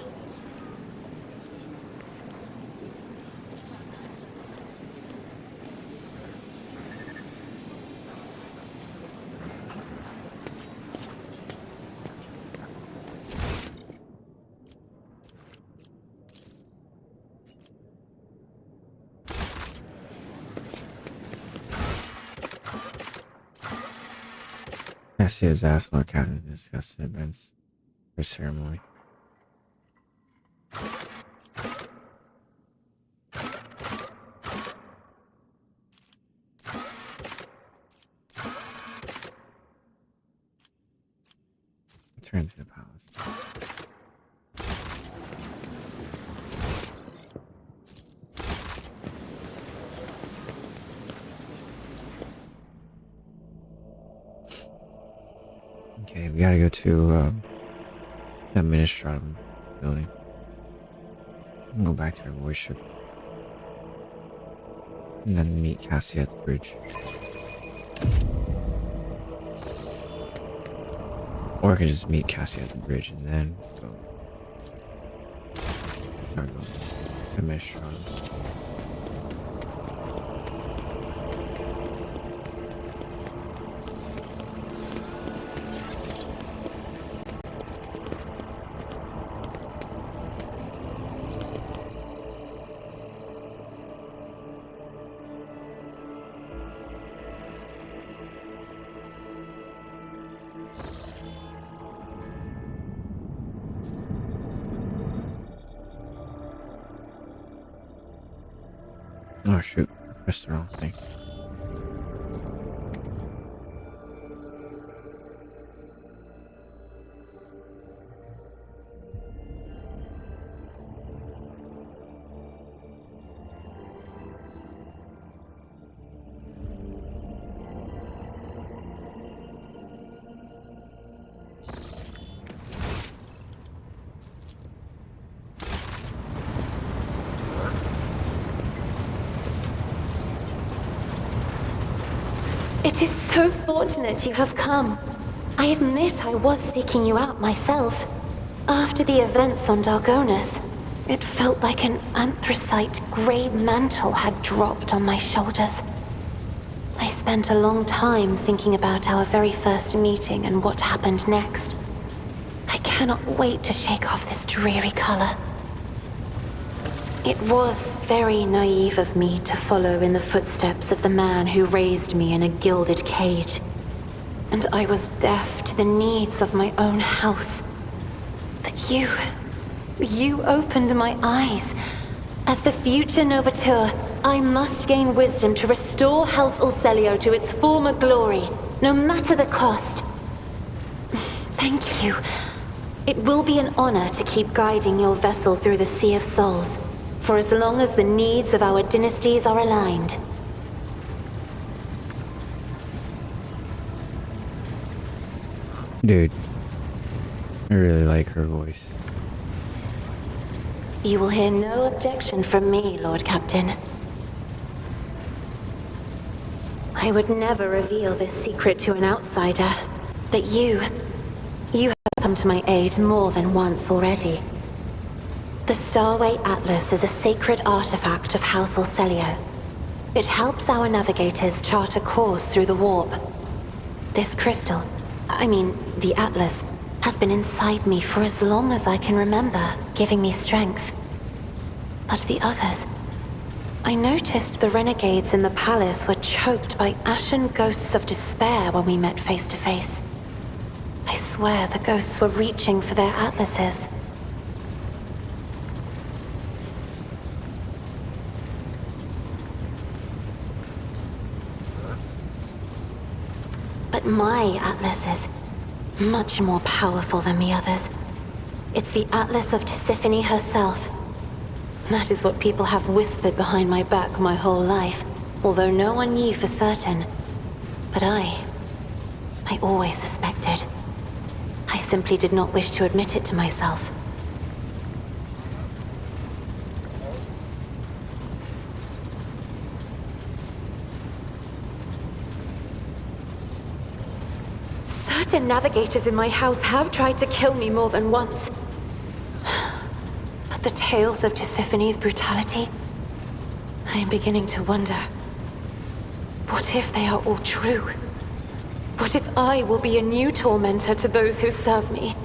Cassia's asked Lord Captain to discuss the events for ceremony. Return to the palace. Okay, we gotta go to the administrative building. And go back to our worship. And then meet Cassie at the bridge. Or I could just meet Cassie at the bridge and then go. Or go administrative. Oh shoot, I pressed the wrong thing. It is so fortunate you have come. I admit I was seeking you out myself. After the events on Dargonus, it felt like an anthracite grey mantle had dropped on my shoulders. I spent a long time thinking about our very first meeting and what happened next. I cannot wait to shake off this dreary color. It was very naive of me to follow in the footsteps of the man who raised me in a gilded cage. And I was deaf to the needs of my own house. But you opened my eyes. As the future Novateur, I must gain wisdom to restore House Orselio to its former glory, no matter the cost. Thank you. It will be an honor to keep guiding your vessel through the Sea of Souls, for as long as the needs of our dynasties are aligned. Dude, I really like her voice. You will hear no objection from me, Lord Captain. I would never reveal this secret to an outsider, but you have come to my aid more than once already. The Starway Atlas is a sacred artifact of House Orselio. It helps our navigators chart a course through the warp. This crystal, the Atlas, has been inside me for as long as I can remember, giving me strength. But the others... I noticed the renegades in the palace were choked by ashen ghosts of despair when we met face to face. I swear the ghosts were reaching for their atlases. But my atlas is much more powerful than the others. It's the Atlas of Tisiphone herself. That is what people have whispered behind my back my whole life, although no one knew for certain. But I always suspected. I simply did not wish to admit it to myself. better navigators in my house have tried to kill me more than once. But the tales of Tisiphone's brutality, I am beginning to wonder. What if they are all true? What if I will be a new tormentor to those who serve me?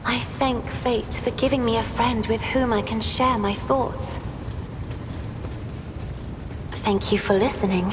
I thank fate for giving me a friend with whom I can share my thoughts. Thank you for listening.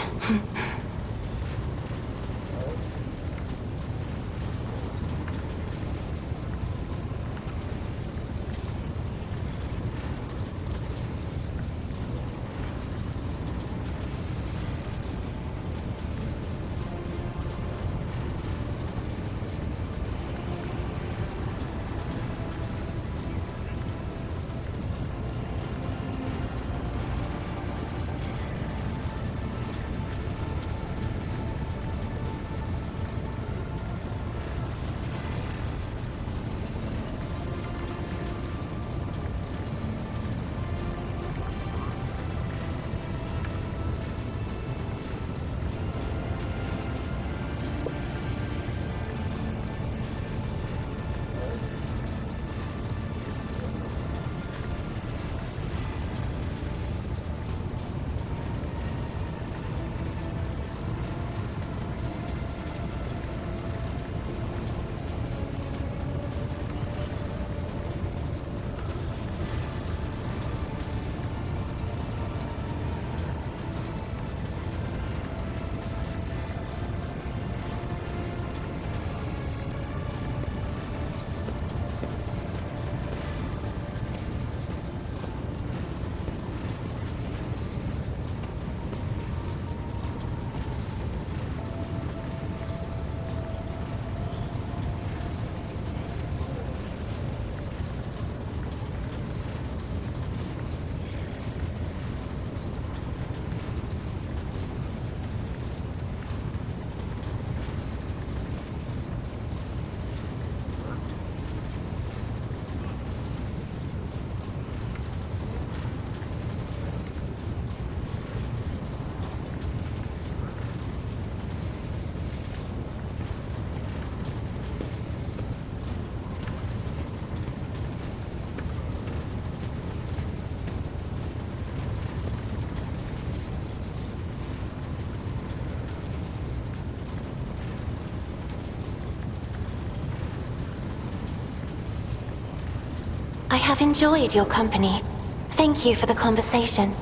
I have enjoyed your company. Thank you for the conversation.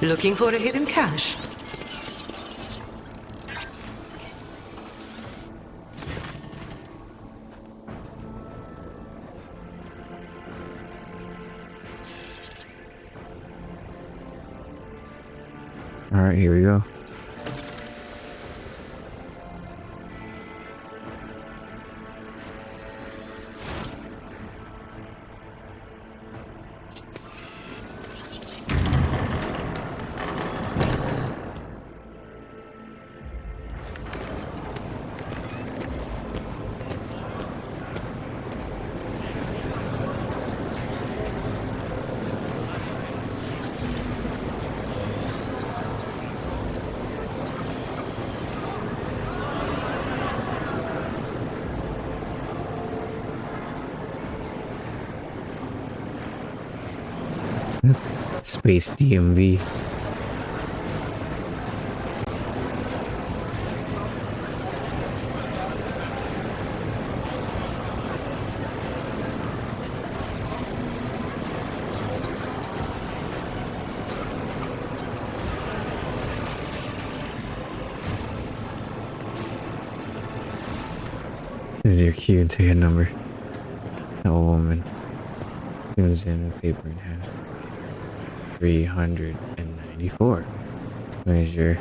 Looking for a hidden cache? Alright, here we go. Space DMV. This is your cue and take a number. A woman tunes in the paper in hand. 394. When is your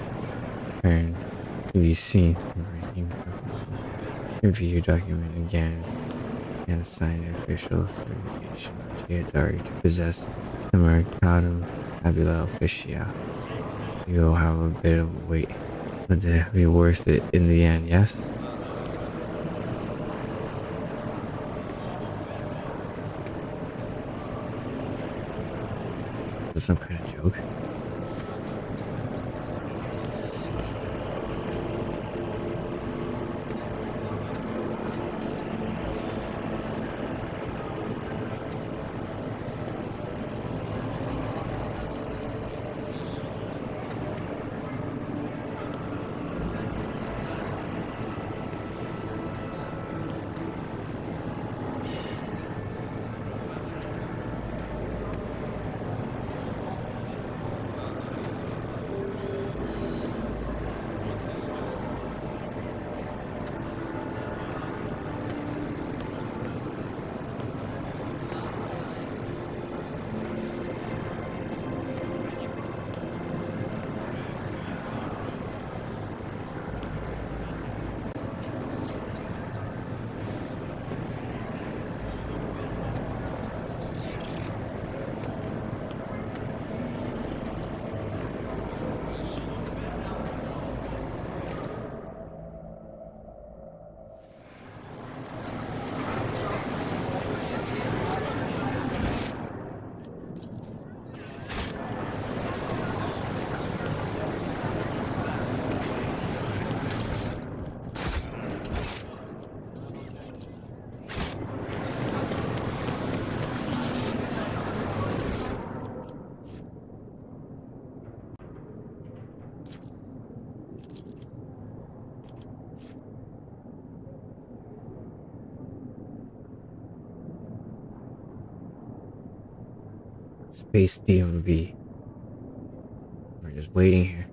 turn to be seen? Review document again and sign official certification to your authority to possess the Mercatum Tabula Officia. You'll have a bit of a wait, but it'll be worth it in the end, yes? Is this some kind of joke? Space DMV. We're just waiting here.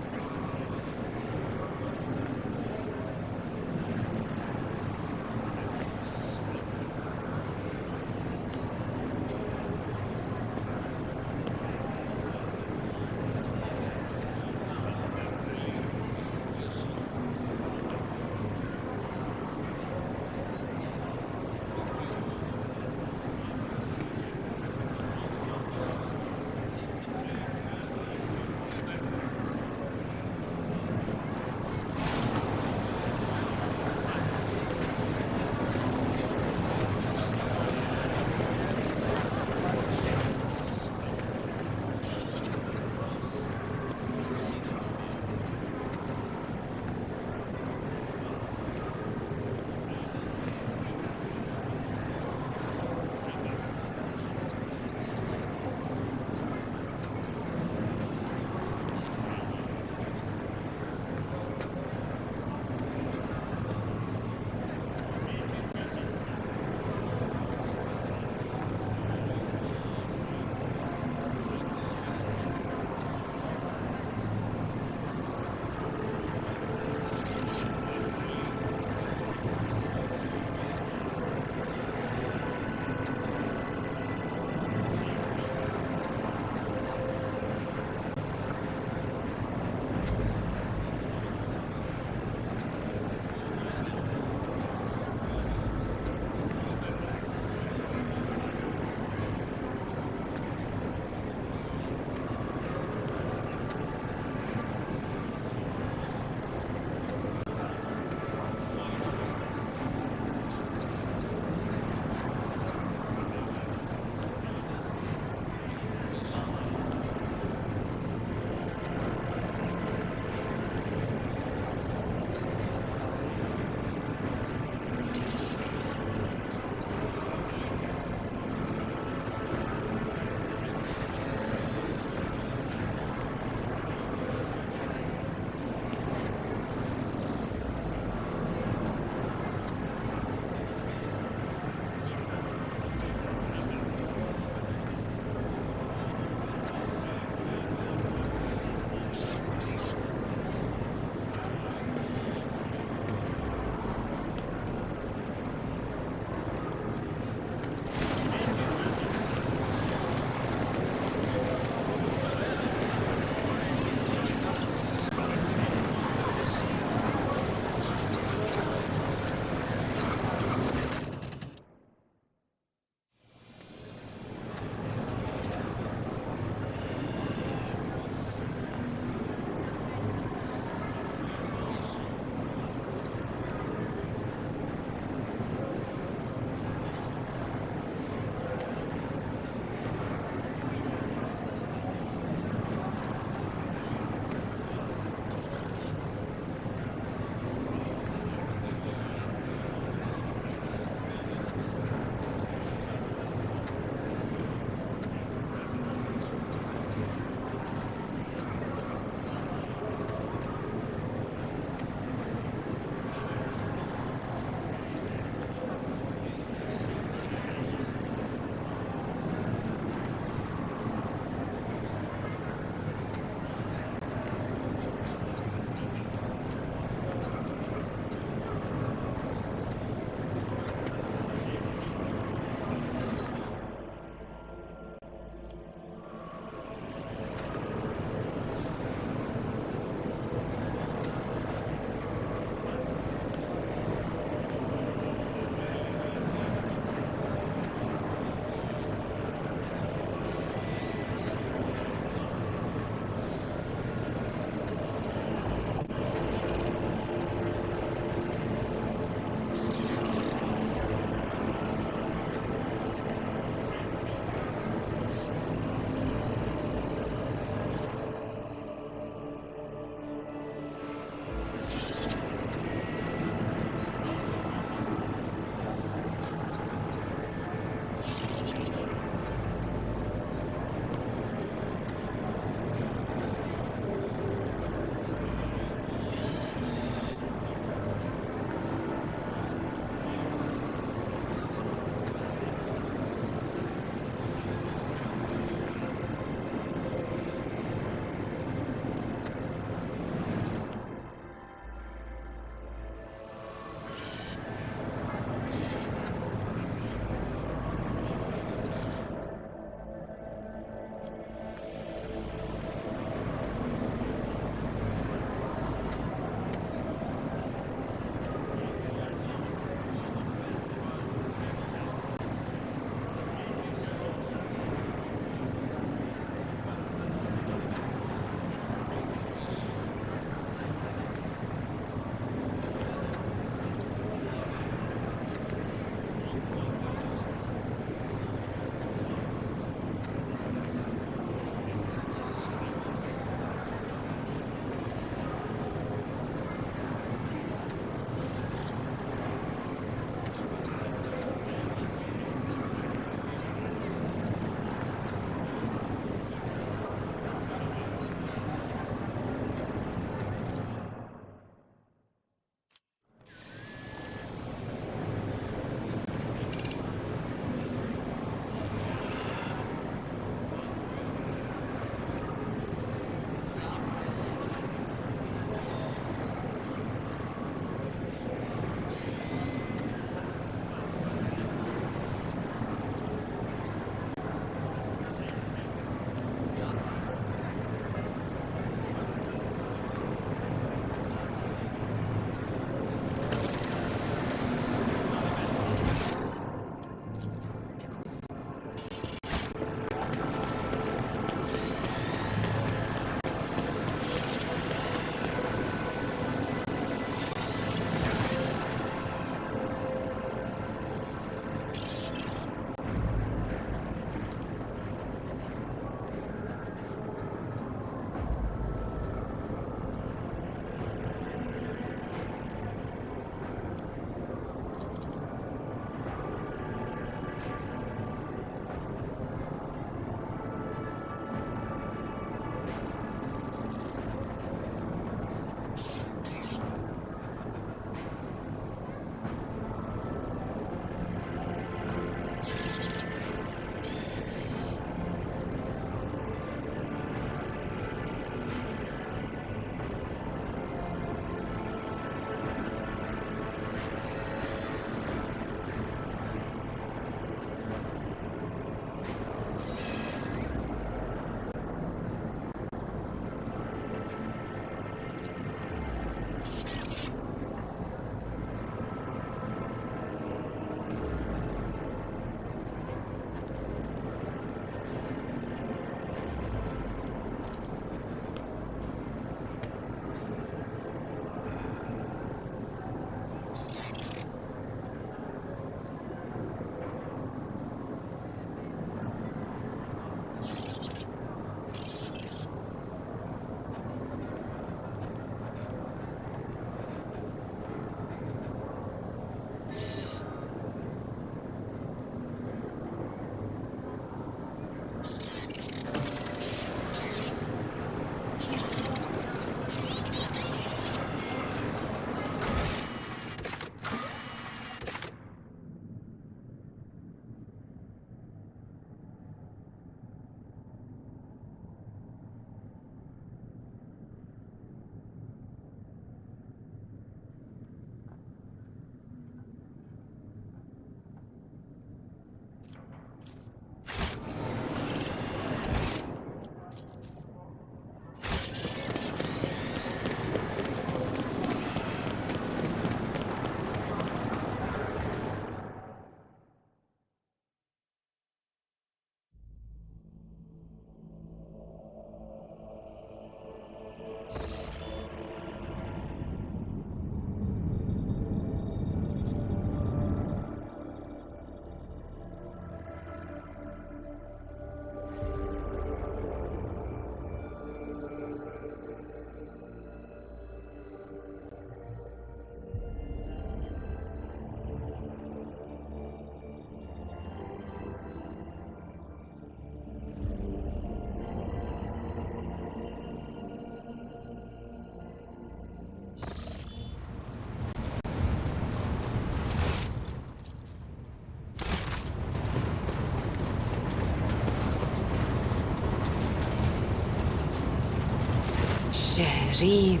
Shireen,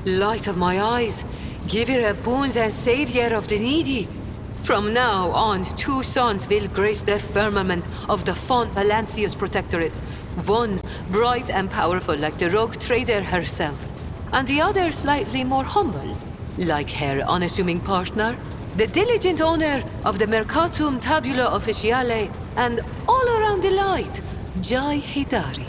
light of my eyes, giver of boons and savior of the needy. From now on, 2 sons will grace the firmament of the Font Valancius Protectorate. One bright and powerful like the rogue trader herself, and the other slightly more humble, like her unassuming partner, the diligent owner of the Mercatum Tabula Officiale, and all around the light, Jai Hidari.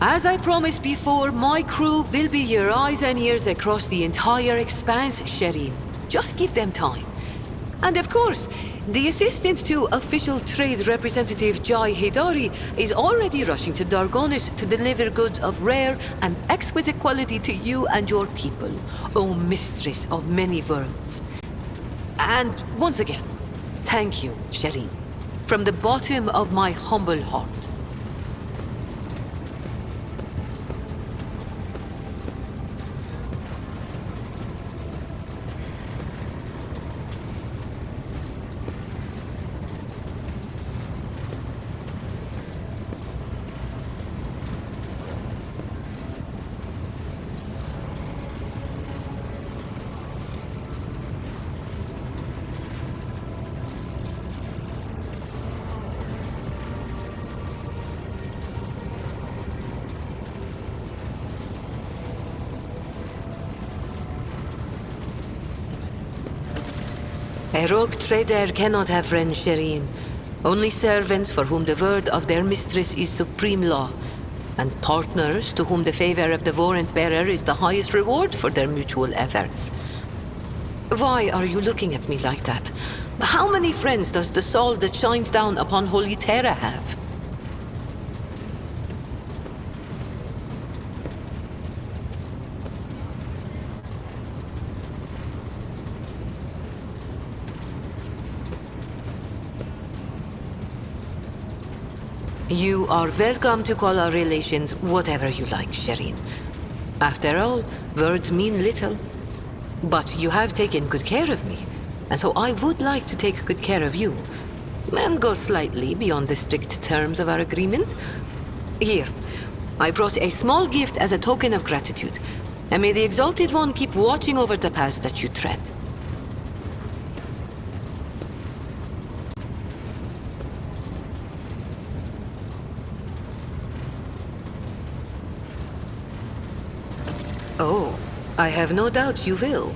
As I promised before, my crew will be your eyes and ears across the entire expanse, Shireen. Just give them time. And of course, the assistant to official trade representative Jai Hidari is already rushing to Dargonis to deliver goods of rare and exquisite quality to you and your people, O mistress of many worlds. And once again, thank you, Shireen, from the bottom of my humble heart. A rogue trader cannot have friends, Shireen. Only servants for whom the word of their mistress is supreme law, and partners to whom the favor of the warrant bearer is the highest reward for their mutual efforts. Why are you looking at me like that? How many friends does the soul that shines down upon Holy Terra have? You are welcome to call our relations whatever you like, Shireen. After all, words mean little. But you have taken good care of me, and so I would like to take good care of you, and go slightly beyond the strict terms of our agreement. Here, I brought a small gift as a token of gratitude, and may the Exalted One keep watching over the paths that you tread. Oh, I have no doubt you will.